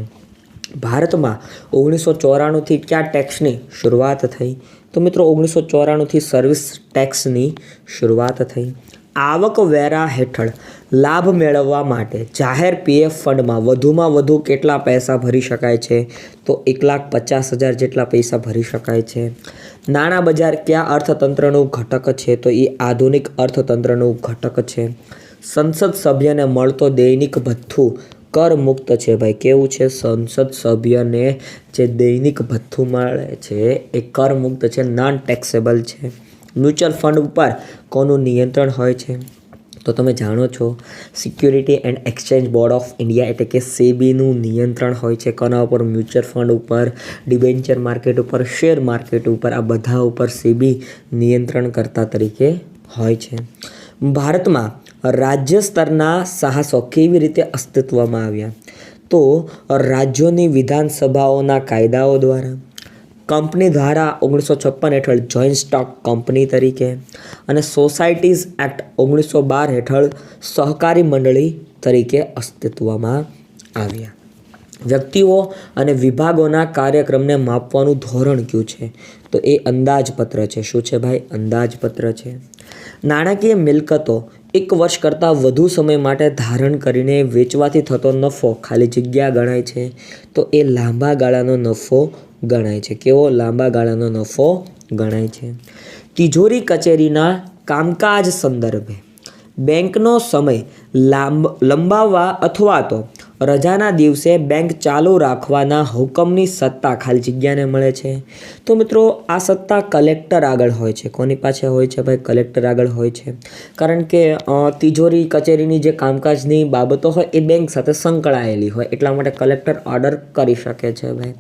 ભારતમાં 1994થી કયા ટેક્સની શરૂઆત થઈ? તો મિત્રો 1994થી સર્વિસ ટેક્સની શરૂઆત થઈ. આવકવેરા હેઠળ લાભ મેળવવા માટે જાહેર PF ફંડમાં વધુમાં વધુ કેટલા પૈસા ભરી શકાય છે? તો 1,50,000 જેટલા પૈસા ભરી શકાય છે. નાણાં બજાર કયા અર્થતંત્રનું ઘટક છે? તો એ આધુનિક અર્થતંત્રનું ઘટક છે. સંસદ સભ્યને મળતો દૈનિક ભથ્થું કર મુક્ત છે ભાઈ. કેવું છે? સંસદ સભ્યને જે દૈનિક ભથ્થું મળે છે એ કર મુક્ત છે, નોન ટેક્સેબલ છે. મ્યુચ્યુઅલ ફંડ ઉપર કોનું નિયંત્રણ હોય છે? તો તમે જાણો છો, security and exchange board of India એટલે કે સેબીનું નિયંત્રણ હોય છે. કોના ઉપર? મ્યુચ્યુઅલ ફંડ ઉપર, ડિબેન્ચર માર્કેટ ઉપર, શેર માર્કેટ ઉપર. આ બધા ઉપર સેબી નિયંત્રણકર્તા તરીકે હોય છે. ભારતમાં રાજ્ય સ્તરના સાહસો કેવી રીતે અસ્તિત્વમાં આવ્યા? તો રાજ્યોની વિધાનસભાઓના કાયદાઓ દ્વારા, કંપની ધારા 1956 હેઠળ જોઈન્ટ સ્ટોક કંપની તરીકે, અને સોસાયટીઝ એક્ટ 1912 હેઠળ સહકારી મંડળી તરીકે અસ્તિત્વમાં આવ્યા. વ્યક્તિઓ અને વિભાગોના કાર્યક્રમને માપવાનું ધોરણ કયું છે? તો એ અંદાજપત્ર છે. શું છે ભાઈ? અંદાજપત્ર છે. નાણાકીય મિલકતો એક વર્ષ કરતાં વધુ સમય માટે ધારણ કરીને વેચવાથી થતો નફો ખાલી જગ્યા ગણાય છે? તો એ લાંબા ગાળાનો નફો ગણાય છે. કેવો? લાંબા ગાળાનો નફો ગણાય છે. તિજોરી કચેરીના કામકાજ સંદર્ભે બેંકનો સમય લંબાવવા અથવા તો રજાના દિવસે બેંક ચાલુ રાખવાના હુકમની સત્તા ખાલી જગ્યાને મળે છે? તો મિત્રો, આ સત્તા કલેક્ટર આગળ હોય છે. કોની પાસે હોય છે ભાઈ? કલેક્ટર આગળ હોય છે. કારણ કે તિજોરી કચેરીની જે કામકાજની બાબતો હોય એ બેંક સાથે સંકળાયેલી હોય, એટલા માટે કલેક્ટર ઓર્ડર કરી શકે છે ભાઈ.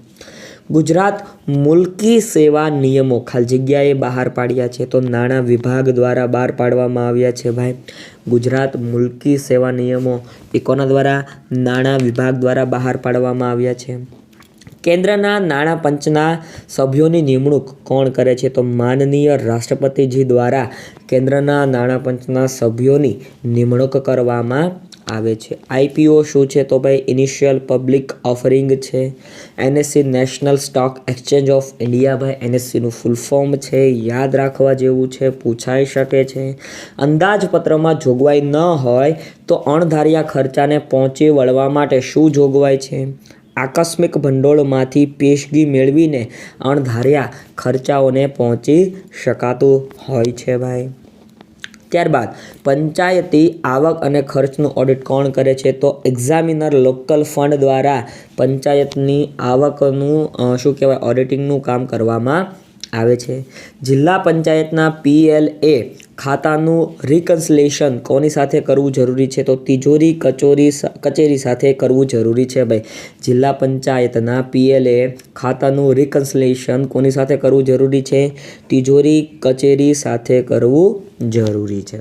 ગુજરાત મુલકી સેવા નિયમો ખાલી જગ્યાએ બહાર પાડ્યા છે? તો નાણાં વિભાગ દ્વારા બહાર પાડવામાં આવ્યા છે ભાઈ. ગુજરાત મુલકી સેવા નિયમો એ કોના દ્વારા? નાણાં વિભાગ દ્વારા બહાર પાડવામાં આવ્યા છે. કેન્દ્રના નાણાં પંચના સભ્યોની નિમણૂક કોણ કરે છે? તો માનનીય રાષ્ટ્રપતિજી દ્વારા કેન્દ્રના નાણાં પંચના સભ્યોની નિમણૂક કરવામાં આવે છે. IPO શું છે? તો ભાઈ ઇનિશિયલ પબ્લિક ઓફરિંગ છે. NSE national stock exchange of India ભાઈ, NSEનું ફૂલ ફોર્મ છે. યાદ રાખવા જેવું છે, પૂછાઈ શકે છે. અંદાજપત્રમાં જોગવાઈ ન હોય તો અણધાર્યા ખર્ચાને પહોંચી વળવા માટે શું જોગવાઈ છે? આકસ્મિક ભંડોળમાંથી પેશગી મેળવીને અણધાર્યા ખર્ચાઓને પહોંચી શકાતું હોય છે ભાઈ. ત્યારબાદ પંચાયતી આવક અને ખર્ચનું ઓડિટ કોણ કરે છે? તો એક્ઝામિનર લોકલ ફંડ દ્વારા પંચાયતની આવકનું શું કહેવાય? ઓડિટિંગનું કામ કરવામાં આવે છે. જિલ્લા પંચાયતના PLA ખાતાનું રિકન્સિલેશન કોની સાથે કરવું જરૂરી છે? તો તિજોરી કચેરી સાથે કરવું જરૂરી છે ભાઈ. જિલ્લા પંચાયતના PLA ખાતાનું રિકન્સિલેશન કોની સાથે કરવું જરૂરી છે? તિજોરી કચેરી સાથે કરવું જરૂરી છે.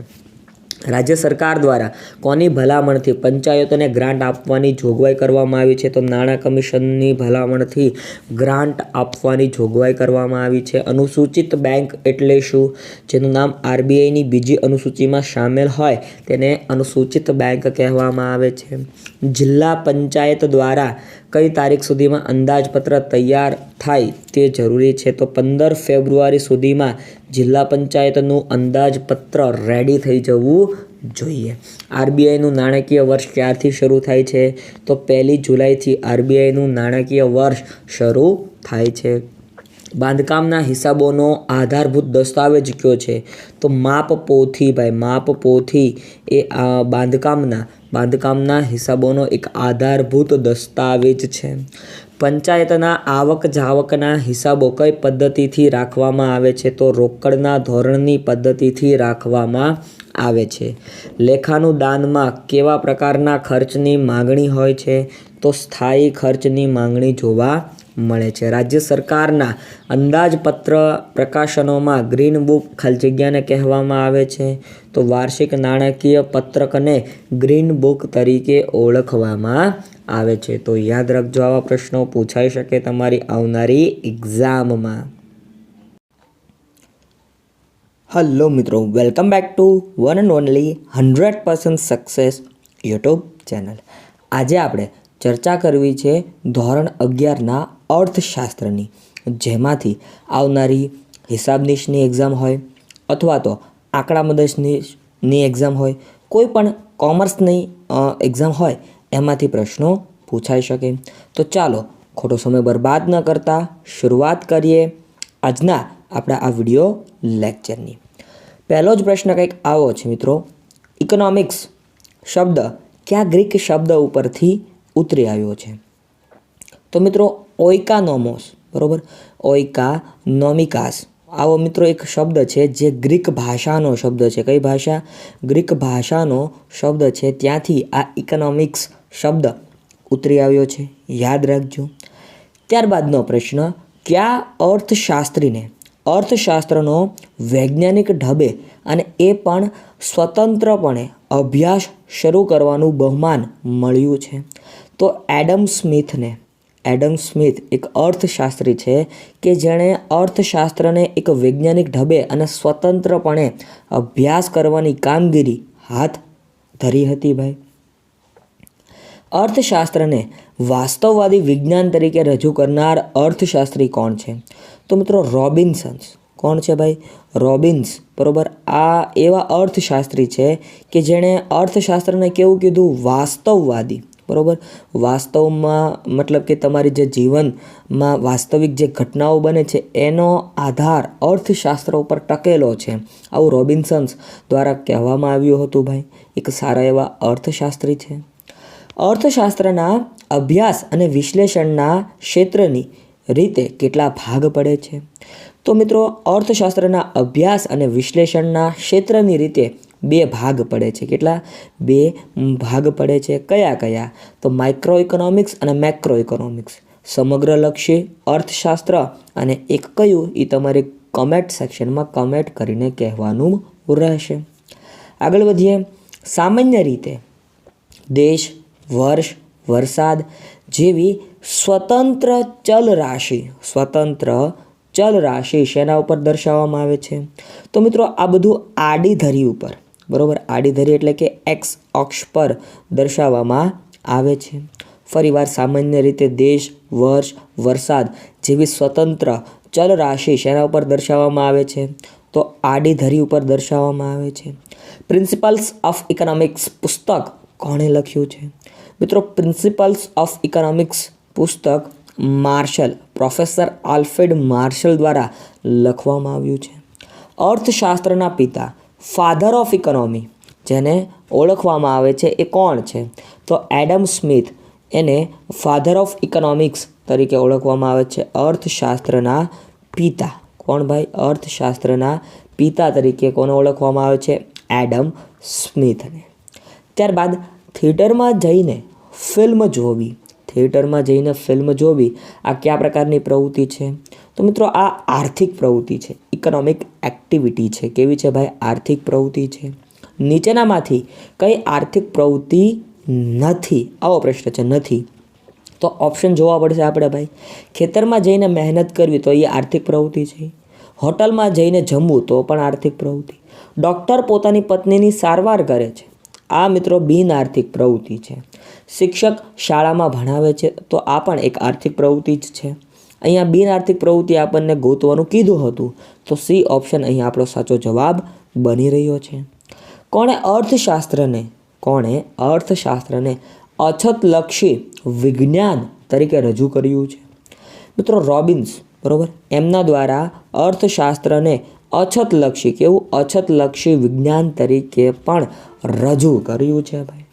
રાજ્ય સરકાર દ્વારા કોની ભલામણથી પંચાયતોને ગ્રાન્ટ આપવાની જોગવાઈ કરવામાં આવી છે? તો નાણાં કમિશનની ભલામણથી ગ્રાન્ટ આપવાની જોગવાઈ કરવામાં આવી છે. અનુસૂચિત બેંક એટલે શું? જેનું નામ RBIની બીજી અનુસૂચિમાં સામેલ હોય તેને અનુસૂચિત બેંક કહેવામાં આવે છે. જિલ્લા પંચાયત દ્વારા કઈ તારીખ સુધીમાં અંદાજપત્ર તૈયાર થાય તે જરૂરી છે? તો 15 ફેબ્રુઆરી સુધીમાં જિલ્લા પંચાયતનું અંદાજપત્ર રેડી થઈ જવું જોઈએ. આરબીઆઈનું નાણાકીય વર્ષ ક્યારથી શરૂ થાય છે? તો 1 જુલાઈથી આરબીઆઈનું નાણાકીય વર્ષ શરૂ થાય છે. બાંધકામના હિસાબોનો આધારભૂત દસ્તાવેજ કયો છે? તો માપપોથી ભાઈ, માપપોથી એ બાંધકામના હિસાબોનો એક આધારભૂત દસ્તાવેજ છે. પંચાયતના આવક જાવકના હિસાબો કઈ પદ્ધતિથી રાખવામાં આવે છે? તો રોકડના ધોરણની પદ્ધતિથી રાખવામાં આવે છે. લેખાનું દાનમાં કેવા પ્રકારના ખર્ચની માંગણી હોય છે? તો સ્થાયી ખર્ચની માંગણી જોવા મળે છે. રાજ્ય સરકારના અંદાજપત્ર પ્રકાશનોમાં ગ્રીન બુક ખાલી જગ્યાને કહેવામાં આવે છે. તો વાર્ષિક નાણાકીય પત્રકને ગ્રીન બુક તરીકે ઓળખવામાં આવે છે. તો યાદ રાખજો, આવા પ્રશ્નો પૂછાઈ શકે તમારી આવનારી એક્ઝામમાં. હેલો મિત્રો, welcome back to one and only 100% success YouTube channel. આજે આપણે ચર્ચા કરવી છે ધોરણ 11ના અર્થશાસ્ત્રની, જેમાંથી આવનારી હિસાબનીશની એક્ઝામ હોય અથવા તો આંકડા મદદની એક્ઝામ હોય, કોઈ પણ કોમર્સની એક્ઝામ હોય, એમાંથી પ્રશ્નો પૂછાઈ શકે. તો ચાલો ખોટો સમય બરબાદ ન કરતા શરૂઆત કરીએ આજના આપણા આ વિડીયો લેક્ચરની. પહેલો જ પ્રશ્ન કંઈક આવો છે મિત્રો. ઇકોનોમિક્સ શબ્દ કયા ગ્રીક શબ્દ ઉપરથી ઉતરી આવ્યો છે? તો મિત્રો ઓઇકાનોમોસ, બરાબર, ઓઇકાનોમિકાસ આવો મિત્રો એક શબ્દ છે જે ગ્રીક ભાષાનો શબ્દ છે. કઈ ભાષા? ગ્રીક ભાષાનો શબ્દ છે. ત્યાંથી આ ઇકોનોમિક્સ શબ્દ ઉતરી આવ્યો છે, યાદ રાખજો. ત્યારબાદનો પ્રશ્ન, કયા અર્થશાસ્ત્રનો વૈજ્ઞાનિક ઢબે અને એ પણ સ્વતંત્રપણે અભ્યાસ શરૂ કરવાનું બહુમાન મળ્યું છે? તો એડમ સ્મિથ એક અર્થશાસ્ત્રી છે કે જેણે અર્થશાસ્ત્રને એક વૈજ્ઞાનિક ઢબે અને સ્વતંત્રપણે અભ્યાસ કરવાની કામગીરી હાથ ધરી હતી ભાઈ. અર્થશાસ્ત્રને વાસ્તવવાદી વિજ્ઞાન તરીકે રજૂ કરનાર અર્થશાસ્ત્રી કોણ છે? તો મિત્રો રોબિન્સન્સ. કોણ છે ભાઈ? રોબિન્સ, બરાબર. આ એવા અર્થશાસ્ત્રી છે કે જેણે અર્થશાસ્ત્રને કેવું કીધું? વાસ્તવવાદી, બરાબર. વાસ્તવમાં મતલબ કે તમારી જે જીવનમાં વાસ્તવિક જે ઘટનાઓ બને છે એનો આધાર અર્થશાસ્ત્ર ઉપર ટકેલો છે, આવું રોબિન્સન્સ દ્વારા કહેવામાં આવ્યું હતું ભાઈ. એક સારા એવા અર્થશાસ્ત્રી છે. અર્થશાસ્ત્રના અભ્યાસ અને વિશ્લેષણના ક્ષેત્રની રીતે કેટલા ભાગ પડે છે? તો મિત્રો અર્થશાસ્ત્રના અભ્યાસ અને વિશ્લેષણના ક્ષેત્રની રીતે 2 ભાગ પડે છે. કેટલા? 2 ભાગ પડે છે. કયા કયા? તો માઇક્રો ઇકોનોમિક્સ અને મેક્રો ઇકોનોમિક્સ, સમગ્રલક્ષી અર્થશાસ્ત્ર, અને એક કયું એ તમારે કમેન્ટ સેક્શનમાં કમેન્ટ કરીને કહેવાનું રહેશે. આગળ વધીએ. સામાન્ય રીતે દેશ, વર્ષ, વરસાદ જેવી સ્વતંત્ર ચલ રાશિ શેના ઉપર દર્શાવવામાં આવે છે? તો મિત્રો આ બધું આડી ધરી ઉપર, બરાબર, આડી ધરી એટલે કે એક્સ અક્ષ પર દર્શાવવામાં આવે છે. ફરીવાર, સામાન્ય રીતે દેશ, વર્ષ, વરસાદ જેવી સ્વતંત્ર ચલ રાશિ શેના ઉપર દર્શાવવામાં આવે છે? તો આડી ધરી ઉપર દર્શાવવામાં આવે છે. પ્રિન્સિપલ્સ ઓફ ઇકોનોમિક્સ પુસ્તક કોણે લખ્યું છે? મિત્રો પ્રિન્સિપલ્સ ઓફ ઇકોનોમિક્સ પુસ્તક પ્રોફેસર આલ્ફ્રેડ માર્શલ દ્વારા લખવામાં આવ્યું છે. અર્થશાસ્ત્રના પિતા, ફાધર ઓફ ઇકોનોમી જેને ઓળખવામાં આવે છે એ કોણ છે? તો એડમ સ્મિથ, એને ફાધર ઓફ ઇકોનોમિક્સ તરીકે ઓળખવામાં આવે છે. અર્થશાસ્ત્રના પિતા કોણ ભાઈ? અર્થશાસ્ત્રના પિતા તરીકે કોને ઓળખવામાં આવે છે? એડમ સ્મિથને. ત્યારબાદ થિયેટરમાં જઈને ફિલ્મ જોવી આ કયા પ્રકારની પ્રવૃત્તિ છે? તો મિત્રો આ આર્થિક પ્રવૃત્તિ છે, ઇકોનોમિક એક્ટિવિટી છે. કેવી છે ભાઈ? આર્થિક પ્રવૃત્તિ છે. નીચેનામાંથી કઈ આર્થિક પ્રવૃત્તિ નથી? આવો પ્રશ્ન છે, નથી. તો ઓપ્શન જોવા પડશે આપણે ભાઈ. ખેતરમાં જઈને મહેનત કરવી તો એ આર્થિક પ્રવૃત્તિ છે. હોટલમાં જઈને જમવું તો પણ આર્થિક પ્રવૃત્તિ. ડૉક્ટર પોતાની પત્નીની સારવાર કરે છે, આ મિત્રો બિન આર્થિક પ્રવૃત્તિ છે. શિક્ષક શાળામાં ભણાવે છે તો આ પણ એક આર્થિક પ્રવૃત્તિ જ છે. અહીંયા બિનઆર્થિક પ્રવૃત્તિ આપણને ગોતવાનું કીધું હતું, તો સી ઓપ્શન અહીં આપણો સાચો જવાબ બની રહ્યો છે. કોણે અર્થશાસ્ત્રને અછતલક્ષી વિજ્ઞાન તરીકે રજૂ કર્યું છે? મિત્રો રોબિન્સ, બરાબર, એમના દ્વારા અર્થશાસ્ત્રને અછતલક્ષી વિજ્ઞાન તરીકે પણ રજૂ કર્યું છે ભાઈ.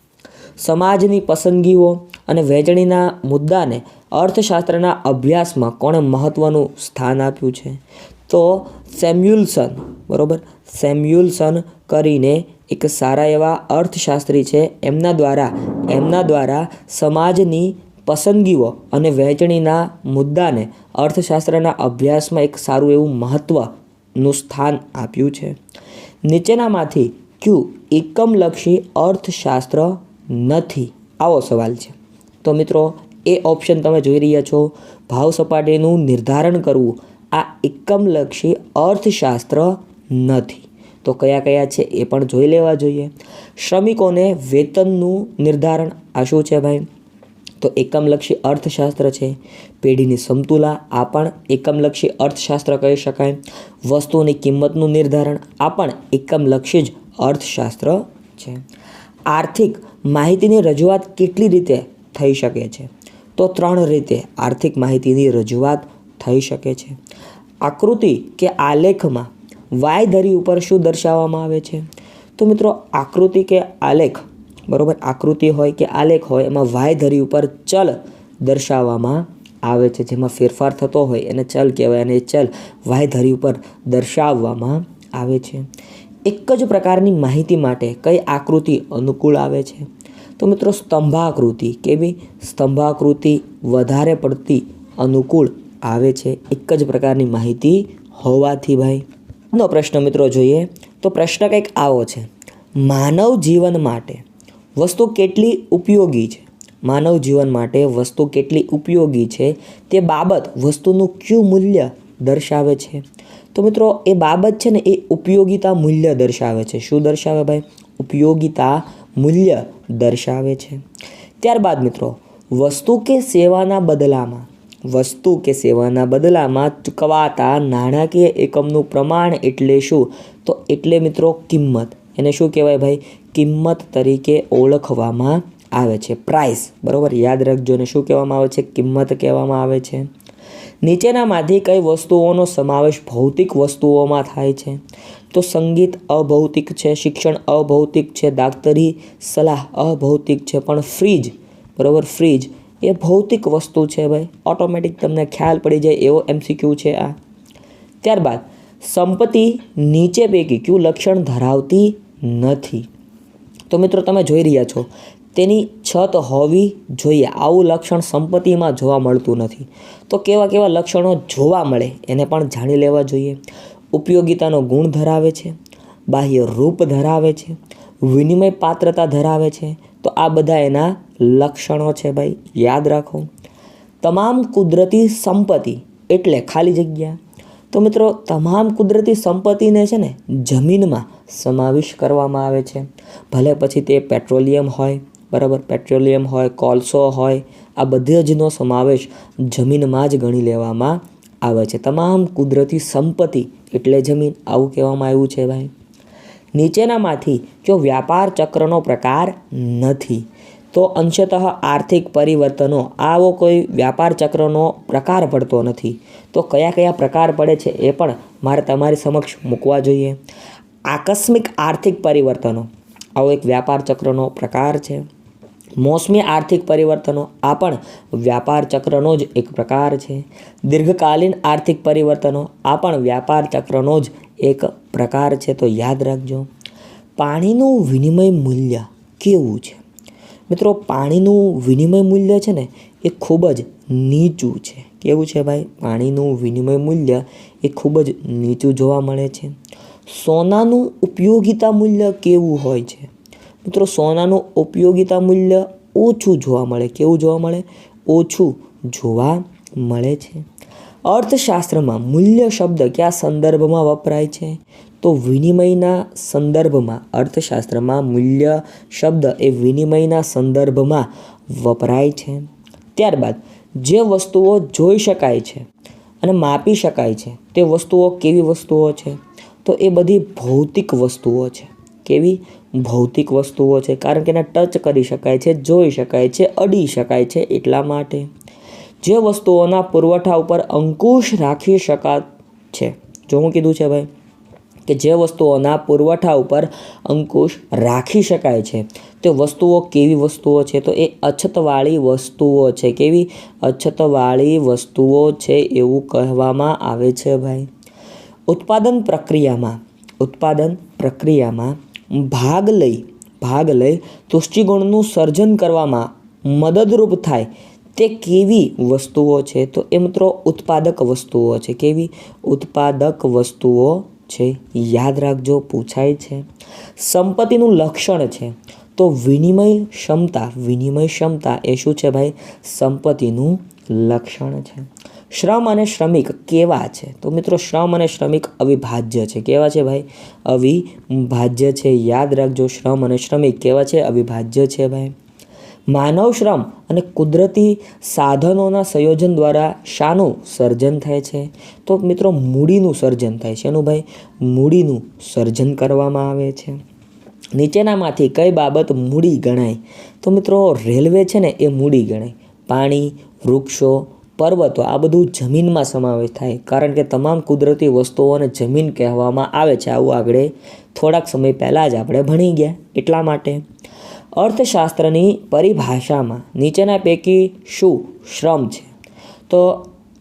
સમાજની પસંદગીઓ અને વહેંચણીના મુદ્દાને અર્થશાસ્ત્રના અભ્યાસમાં કોણે મહત્ત્વનું સ્થાન આપ્યું છે? તો સેમ્યુઅલ્સન, બરાબર, સેમ્યુઅલ્સન કરીને એક સારા એવા અર્થશાસ્ત્રી છે. એમના દ્વારા સમાજની પસંદગીઓ અને વહેંચણીના મુદ્દાને અર્થશાસ્ત્રના અભ્યાસમાં એક સારું એવું મહત્ત્વનું સ્થાન આપ્યું છે. નીચેનામાંથી કયું એકમલક્ષી અર્થશાસ્ત્ર નથી? આવો સવાલ છે. તો મિત્રો એ ઓપ્શન તમે જોઈ રહ્યા છો, ભાવ સપાટીનું નિર્ધારણ કરવું આ એકમલક્ષી અર્થશાસ્ત્ર નથી. તો કયા કયા છે એ પણ જોઈ લેવા જોઈએ. શ્રમિકોને વેતનનું નિર્ધારણ આ શું છે ભાઈ? તો એકમલક્ષી અર્થશાસ્ત્ર છે. પેઢીની સમતુલા આ પણ એકમલક્ષી અર્થશાસ્ત્ર કહી શકાય. વસ્તુની કિંમતનું નિર્ધારણ આ પણ એકમલક્ષી જ અર્થશાસ્ત્ર છે. આર્થિક માહિતીની રજૂઆત કેટલી રીતે થઈ શકે છે? તો 3 રીતે આર્થિક માહિતીની રજૂઆત થઈ શકે છે. આકૃતિ કે આલેખમાં વાય ધરી ઉપર શું દર્શાવવામાં આવે છે? તો મિત્રો આકૃતિ કે આલેખ, બરાબર, આકૃતિ હોય કે આલેખ હોય એમાં વાય ધરી ઉપર ચલ દર્શાવવામાં આવે છે. જેમાં ફેરફાર થતો હોય એને ચલ કહેવાય અને એ ચલ વાય ધરી ઉપર દર્શાવવામાં આવે છે. એક જ પ્રકારની માહિતી માટે કઈ આકૃતિ અનુકૂળ આવે છે? તો મિત્રો સ્તંભાકૃતિ. કેવી? સ્તંભાકૃતિ વધારે પડતી અનુકૂળ આવે છે એક જ પ્રકારની માહિતી હોવાથી ભાઈ. નો પ્રશ્ન મિત્રો જોઈએ તો પ્રશ્ન કંઈક આવો છે. માનવ જીવન માટે વસ્તુ કેટલી ઉપયોગી છે? માનવ જીવન માટે વસ્તુ કેટલી ઉપયોગી છે તે બાબત વસ્તુનું કયું મૂલ્ય દર્શાવે છે? તો મિત્રો એ બાબત છે ને એ ઉપયોગિતા મૂલ્ય દર્શાવે છે. શું દર્શાવે ભાઈ? ઉપયોગિતા મૂલ્ય દર્શાવે છે. ત્યારબાદ મિત્રો વસ્તુ કે સેવાના બદલામાં ચૂકવાતા નાણાકીય એકમનું પ્રમાણ એટલે શું? તો એટલે મિત્રો કિંમત. એને શું કહેવાય ભાઈ? કિંમત તરીકે ઓળખવામાં આવે છે. પ્રાઇસ, બરાબર, યાદ રાખજો. ને શું કહેવામાં આવે છે? કિંમત કહેવામાં આવે છે. નીચેનામાંથી કઈ વસ્તુઓનો સમાવેશ ભૌતિક વસ્તુઓમાં થાય છે? તો સંગીત અભૌતિક છે, શિક્ષણ અભૌતિક છે, દાક્તરી સલાહ અભૌતિક છે, પણ ફ્રીજ, બરાબર, ફ્રીજ એ ભૌતિક વસ્તુ છે ભાઈ. ઓટોમેટિક તમને ખ્યાલ પડી જાય એવો MCQ છે આ. ત્યારબાદ સંપત્તિ નીચે પૈકી કયું લક્ષણ ધરાવતી નથી? તો મિત્રો તમે જોઈ રહ્યા છો તેની છત હોવી જોઈએ. આવું લક્ષણ સંપત્તિમાં જોવા મળતું નથી. તો કેવા કેવા લક્ષણો જોવા મળે એને પણ જાણી લેવા જોઈએ. ઉપયોગિતાનો ગુણ ધરાવે છે, બાહ્ય રૂપ ધરાવે છે, વિનિમય પાત્રતા ધરાવે છે. તો આ બધા એના લક્ષણો છે ભાઈ, યાદ રાખો. તમામ કુદરતી સંપત્તિ એટલે ખાલી જગ્યા. તો મિત્રો તમામ કુદરતી સંપત્તિને છે ને જમીનમાં સમાવેશ કરવામાં આવે છે. ભલે પછી તે પેટ્રોલિયમ હોય, બરાબર, પેટ્રોલિયમ હોય, કોલસો હોય, આ બધા જનો સમાવેશ જમીનમાં જ ગણી લેવામાં આવે છે. તમામ કુદરતી સંપત્તિ એટલે જમીન, આવું કહેવામાં આવ્યું છે ભાઈ. નીચેનામાંથી જો વ્યાપાર ચક્રનો પ્રકાર નથી? તો અંશતઃ આર્થિક પરિવર્તનો આવો કોઈ વ્યાપાર ચક્રનો પ્રકાર પડતો નથી. તો કયા કયા પ્રકાર પડે છે એ પણ મારે તમારી સમક્ષ મૂકવા જોઈએ. આકસ્મિક આર્થિક પરિવર્તનો આવો એક વ્યાપાર ચક્રનો પ્રકાર છે. મોસમી આર્થિક પરિવર્તનો આ પણ વ્યાપાર ચક્રનો જ એક પ્રકાર છે. દીર્ઘકાલીન આર્થિક પરિવર્તનો આ પણ વ્યાપાર ચક્રનો જ એક પ્રકાર છે. તો યાદ રાખજો. પાણીનું વિનિમય મૂલ્ય કેવું છે? મિત્રો પાણીનું વિનિમય મૂલ્ય છે ને એ ખૂબ જ નીચું છે. કેવું છે ભાઈ? પાણીનું વિનિમય મૂલ્ય એ ખૂબ જ નીચું જોવા મળે છે. સોનાનું ઉપયોગિતા મૂલ્ય કેવું હોય છે? મિત્રો સોનાનું ઉપયોગિતા મૂલ્ય ઓછું જોવા મળે. કેવું જોવા મળે? ઓછું જોવા મળે છે. અર્થશાસ્ત્રમાં મૂલ્ય શબ્દ કયા સંદર્ભમાં વપરાય છે? તો વિનિમયના સંદર્ભમાં. અર્થશાસ્ત્રમાં મૂલ્ય શબ્દ એ વિનિમયના સંદર્ભમાં વપરાય છે. ત્યારબાદ જે વસ્તુઓ જોઈ શકાય છે અને માપી શકાય છે તે વસ્તુઓ કેવી વસ્તુઓ છે? તો એ બધી ભૌતિક વસ્તુઓ છે. કેવી? ભૌતિક વસ્તુઓ છે, કારણ કે એને ટચ કરી શકાય છે, જોઈ શકાય છે, અડી શકાય છે. એટલા માટે જે વસ્તુઓના પુરવઠા ઉપર અંકુશ રાખી શકાય છે, જો હું કીધું છે ભાઈ કે જે વસ્તુઓના પુરવઠા ઉપર અંકુશ રાખી શકાય છે તે વસ્તુઓ કેવી વસ્તુઓ છે? તો એ અછતવાળી વસ્તુઓ છે. કેવી? અછતવાળી વસ્તુઓ છે એવું કહેવામાં આવે છે ભાઈ. ઉત્પાદન પ્રક્રિયામાં ભાગ લઈ તુષ્ટિગુણનું સર્જન કરવામાં મદદરૂપ થાય તે કેવી વસ્તુઓ છે? તો એ મિત્રો ઉત્પાદક વસ્તુઓ છે. કેવી? ઉત્પાદક વસ્તુઓ છે. યાદ રાખજો, પૂછાય છે. સંપત્તિનું લક્ષણ છે તો વિનિમય ક્ષમતા એ શું છે ભાઈ? સંપત્તિનું લક્ષણ છે. શ્રમ અને શ્રમિક કેવા છે? તો મિત્રો શ્રમ અને શ્રમિક અવિભાજ્ય છે. કેવા છે ભાઈ? અવિભાજ્ય છે. યાદ રાખજો, શ્રમ અને શ્રમિક કેવા છે? અવિભાજ્ય છે ભાઈ. માનવ શ્રમ અને કુદરતી સાધનોના સંયોજન દ્વારા શાનું સર્જન થાય છે? તો મિત્રો મૂડીનું સર્જન થાય છે. એનું ભાઈ? મૂડીનું સર્જન કરવામાં આવે છે. નીચેનામાંથી કઈ બાબત મૂડી ગણાય? તો મિત્રો રેલવે છે ને એ મૂડી ગણાય. પાણી, વૃક્ષો, પર્વતો આ બધું જમીનમાં સમાવેશ થાય, કારણ કે તમામ કુદરતી વસ્તુઓને જમીન કહેવામાં આવે છે. આવું આગળ થોડાક સમય પહેલાં જ આપણે ભણી ગયા. એટલા માટે અર્થશાસ્ત્રની પરિભાષામાં નીચેના પૈકી શું શ્રમ છે? તો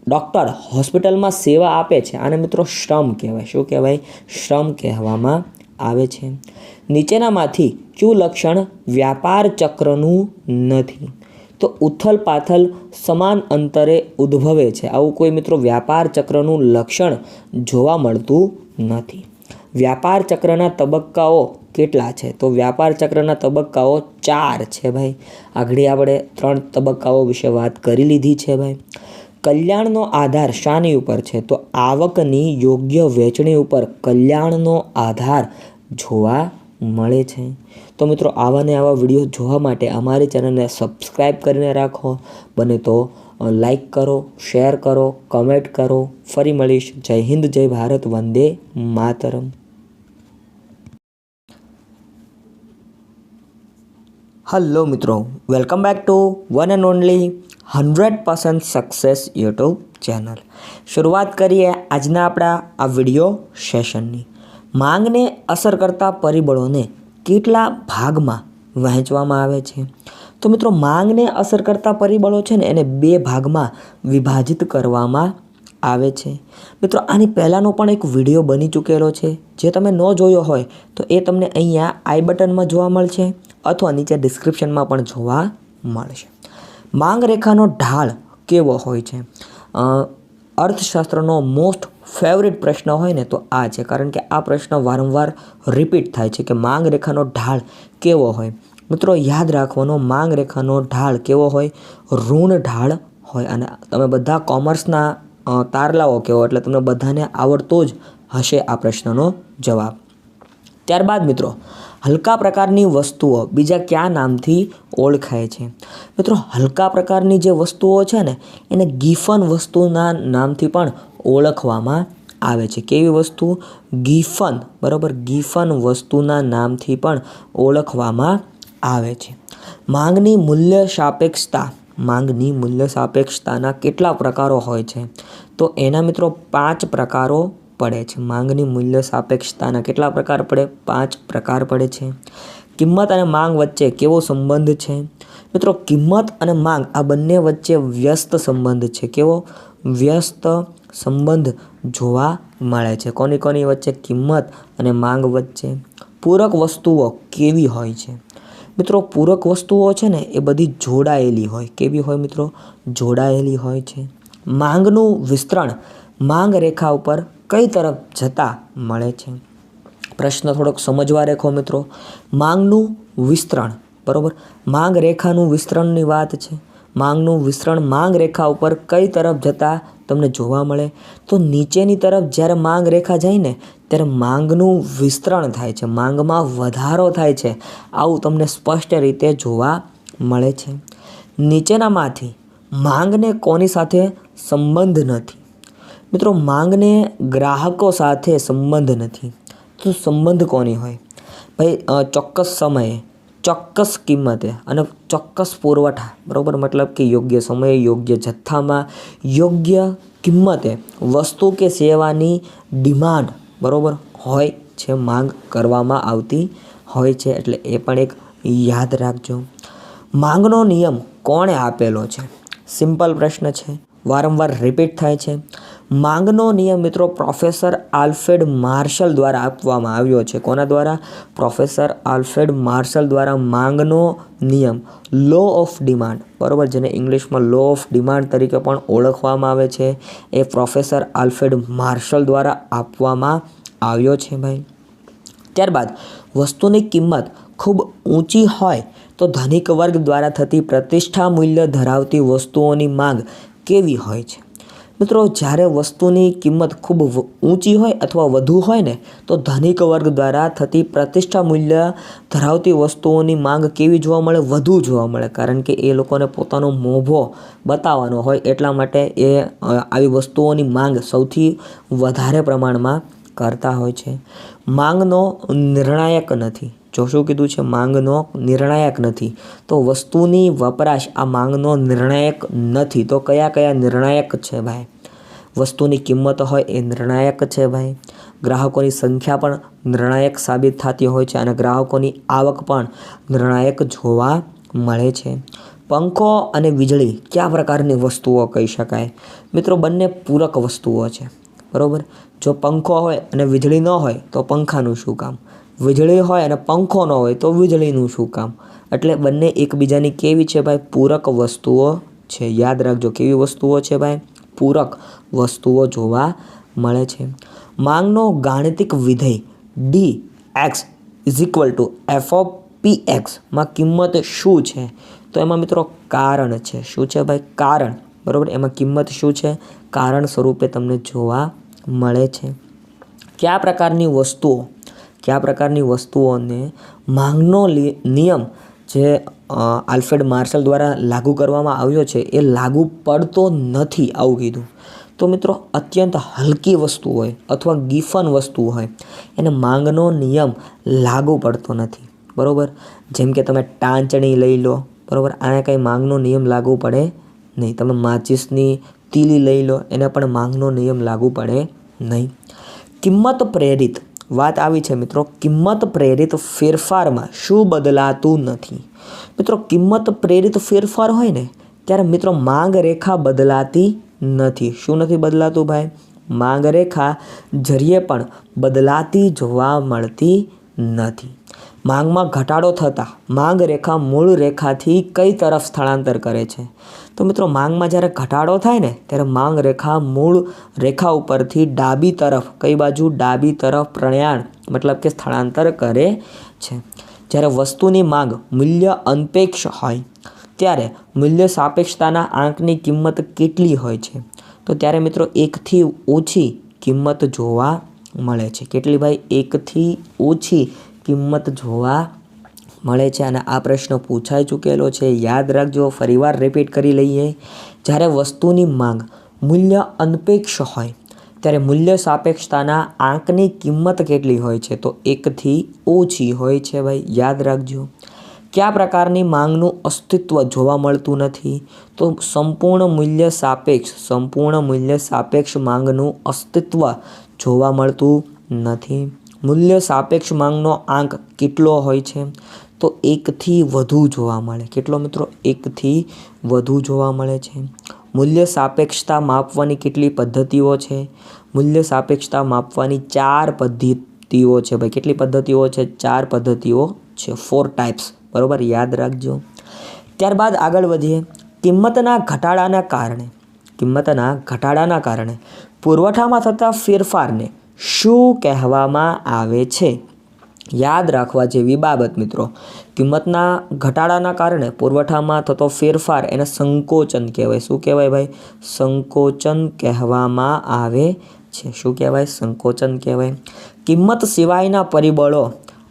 ડૉક્ટર હોસ્પિટલમાં સેવા આપે છે, આને મિત્રો શ્રમ કહેવાય. શું કહેવાય? શ્રમ કહેવામાં આવે છે. નીચેનામાંથી કયું લક્ષણ વ્યાપાર ચક્રનું નથી? તો ઉથલ પાથલ સમાન અંતરે ઉદ્ભવે છે. આવું કોઈ મિત્રો વ્યાપાર ચક્રનું લક્ષણ જોવા મળતું નથી. વ્યાપાર ચક્રના તબક્કાઓ કેટલા છે? તો વ્યાપાર ચક્રના તબક્કાઓ 4 છે ભાઈ. આગળ આપણે 3 તબક્કાઓ વિશે વાત કરી લીધી છે ભાઈ. કલ્યાણનો આધાર શાની ઉપર છે? તો આવકની યોગ્ય વહેંચણી ઉપર કલ્યાણનો આધાર જોવા મળે છે. તો મિત્રો આવા ને આવા વિડીયો જોવા માટે અમારી ચેનલને સબસ્ક્રાઈબ કરીને રાખો. બને તો લાઈક કરો, શેર કરો, કમેન્ટ કરો. ફરી મળીશ. જય હિન્દ, જય ભારત, વંદે માતરમ. હલો મિત્રો, welcome back to one and only 100% success YouTube channel. શરૂઆત કરીએ આજના આપણા આ વિડીયો સેશનની. માંગને અસર કરતા પરિબળોને કેટલા ભાગમાં વહેંચવામાં આવે છે? તો મિત્રો માંગને અસર કરતા પરિબળો છે ને એને 2 ભાગમાં વિભાજિત કરવામાં આવે છે. મિત્રો આની પહેલાંનો પણ એક વિડીયો બની ચૂકેલો છે. જે તમે ન જોયો હોય તો એ તમને અહીંયા આઈ બટનમાં જોવા મળશે અથવા નીચે ડિસ્ક્રિપ્શનમાં પણ જોવા મળશે. માંગ રેખાનો ઢાળ કેવો હોય છે? અર્થશાસ્ત્રનો મોસ્ટ ફેવરિટ પ્રશ્ન હોય ને તો આ છે, કારણ કે આ પ્રશ્ન વારંવાર રિપીટ થાય છે કે માંગ રેખાનો ઢાળ કેવો હોય. મિત્રો યાદ રાખવાનો, માંગ રેખાનો ઢાળ કેવો હોય? ઋણ ઢાળ હોય. અને તમે બધા કોમર્સના તારલાઓ કહેવો એટલે તમને બધાને આવડતો જ હશે આ પ્રશ્નનો જવાબ. ત્યારબાદ મિત્રો હલકા પ્રકારની વસ્તુઓ બીજા કયા નામથી ઓળખાય છે? મિત્રો હલકા પ્રકારની જે વસ્તુઓ છે ને એને ગિફન વસ્તુના નામથી પણ ઓળખવામાં આવે છે. કેવી વસ્તુ? ગિફન. બરાબર, ગિફન વસ્તુના નામથી પણ ઓળખવામાં આવે છે. માંગની મૂલ્ય સાપેક્ષતાના કેટલા પ્રકારો હોય છે? તો એના મિત્રો 5 પ્રકારો પડે છે. માંગની મૂલ્ય સાપેક્ષતાના કેટલા પ્રકાર પડે? 5 પ્રકાર પડે છે. કિંમત અને માંગ વચ્ચે કેવો સંબંધ છે? મિત્રો કિંમત અને માંગ આ બંને વચ્ચે વ્યસ્ત સંબંધ છે. કેવો? વ્યસ્ત સંબંધ જોવા મળે છે. કોની વચ્ચે? કિંમત અને માંગ વચ્ચે. પૂરક વસ્તુઓ કેવી હોય છે? મિત્રો પૂરક વસ્તુઓ છે ને એ બધી જોડાયેલી હોય. કેવી હોય મિત્રો? જોડાયેલી હોય છે. માંગનું વિસ્તરણ માંગ રેખા ઉપર કઈ તરફ જતા મળે છે? પ્રશ્ન થોડોક સમજવા રેખો મિત્રો. માંગનું વિસ્તરણ, બરાબર, માંગ રેખાનું વિસ્તરણની વાત છે. માંગનું વિસ્તરણ માંગ રેખા ઉપર કઈ તરફ જતા તમને જોવા મળે? તો નીચેની તરફ જ્યારે માંગ રેખા જાય ને ત્યારે માંગનું વિસ્તરણ થાય છે, માંગમાં વધારો થાય છે. આવું તમને સ્પષ્ટ રીતે જોવા મળે છે. નીચેનામાંથી માંગને કોની સાથે સંબંધ નથી? મિત્રો, માંગને ગ્રાહકો સાથે સંબંધ નથી. તો સંબંધ કોની હોય? ભાઈ ચોક્કસ સમયે, ચોક્કસ કિંમતે અને ચોક્કસ પુરવઠા, બરાબર, મતલબ કે યોગ્ય સમયે, યોગ્ય જથ્થામાં, યોગ્ય કિંમતે વસ્તુ કે સેવાની ડિમાન્ડ, બરાબર, હોય છે, માંગ કરવામાં આવતી હોય છે. એટલે એ પણ એક યાદ રાખજો. માંગનો નિયમ કોણે આપેલો છે? સિમ્પલ પ્રશ્ન છે, વારંવાર રિપીટ થાય છે. માંગનો નિયમ મિત્રો પ્રોફેસર આલ્ફ્રેડ માર્શલ દ્વારા આપવામાં આવ્યો છે. કોના દ્વારા? પ્રોફેસર આલ્ફ્રેડ માર્શલ દ્વારા માંગનો નિયમ, લો ઓફ ડિમાન્ડ, બરાબર, જેને ઇંગ્લિશમાં લો ઓફ ડિમાન્ડ તરીકે પણ ઓળખવામાં આવે છે, એ પ્રોફેસર આલ્ફ્રેડ માર્શલ દ્વારા આપવામાં આવ્યો છે ભાઈ. ત્યારબાદ વસ્તુની કિંમત ખૂબ ઊંચી હોય તો ધનિક વર્ગ દ્વારા થતી પ્રતિષ્ઠા મૂલ્ય ધરાવતી વસ્તુઓની માંગ કેવી હોય છે? મિત્રો, જ્યારે વસ્તુની કિંમત ખૂબ ઊંચી હોય અથવા વધુ હોય ને, તો ધનિક વર્ગ દ્વારા થતી પ્રતિષ્ઠા મૂલ્ય ધરાવતી વસ્તુઓની માંગ કેવી જોવા મળે? વધુ જોવા મળે. કારણ કે એ લોકોને પોતાનો મોભો બતાવવાનો હોય, એટલા માટે એ આવી વસ્તુઓની માંગ સૌથી વધારે પ્રમાણમાં કરતા હોય છે. માંગનો નિર્ણાયક નથી. જો શું કીધું છે? માંગનો નિર્ણાયક નથી. તો વસ્તુની વપરાશ આ માંગનો નિર્ણાયક નથી. તો કયા કયા નિર્ણાયક છે ભાઈ? વસ્તુની કિંમત હોય એ નિર્ણાયક છે ભાઈ. ગ્રાહકોની સંખ્યા પણ નિર્ણાયક સાબિત થતી હોય છે અને ગ્રાહકોની આવક પણ નિર્ણાયક જોવા મળે છે. પંખો અને વીજળી કયા પ્રકારની વસ્તુઓ કહી શકાય? મિત્રો, બંને પૂરક વસ્તુઓ છે, બરાબર. જો પંખો હોય અને વીજળી ન હોય તો પંખાનું શું કામ? વીજળી હોય અને પંખો ન હોય તો વીજળીનું શું કામ? એટલે બંને એકબીજાની કેવી છે ભાઈ? પૂરક વસ્તુઓ છે. યાદ રાખજો, કેવી વસ્તુઓ છે ભાઈ? પૂરક વસ્તુઓ જોવા મળે છે. માંગનો ગાણિતિક વિધેય dx = f(p(x) માં કિંમત શું છે? તો એમાં મિત્રો કારણ છે. શું છે ભાઈ? કારણ, બરાબર. એમાં કિંમત શું છે? કારણ સ્વરૂપે તમને જોવા મળે છે. કયા પ્રકારની વસ્તુઓને માંગનો નિયમ જે આલ્ફ્રેડ માર્શલ દ્વારા લાગુ કરવામાં આવ્યો છે એ લાગુ પડતો નથી, આવું કીધું. તો મિત્રો, અત્યંત હલકી વસ્તુ હોય અથવા ગિફન વસ્તુ હોય એને માંગનો નિયમ લાગુ પડતો નથી, બરાબર. જેમ કે તમે ટાંચણી લઈ લો, બરાબર, આને કંઈ માંગનો નિયમ લાગુ પડે નહીં. તમે માચિસની તીલી લઈ લો, એને પણ માંગનો નિયમ લાગુ પડે નહીં. કિંમત પ્રેરિત વાત આવી છે મિત્રો. કિંમત પ્રેરિત ફેરફારમાં શું બદલાતું નથી? મિત્રો, કિંમત પ્રેરિત ફેરફાર હોય ને ત્યારે મિત્રો માંગ રેખા બદલાતી નથી. શું નથી બદલાતું ભાઈ? માંગ રેખા જરીએ પણ બદલાતી જોવા મળતી નથી. માંગમાં ઘટાડો થતાં માંગ રેખા મૂળ રેખાથી કઈ તરફ સ્થળાંતર કરે છે? તો મિત્રો, માંગમાં જ્યારે ઘટાડો થાય ને ત્યારે માંગ રેખા મૂળ રેખા ઉપરથી ડાબી તરફ, કઈ બાજુ? ડાબી તરફ પ્રયાણ, મતલબ કે સ્થળાંતર કરે છે. જ્યારે વસ્તુની માંગ મૂલ્ય અનપેક્ષ હોય ત્યારે મૂલ્ય સાપેક્ષતાના આંકની કિંમત કેટલી હોય છે? તો ત્યારે મિત્રો 1 થી ઓછી કિંમત જોવા મળે છે. કેટલી ભાઈ? 1 થી ઓછી કિંમત જોવા મળે છે. અને આ પ્રશ્ન પૂછાઈ ચૂકેલો છે, યાદ રાખજો. ફરીવાર રિપીટ કરી લઈએ. જ્યારે વસ્તુની માંગ મૂલ્ય અનપેક્ષ હોય ત્યારે મૂલ્ય સાપેક્ષતાના આંકની કિંમત કેટલી હોય છે? તો 1 થી ઓછી હોય છે ભાઈ, યાદ રાખજો. કયા પ્રકારની માંગનું અસ્તિત્વ જોવા મળતું નથી? તો સંપૂર્ણ મૂલ્ય સાપેક્ષ માંગનું અસ્તિત્વ જોવા મળતું નથી. મૂલ્ય સાપેક્ષ માંગનો આંક કેટલો હોય છે? તો 1 થી વધુ જોવા મળે. કેટલો મિત્રો? 1 થી વધુ જોવા મળે છે. મૂલ્ય સાપેક્ષતા માપવાની કેટલી પદ્ધતિઓ છે? મૂલ્ય સાપેક્ષતા માપવાની 4 પદ્ધતિઓ છે ભાઈ. કેટલી પદ્ધતિઓ છે? 4 પદ્ધતિઓ છે. 4 ટાઈપ્સ, બરાબર, યાદ રાખજો. ત્યારબાદ આગળ વધીએ. કિંમતના ઘટાડાના કારણે પુરવઠામાં થતા ફેરફારને શું કહેવામાં આવે છે? યાદ રાખવા જેવી બાબત મિત્રો. કિંમતના ઘટાડાના કારણે પુરવઠામાં થતો ફેરફાર એને સંકોચન કહેવાય. શું કહેવાય ભાઈ? સંકોચન કહેવામાં આવે છે. શું કહેવાય? સંકોચન કહેવાય. કિંમત સિવાયના પરિબળો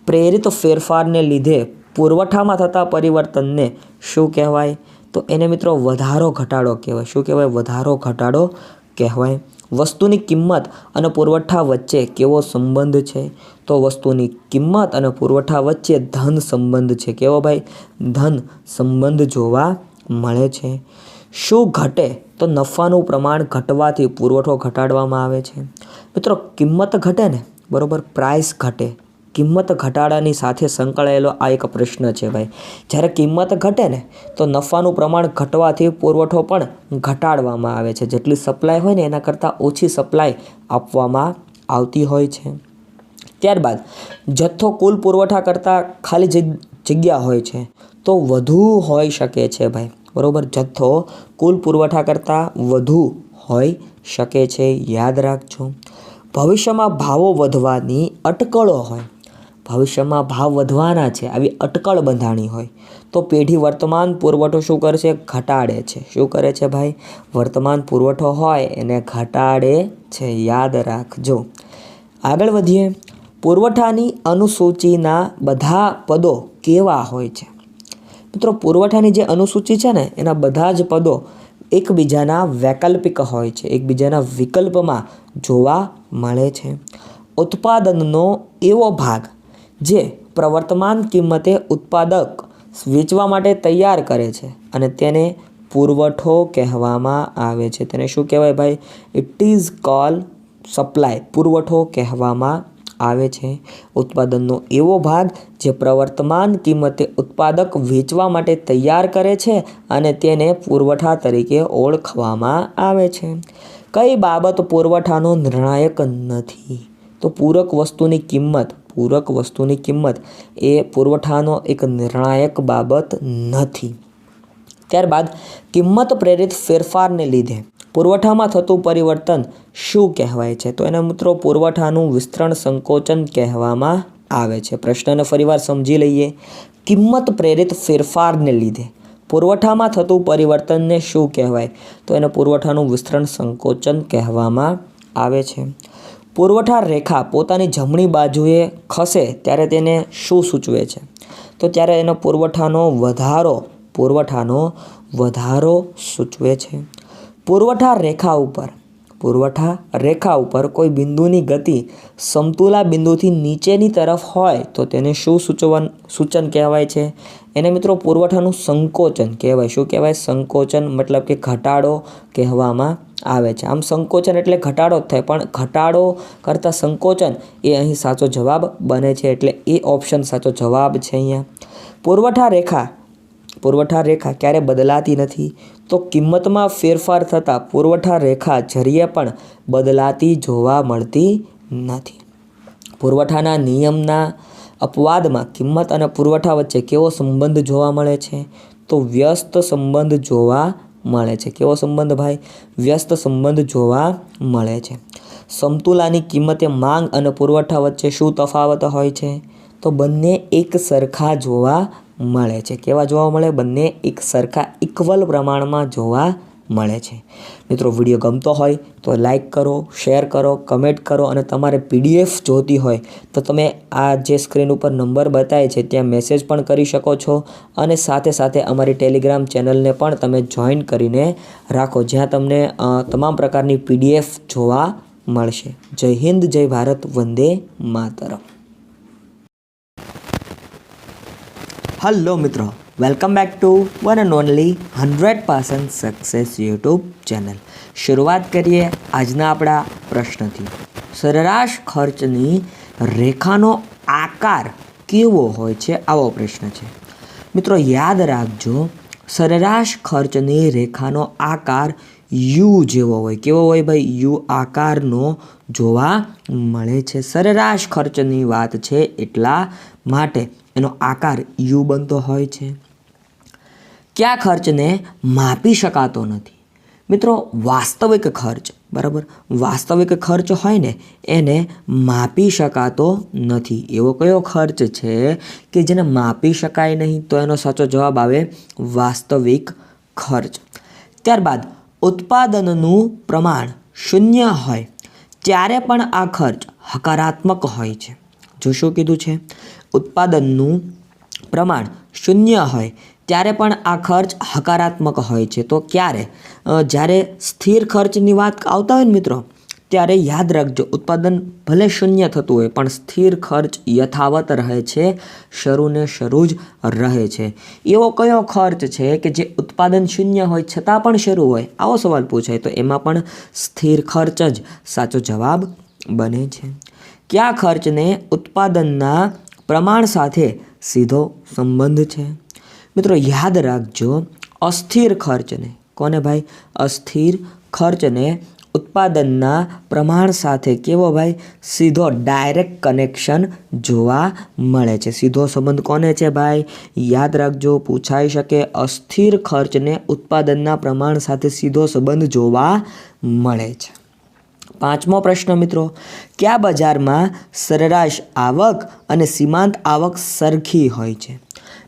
પ્રેરિત ફેરફારને લીધે પુરવઠામાં થતા પરિવર્તનને શું કહેવાય? તો એને મિત્રો વધારો ઘટાડો કહેવાય. શું કહેવાય? વધારો ઘટાડો કહેવાય. વસ્તુની કિંમત અને પુરવઠા વચ્ચે કેવો સંબંધ છે? તો વસ્તુની કિંમત અને પુરવઠા વચ્ચે ધન સંબંધ છે. કેવો ભાઈ? ધન સંબંધ જોવા મળે છે. શું ઘટે? તો નફાનું પ્રમાણ ઘટવાથી પુરવઠો ઘટાડવામાં આવે છે. મિત્રો કિંમત ઘટે ને, બરાબર, પ્રાઇસ ઘટે. કિંમત ઘટાડાની સાથે સંકળાયેલો આ એક પ્રશ્ન છે ભાઈ. જ્યારે કિંમત ઘટે ને તો નફાનું પ્રમાણ ઘટવાથી પુરવઠો પણ ઘટાડવામાં આવે છે. જેટલી સપ્લાય હોય ને એના કરતાં ઓછી સપ્લાય આપવામાં આવતી હોય છે. ત્યારબાદ જથ્થો કુલ પુરવઠા કરતાં ખાલી જગ્યા હોય છે તો વધુ હોઈ શકે છે ભાઈ. બરાબર, જથ્થો કુલ પુરવઠા કરતાં વધુ હોઈ શકે છે. યાદ રાખજો. ભવિષ્યમાં ભાવો વધવાની અટકળો હોય, ભવિષ્યમાં ભાવ વધવાના છે આવી અટકળ બંધાણી હોય તો પેઢી વર્તમાન પુરવઠો શું કરશે? ઘટાડે છે. શું કરે છે ભાઈ? વર્તમાન પુરવઠો હોય એને ઘટાડે છે. યાદ રાખજો. આગળ વધીએ. પુરવઠાની અનુસૂચિના બધા પદો કેવા હોય છે? મિત્રો પુરવઠાની જે અનુસૂચિ છે ને એના બધા જ પદો એકબીજાના વૈકલ્પિક હોય છે, એકબીજાના વિકલ્પમાં જોવા મળે છે. ઉત્પાદનનો એવો ભાગ જે પ્રવર્તમાન કિંમતે ઉત્પાદક વેચવા માટે તૈયાર કરે છે અને તેને પુરવઠો કહેવામાં આવે છે. તેને શું કહેવાય ભાઈ? It is called supply. પુરવઠો કહેવામાં આવે છે. ઉત્પાદનનો એવો ભાગ જે પ્રવર્તમાન કિંમતે ઉત્પાદક વેચવા માટે તૈયાર કરે છે અને તેને પુરવઠા તરીકે ઓળખવામાં આવે છે. કઈ બાબત પુરવઠાનો નિર્ણાયક નથી? તો પૂરક વસ્તુની કિંમત એ પુરવઠાનો એક નિર્ણાયક બાબત નથી. ત્યારબાદ કિંમત પ્રેરિત ફેરફારને લીધે પુરવઠામાં થતું પરિવર્તન શું કહેવાય છે? તો એના મિત્રો પુરવઠાનું વિસ્તરણ સંકોચન કહેવામાં આવે છે. પ્રશ્નને ફરીવાર સમજી લઈએ. કિંમત પ્રેરિત ફેરફારને લીધે પુરવઠામાં થતું પરિવર્તનને શું કહેવાય? તો એને પુરવઠાનું વિસ્તરણ સંકોચન કહેવામાં આવે છે. પુરવઠા રેખા પોતાની જમણી બાજુએ ખસે ત્યારે તેને શું સૂચવે છે? તો ત્યારે એનો પુરવઠાનો વધારો સૂચવે છે. પુરવઠા રેખા ઉપર કોઈ બિંદુની ગતિ સમતુલા બિંદુથી નીચેની તરફ હોય તો તેને શું સૂચન કહેવાય છે? એને મિત્રો પુરવઠાનું સંકોચન કહેવાય. શું કહેવાય? સંકોચન મતલબ કે ઘટાડો કહેવામાં આવે છે. આમ સંકોચન એટલે ઘટાડો જ થાય, પણ ઘટાડો કરતાં સંકોચન એ અહીં સાચો જવાબ બને છે, એટલે એ ઓપ્શન સાચો જવાબ છે અહીંયા. પુરવઠા રેખા ક્યારે બદલાતી નથી? તો કિંમતમાં ફેરફાર થતાં પુરવઠા રેખા જરીએ પણ બદલાતી જોવા મળતી નથી. પુરવઠાના નિયમના અપવાદમાં કિંમત અને પુરવઠા વચ્ચે કેવો સંબંધ જોવા મળે છે? તો વ્યસ્ત સંબંધ જોવા મળે છે. કેવો સંબંધ ભાઈ? વ્યસ્ત સંબંધ જોવા મળે છે. સમતુલાની કિંમતે માંગ અને પુરવઠા વચ્ચે શું તફાવત હોય છે? તો બંને એક સરખા જોવા મળે છે. કેવા જોવા મળે? બંને એક સરખા ઇક્વલ પ્રમાણમાં જોવા મળે છે. મિત્રો વિડીયો ગમતો હોય તો લાઈક કરો, શેર કરો, કમેન્ટ કરો અને તમારે PDF જોતી હોય તો તમે આ જે સ્ક્રીન ઉપર નંબર બતાવે છે ત્યાં મેસેજ પણ કરી શકો છો અને સાથે સાથે અમારી ટેલિગ્રામ ચેનલને પણ તમે જોઈન કરીને રાખો, જ્યાં તમને તમામ પ્રકારની PDF જોવા મળશે. જય હિન્દ, જય ભારત, વંદે માતરમ. હલો મિત્રો, welcome back to one and only 100% success YouTube channel. શરૂઆત કરીએ આજના આપણા પ્રશ્નથી. સરેરાશ ખર્ચની રેખાનો આકાર કેવો હોય છે? આવો પ્રશ્ન છે. મિત્રો યાદ રાખજો, સરેરાશ ખર્ચની રેખાનો આકાર યુ જેવો હોય. કેવો હોય ભાઈ? યુ આકારનો જોવા મળે છે. સરેરાશ ખર્ચની વાત છે એટલા માટે એનો આકાર યુ બનતો હોય છે. કયા ખર્ચને માપી શકાતો નથી? મિત્રો વાસ્તવિક ખર્ચ, બરાબર, વાસ્તવિક ખર્ચ હોય ને એને માપી શકાતો નથી. એવો કયો ખર્ચ છે કે જેને માપી શકાય નહીં? તો એનો સાચો જવાબ આવે વાસ્તવિક ખર્ચ. ત્યારબાદ ઉત્પાદનનું પ્રમાણ 0 હોય ત્યારે પણ આ ખર્ચ હકારાત્મક હોય છે. જો શું કીધું છે? ઉત્પાદનનું પ્રમાણ 0 હોય ત્યારે પણ આ ખર્ચ હકારાત્મક હોય છે. તો ક્યારે? જ્યારે સ્થિર ખર્ચની વાત આવતા હોય ને મિત્રો, ત્યારે યાદ રાખજો, ઉત્પાદન ભલે શૂન્ય થતું હોય પણ સ્થિર ખર્ચ યથાવત રહે છે, શરૂને શરૂ જ રહે છે. એવો કયો ખર્ચ છે કે જે ઉત્પાદન શૂન્ય હોય છતાં પણ શરૂ હોય? આવો સવાલ પૂછાય તો એમાં પણ સ્થિર ખર્ચ જ સાચો જવાબ બને છે. કયા ખર્ચને ઉત્પાદનના પ્રમાણ સાથે સીધો સંબંધ છે? મિત્રો યાદ રાખજો, અસ્થિર ખર્ચને, કોને ભાઈ? અસ્થિર ખર્ચને ઉત્પાદનના પ્રમાણ સાથે કેવો ભાઈ? સીધો ડાયરેક્ટ કનેક્શન જોવા મળે છે. સીધો સંબંધ કોને છે ભાઈ? યાદ રાખજો, પૂછાઈ શકે. અસ્થિર ખર્ચને ઉત્પાદનના પ્રમાણ સાથે સીધો સંબંધ જોવા મળે છે. 5મો પ્રશ્ન મિત્રો, કયા બજારમાં સરેરાશ આવક અને સીમાંત આવક સરખી હોય છે?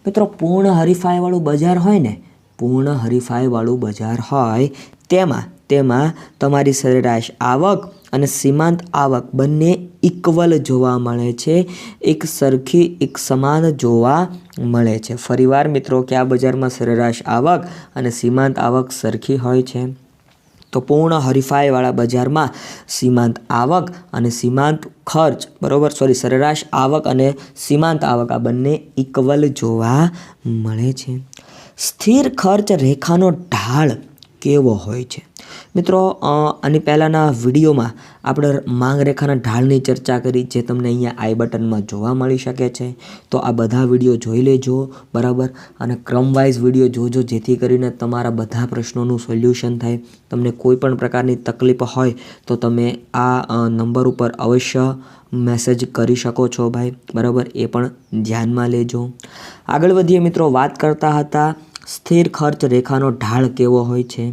મિત્રો પૂર્ણ હરીફાઈવાળું બજાર હોય ને, પૂર્ણ હરીફાઈવાળું બજાર હોય તેમાં તમારી સરેરાશ આવક અને સીમાંત આવક બંને ઇક્વલ જોવા મળે છે, એક સરખી, એક સમાન જોવા મળે છે. ફરીવાર મિત્રો, કયા બજારમાં સરેરાશ આવક અને સીમાંત આવક સરખી હોય છે? તો પૂર્ણ હરીફાઈવાળા બજારમાં સીમાંત આવક અને સીમાંત ખર્ચ, સરેરાશ આવક અને સીમાંત આવક આ બંને ઇક્વલ જોવા મળે છે. સ્થિર ખર્ચ રેખાનો ઢાળ કેવો હોય છે? મિત્રો આની પહેલાંના વિડીયોમાં આપણે માંગ રેખાના ઢાળની ચર્ચા કરી, જે તમને અહીંયા આઈ બટનમાં જોવા મળી શકે છે. તો આ બધા વિડીયો જોઈ લેજો, બરાબર, અને ક્રમવાઇઝ વિડીયો જોજો, જેથી કરીને તમારા બધા પ્રશ્નોનું સોલ્યુશન થાય. તમને કોઈ પણ પ્રકારની તકલીફ હોય તો તમે આ નંબર ઉપર અવશ્ય મેસેજ કરી શકો છો ભાઈ, બરાબર, એ પણ ધ્યાનમાં લેજો. આગળ વધીએ મિત્રો, વાત કરતા હતા સ્થિર ખર્ચ રેખાનો ઢાળ કેવો હોય છે?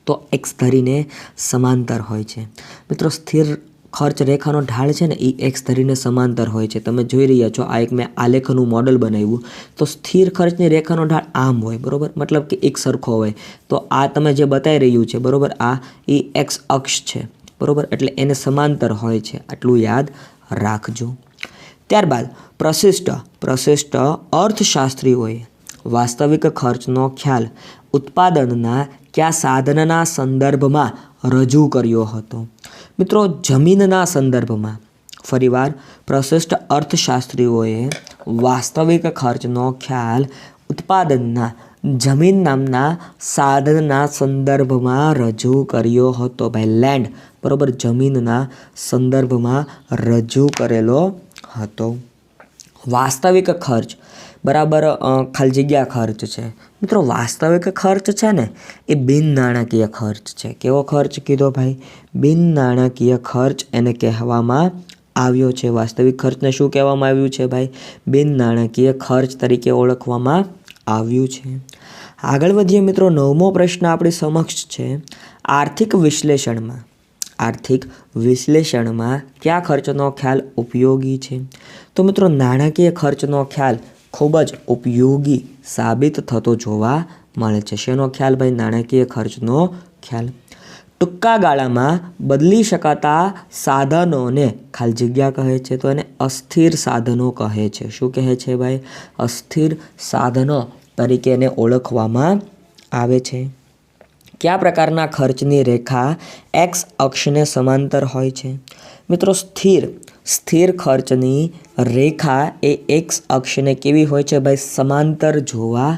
તો એક્સ ધરીને સમાંતર હોય છે. મિત્રો સ્થિર ખર્ચ રેખાનો ઢાળ છે ને, એ એક્સ ધરીને સમાંતર હોય છે. તમે જોઈ રહ્યા છો, આ એક મેં આલેખનું મોડલ બનાવ્યું. તો સ્થિર ખર્ચની રેખાનો ઢાળ આમ હોય, બરાબર, મતલબ કે એક સરખો હોય. તો આ તમે જે બતાવી રહ્યું છે, બરાબર, આ એ એક્સ અક્ષ છે, બરાબર, એટલે એને સમાંતર હોય છે. આટલું યાદ રાખજો. ત્યારબાદ પ્રશિષ્ટ અર્થશાસ્ત્રીઓએ વાસ્તવિક ખર્ચનો ખ્યાલ ઉત્પાદનના કયા સાધનના સંદર્ભમાં રજૂ કર્યો હતો? મિત્રો જમીનના સંદર્ભમાં. ફરીવાર, પ્રશિષ્ટ અર્થશાસ્ત્રીઓએ વાસ્તવિક ખર્ચનો ખ્યાલ ઉત્પાદનના જમીન નામના સાધનના સંદર્ભમાં રજૂ કર્યો હતો. ભાઈ લેન્ડ, બરાબર, જમીનના સંદર્ભમાં રજૂ કરેલો હતો. વાસ્તવિક ખર્ચ બરાબર ખાલી જગ્યા ખર્ચ છે. મિત્રો વાસ્તવિક ખર્ચ છે ને, એ બિન નાણાકીય ખર્ચ છે. કેવો ખર્ચ કીધો ભાઈ? બિન નાણાકીય ખર્ચ એને કહેવામાં આવ્યો છે. વાસ્તવિક ખર્ચને શું કહેવામાં આવ્યું છે ભાઈ? બિન નાણાકીય ખર્ચ તરીકે ઓળખવામાં આવ્યું છે. આગળ વધીએ મિત્રો, 9મો પ્રશ્ન આપણી સમક્ષ છે. આર્થિક વિશ્લેષણમાં કયા ખર્ચનો ખ્યાલ ઉપયોગી છે? તો મિત્રો નાણાકીય ખર્ચનો ખ્યાલ ખૂબ જ ઉપયોગી સાબિત થતો જોવા મળે છે. શેનો ખ્યાલ ભાઈ? નાણાકીય ખર્ચનો ખ્યાલ. ટૂંકા ગાળામાં બદલી શકાતા સાધનોને ખાલી જગ્યા કહે છે, તો એને અસ્થિર સાધનો કહે છે. શું કહે છે ભાઈ? અસ્થિર સાધનો તરીકે એને ઓળખવામાં આવે છે. કયા પ્રકારના ખર્ચની રેખા એક્સ અક્ષને સમાંતર હોય છે? મિત્રો સ્થિર ખર્ચની રેખા એ એક્સ અક્ષને કેવી હોય છે ભાઈ? સમાંતર જોવા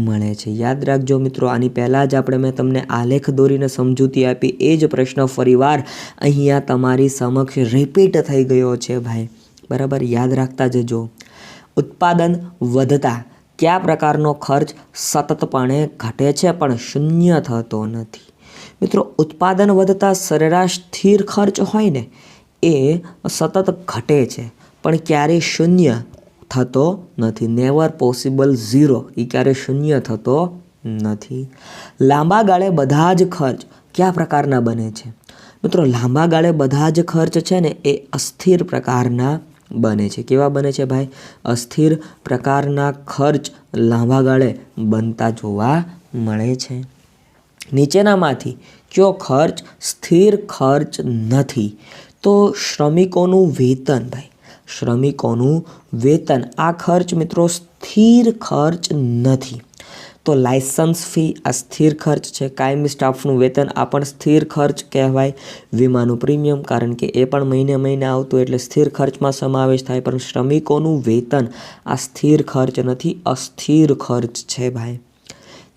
મળે છે. યાદ રાખજો મિત્રો, આની પહેલાં જ મેં તમને આલેખ દોરીને સમજૂતી આપી. એ જ પ્રશ્ન ફરીવાર અહીંયા તમારી સમક્ષ રિપીટ થઈ ગયો છે ભાઈ, બરાબર, યાદ રાખતા જજો. ઉત્પાદન વધતા કયા પ્રકારનો ખર્ચ સતતપણે ઘટે છે પણ શૂન્ય થતો નથી? મિત્રો ઉત્પાદન વધતા સરેરાશ સ્થિર ખર્ચ હોય ને, એ સતત ઘટે છે પણ ક્યારેય શૂન્ય થતો નથી. નેવર પોસિબલ ઝીરો, એ ક્યારેય શૂન્ય થતો નથી. લાંબા ગાળે બધા જ ખર્ચ કયા પ્રકારના બને છે? મિત્રો લાંબા ગાળે બધા જ ખર્ચ છે ને, એ અસ્થિર પ્રકારના બને છે. કેવા બને છે ભાઈ? અસ્થિર પ્રકારના ખર્ચ લાંબા ગાળે બનતા જોવા મળે છે. નીચેનામાંથી કયો ખર્ચ સ્થિર ખર્ચ નથી? તો શ્રમિકોનું વેતન ભાઈ, શ્રમિકોનું વેતન આ ખર્ચ મિત્રો સ્થિર ખર્ચ નથી. તો લાયસન્સ ફી આ સ્થિર ખર્ચ છે. કાયમી સ્ટાફનું વેતન આ પણ સ્થિર ખર્ચ કહેવાય. વીમાનું પ્રીમિયમ કારણ કે એ પણ મહિને મહિને આવતું એટલે સ્થિર ખર્ચમાં સમાવેશ થાય. પણ શ્રમિકોનું વેતન આ સ્થિર ખર્ચ નથી, અસ્થિર ખર્ચ છે ભાઈ.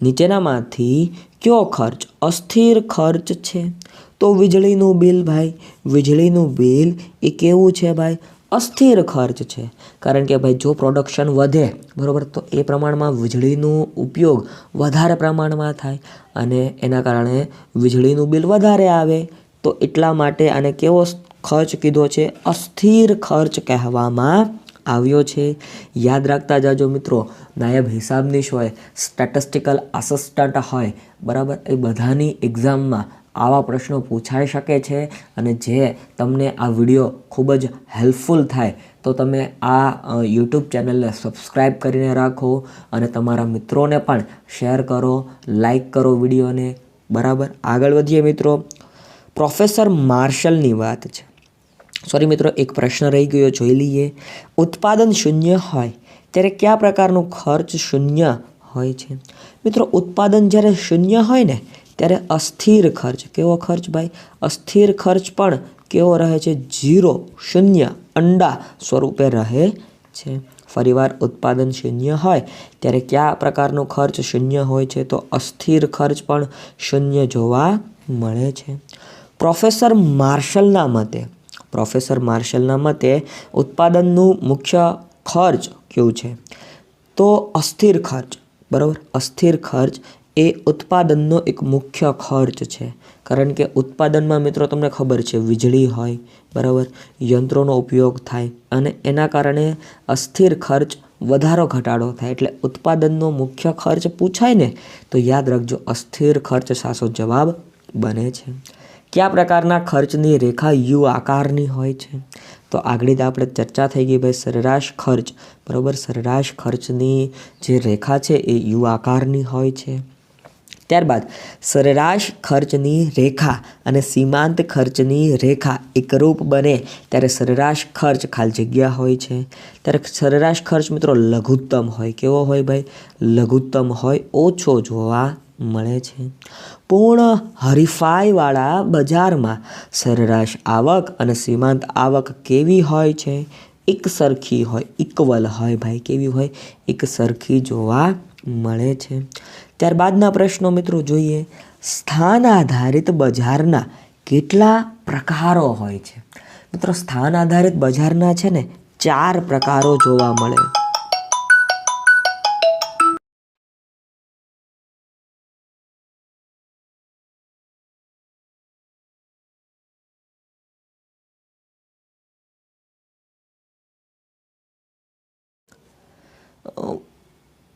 નીચેનામાંથી કયો ખર્ચ અસ્થિર ખર્ચ છે? તો વીજળીનું બિલ ભાઈ. વીજળીનું બિલ એ કેવું છે ભાઈ? અસ્થિર ખર્ચ છે. કારણ કે ભાઈ જો પ્રોડક્શન વધે બરાબર તો એ પ્રમાણમાં વીજળીનો ઉપયોગ વધારે પ્રમાણમાં થાય અને એના કારણે વીજળીનું બિલ વધારે આવે. તો એટલા માટે આને કેવો ખર્ચ કીધો છે? અસ્થિર ખર્ચ કહેવામાં આવ્યો છે. યાદ રાખતા જાજો મિત્રો. નાયબ હિસાબનીશ હોય, સ્ટેટિસ્ટિકલ આસિસ્ટન્ટ હોય બરાબર, એ બધાની એક્ઝામમાં આવા પ્રશ્નો પૂછાઈ શકે છે. અને જે તમને આ વિડીયો ખૂબ જ હેલ્પફુલ થાય તો તમે આ યુટ્યુબ ચેનલને સબસ્ક્રાઈબ કરીને રાખો અને તમારા મિત્રોને પણ શેર કરો, લાઈક કરો વિડીયોને બરાબર. આગળ વધીએ મિત્રો. પ્રોફેસર માર્શલની વાત છે. સોરી મિત્રો, એક પ્રશ્ન રહી ગયો, જોઈ લઈએ. ઉત્પાદન શૂન્ય હોય ત્યારે કયા પ્રકારનું ખર્ચ શૂન્ય હોય છે? મિત્રો ઉત્પાદન જ્યારે શૂન્ય હોય ને ત્યારે અસ્થિર ખર્ચ. કેવો ખર્ચ ભાઈ? અસ્થિર ખર્ચ પણ કેવો રહે છે? 0, શૂન્ય, અંડા સ્વરૂપે રહે છે. ફરીવાર ઉત્પાદન શૂન્ય હોય ત્યારે કયા પ્રકારનો ખર્ચ શૂન્ય હોય છે? તો અસ્થિર ખર્ચ પણ શૂન્ય જોવા મળે છે. પ્રોફેસર માર્શલના મતે ઉત્પાદનનું મુખ્ય ખર્ચ કેવું છે? તો અસ્થિર ખર્ચ બરાબર. અસ્થિર ખર્ચ એ ઉત્પાદનનો એક મુખ્ય ખર્ચ છે. કારણ કે ઉત્પાદનમાં મિત્રો તમને ખબર છે વીજળી હોય બરાબર, યંત્રોનો ઉપયોગ થાય અને એના કારણે અસ્થિર ખર્ચ વધારો ઘટાડો થાય. એટલે ઉત્પાદનનો મુખ્ય ખર્ચ પૂછાય ને તો યાદ રાખજો અસ્થિર ખર્ચ સાચો જવાબ બને છે. કયા પ્રકારના ખર્ચની રેખા યુ આકારની હોય છે? તો આગળ આપણે ચર્ચા થઈ ગઈ ભાઈ સરેરાશ ખર્ચ બરાબર. સરેરાશ ખર્ચની જે રેખા છે એ યુ આકારની હોય છે. ત્યારબાદ સરેરાશ ખર્ચની રેખા અને સીમાંત ખર્ચની રેખા એકરૂપ બને ત્યારે સરેરાશ ખર્ચ ખાલી જગ્યા હોય છે. ત્યારે સરેરાશ ખર્ચ મિત્રો લઘુત્તમ હોય. કેવો હોય ભાઈ? લઘુત્તમ હોય, ઓછો જોવા મળે છે. પૂર્ણ હરીફાઈવાળા બજારમાં સરેરાશ આવક અને સીમાંત આવક કેવી હોય છે? એક સરખી હોય, ઇક્વલ હોય ભાઈ. કેવી હોય? એક સરખી જોવા મળે છે. ત્યારબાદના પ્રશ્નો મિત્રો જોઈએ. સ્થાન આધારિત બજારના કેટલા પ્રકારો હોય છે? મિત્રો સ્થાન આધારિત બજારના છે ને 4 પ્રકારો જોવા મળે.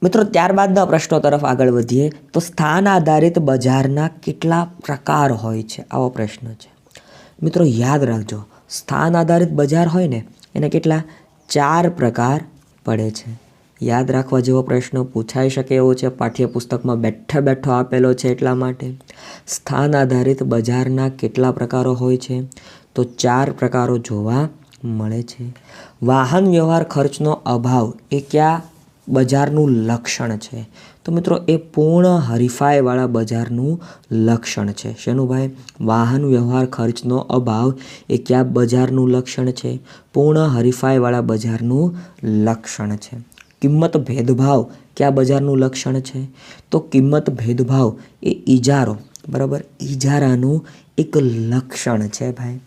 મિત્રો ત્યારબાદના પ્રશ્નો તરફ આગળ વધીએ તો સ્થાન આધારિત બજારના કેટલા પ્રકાર હોય છે? આવો પ્રશ્ન છે. મિત્રો યાદ રાખજો સ્થાન આધારિત બજાર હોય ને એને કેટલા? 4 પ્રકાર પડે છે. યાદ રાખવા જેવો પ્રશ્ન પૂછાઈ શકે એવો છે. પાઠ્યપુસ્તકમાં બેઠો આપેલો છે એટલા માટે. સ્થાન આધારિત બજારના કેટલા પ્રકારો હોય છે? તો 4 પ્રકારો જોવા મળે છે. વાહન વ્યવહાર ખર્ચનો અભાવ એ કયા બજારનું લક્ષણ છે? તો મિત્રો એ પૂર્ણ હરીફાઈવાળા બજારનું લક્ષણ છે. શેનું ભાઈ? વાહન વ્યવહાર ખર્ચનો અભાવ એ કયા બજારનું લક્ષણ છે? પૂર્ણ હરીફાઈવાળા બજારનું લક્ષણ છે. કિંમત ભેદભાવ કયા બજારનું લક્ષણ છે? તો કિંમત ભેદભાવ એ ઇજારો બરાબર, ઇજારાનું એક લક્ષણ છે ભાઈ.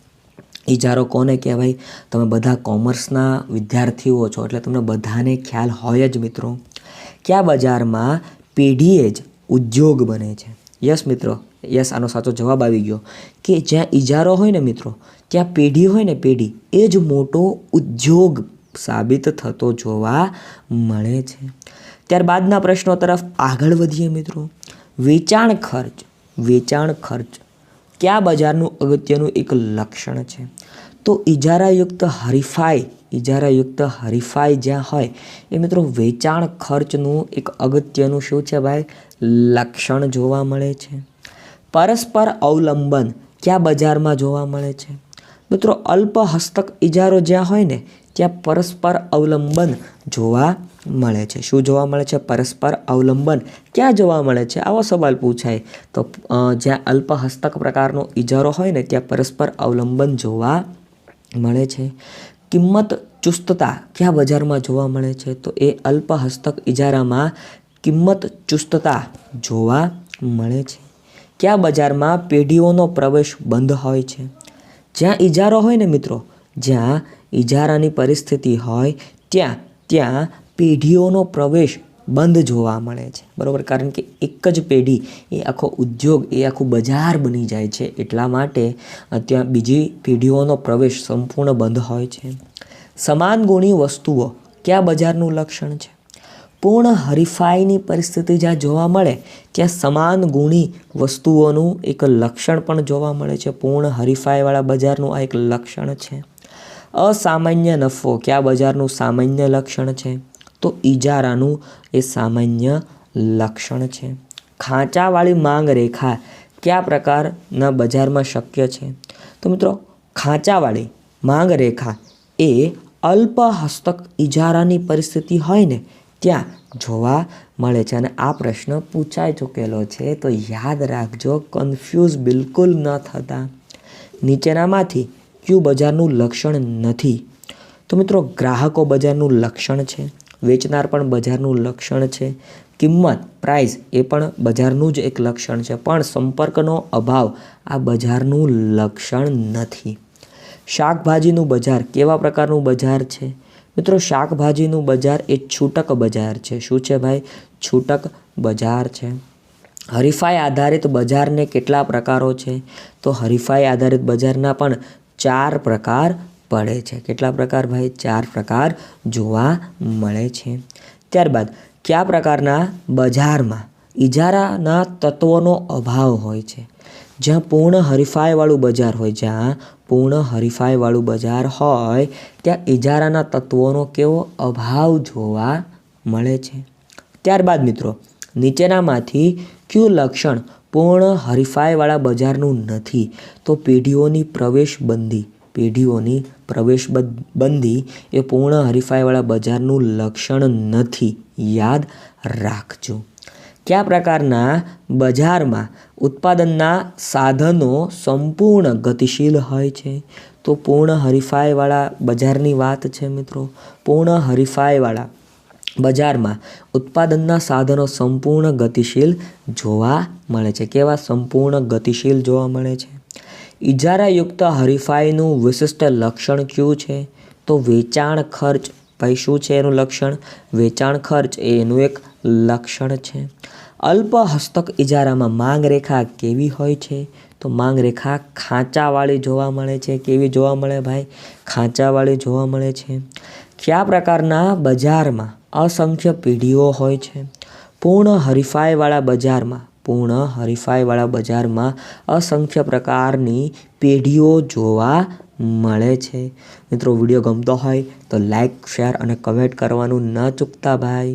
ઇજારો કોને કહેવાય? તમે બધા કોમર્સના વિદ્યાર્થીઓ છો એટલે તમને બધાને ખ્યાલ હોય જ મિત્રો. કયા બજારમાં પેઢીએ જ ઉદ્યોગ બને છે? યસ મિત્રો, યસ, આનો સાચો જવાબ આવી ગયો કે જ્યાં ઇજારો હોય ને મિત્રો ત્યાં પેઢી હોય ને, પેઢી એ જ મોટો ઉદ્યોગ સાબિત થતો જોવા મળે છે. ત્યારબાદના પ્રશ્નો તરફ આગળ વધીએ મિત્રો. વેચાણ ખર્ચ કયા બજારનું અગત્યનું એક લક્ષણ છે? તો ઇજારાયુક્ત હરીફાઈ જ્યાં હોય એ મિત્રો વેચાણ ખર્ચનું એક અગત્યનું શું છે ભાઈ? લક્ષણ જોવા મળે છે. પરસ્પર અવલંબન કયા બજારમાં જોવા મળે છે? મિત્રો અલ્પ હસ્તક ઇજારો જ્યાં હોય ને ત્યાં પરસ્પર અવલંબન જોવા મળે છે। શું જોવા મળે છે? પરસ્પર અવલંબન ક્યાં જોવા મળે છે? આવો સવાલ પૂછાય તો જ્યાં અલ્પ હસ્તક પ્રકારનો ઇજારો હોય ને ત્યાં પરસ્પર અવલંબન જોવા મળે છે। કિંમત ચુસ્તતા કયા બજારમાં જોવા મળે છે? તો એ અલ્પ હસ્તક ઇજારામાં કિંમત ચુસ્તતા જોવા મળે છે। કયા બજારમાં પેઢીઓનો પ્રવેશ બંધ હોય છે? જ્યાં ઇજારો હોય ને મિત્રો, જ્યાં ઇજારાની પરિસ્થિતિ હોય ત્યાં પેઢીઓનો પ્રવેશ બંધ જોવા મળે છે, બરાબર। કારણ કે એક જ પેઢી એ આખો ઉદ્યોગ એ આખું બજાર બની જાય છે, એટલા માટે ત્યાં બીજી પેઢીઓનો પ્રવેશ સંપૂર્ણ બંધ હોય છે। સમાન ગુણી વસ્તુઓ કયા બજારનું લક્ષણ છે? પૂર્ણ હરીફાઈની પરિસ્થિતિ જ્યાં જોવા મળે ત્યાં સમાન ગુણી વસ્તુઓનું એક લક્ષણ પણ જોવા મળે છે। પૂર્ણ હરીફાઈવાળા બજારનું આ એક લક્ષણ છે। અસામાન્ય નફો કયા બજારનું સામાન્ય લક્ષણ છે? તો ઇજારાનું એ સામાન્ય લક્ષણ છે। ખાંચાવાળી માંગ રેખા કયા પ્રકારના બજારમાં શક્ય છે? તો મિત્રો, ખાંચાવાળી માંગ રેખા એ અલ્પ હસ્તક ઇજારાની પરિસ્થિતિ હોય ને ત્યાં જોવા મળે છે અને આ પ્રશ્ન પૂછાઈ ચૂકેલો છે, તો યાદ રાખજો, કન્ફ્યુઝ બિલકુલ ન થતા। નીચેનામાંથી કયું બજારનું લક્ષણ નથી? તો મિત્રો, ગ્રાહકો બજારનું લક્ષણ છે, વેચનાર પણ બજારનું લક્ષણ છે, કિંમત પ્રાઇસ એ પણ બજારનું જ એક લક્ષણ છે, પણ સંપર્કનો અભાવ આ બજારનું લક્ષણ નથી। શાકભાજીનું બજાર કેવા પ્રકારનું બજાર છે? મિત્રો, શાકભાજીનું બજાર એ છૂટક બજાર છે। શું છે ભાઈ? છૂટક બજાર છે। હરીફાઈ આધારિત બજારને કેટલા પ્રકારો છે? તો હરીફાઈ આધારિત બજારના પણ 4 પ્રકાર પડે છે। કેટલા પ્રકાર ભાઈ? 4 પ્રકાર જોવા મળે છે। ત્યારબાદ કયા પ્રકારના બજારમાં ઇજારાના તત્વોનો અભાવ હોય છે? જ્યાં પૂર્ણ હરીફાઈવાળું બજાર હોય, જ્યાં પૂર્ણ હરીફાઈવાળું બજાર હોય ત્યાં ઇજારાના તત્વોનો કેવો અભાવ જોવા મળે છે? ત્યારબાદ મિત્રો, નીચેનામાંથી કયું લક્ષણ પૂર્ણ હરીફાઈવાળા બજારનું નથી? તો પેઢીઓની પ્રવેશબંધી। પેઢીઓની પ્રવેશબંધી એ પૂર્ણ હરીફાઈવાળા બજારનું લક્ષણ નથી, યાદ રાખજો। કયા પ્રકારના બજારમાં ઉત્પાદનના સાધનો સંપૂર્ણ ગતિશીલ હોય છે? તો પૂર્ણ હરીફાઈવાળા બજારની વાત છે મિત્રો। પૂર્ણ હરીફાઈવાળા બજારમાં ઉત્પાદનના સાધનો સંપૂર્ણ ગતિશીલ જોવા મળે છે। કેવા? સંપૂર્ણ ગતિશીલ જોવા મળે છે। ઇજારાયુક્ત હરીફાઈનું વિશિષ્ટ લક્ષણ કયું છે? તો વેચાણ ખર્ચ। ભાઈ શું છે એનું લક્ષણ? વેચાણ ખર્ચ એ એનું એક લક્ષણ છે। અલ્પ હસ્તક ઇજારામાં માંગ રેખા કેવી હોય છે? તો માંગ રેખા ખાંચાવાળી જોવા મળે છે। કેવી જોવા મળે ભાઈ? ખાંચાવાળી જોવા મળે છે। કયા પ્રકારના બજારમાં અસંખ્ય પેઢીઓ હોય છે? પૂર્ણ હરીફાઈવાળા બજારમાં અસંખ્ય પ્રકારની પેઢીઓ જોવા મળે છે। મિત્રો, વિડીયો ગમતો હોય તો લાઈક, શેર અને કમેન્ટ કરવાનું ન ચૂકતા ભાઈ।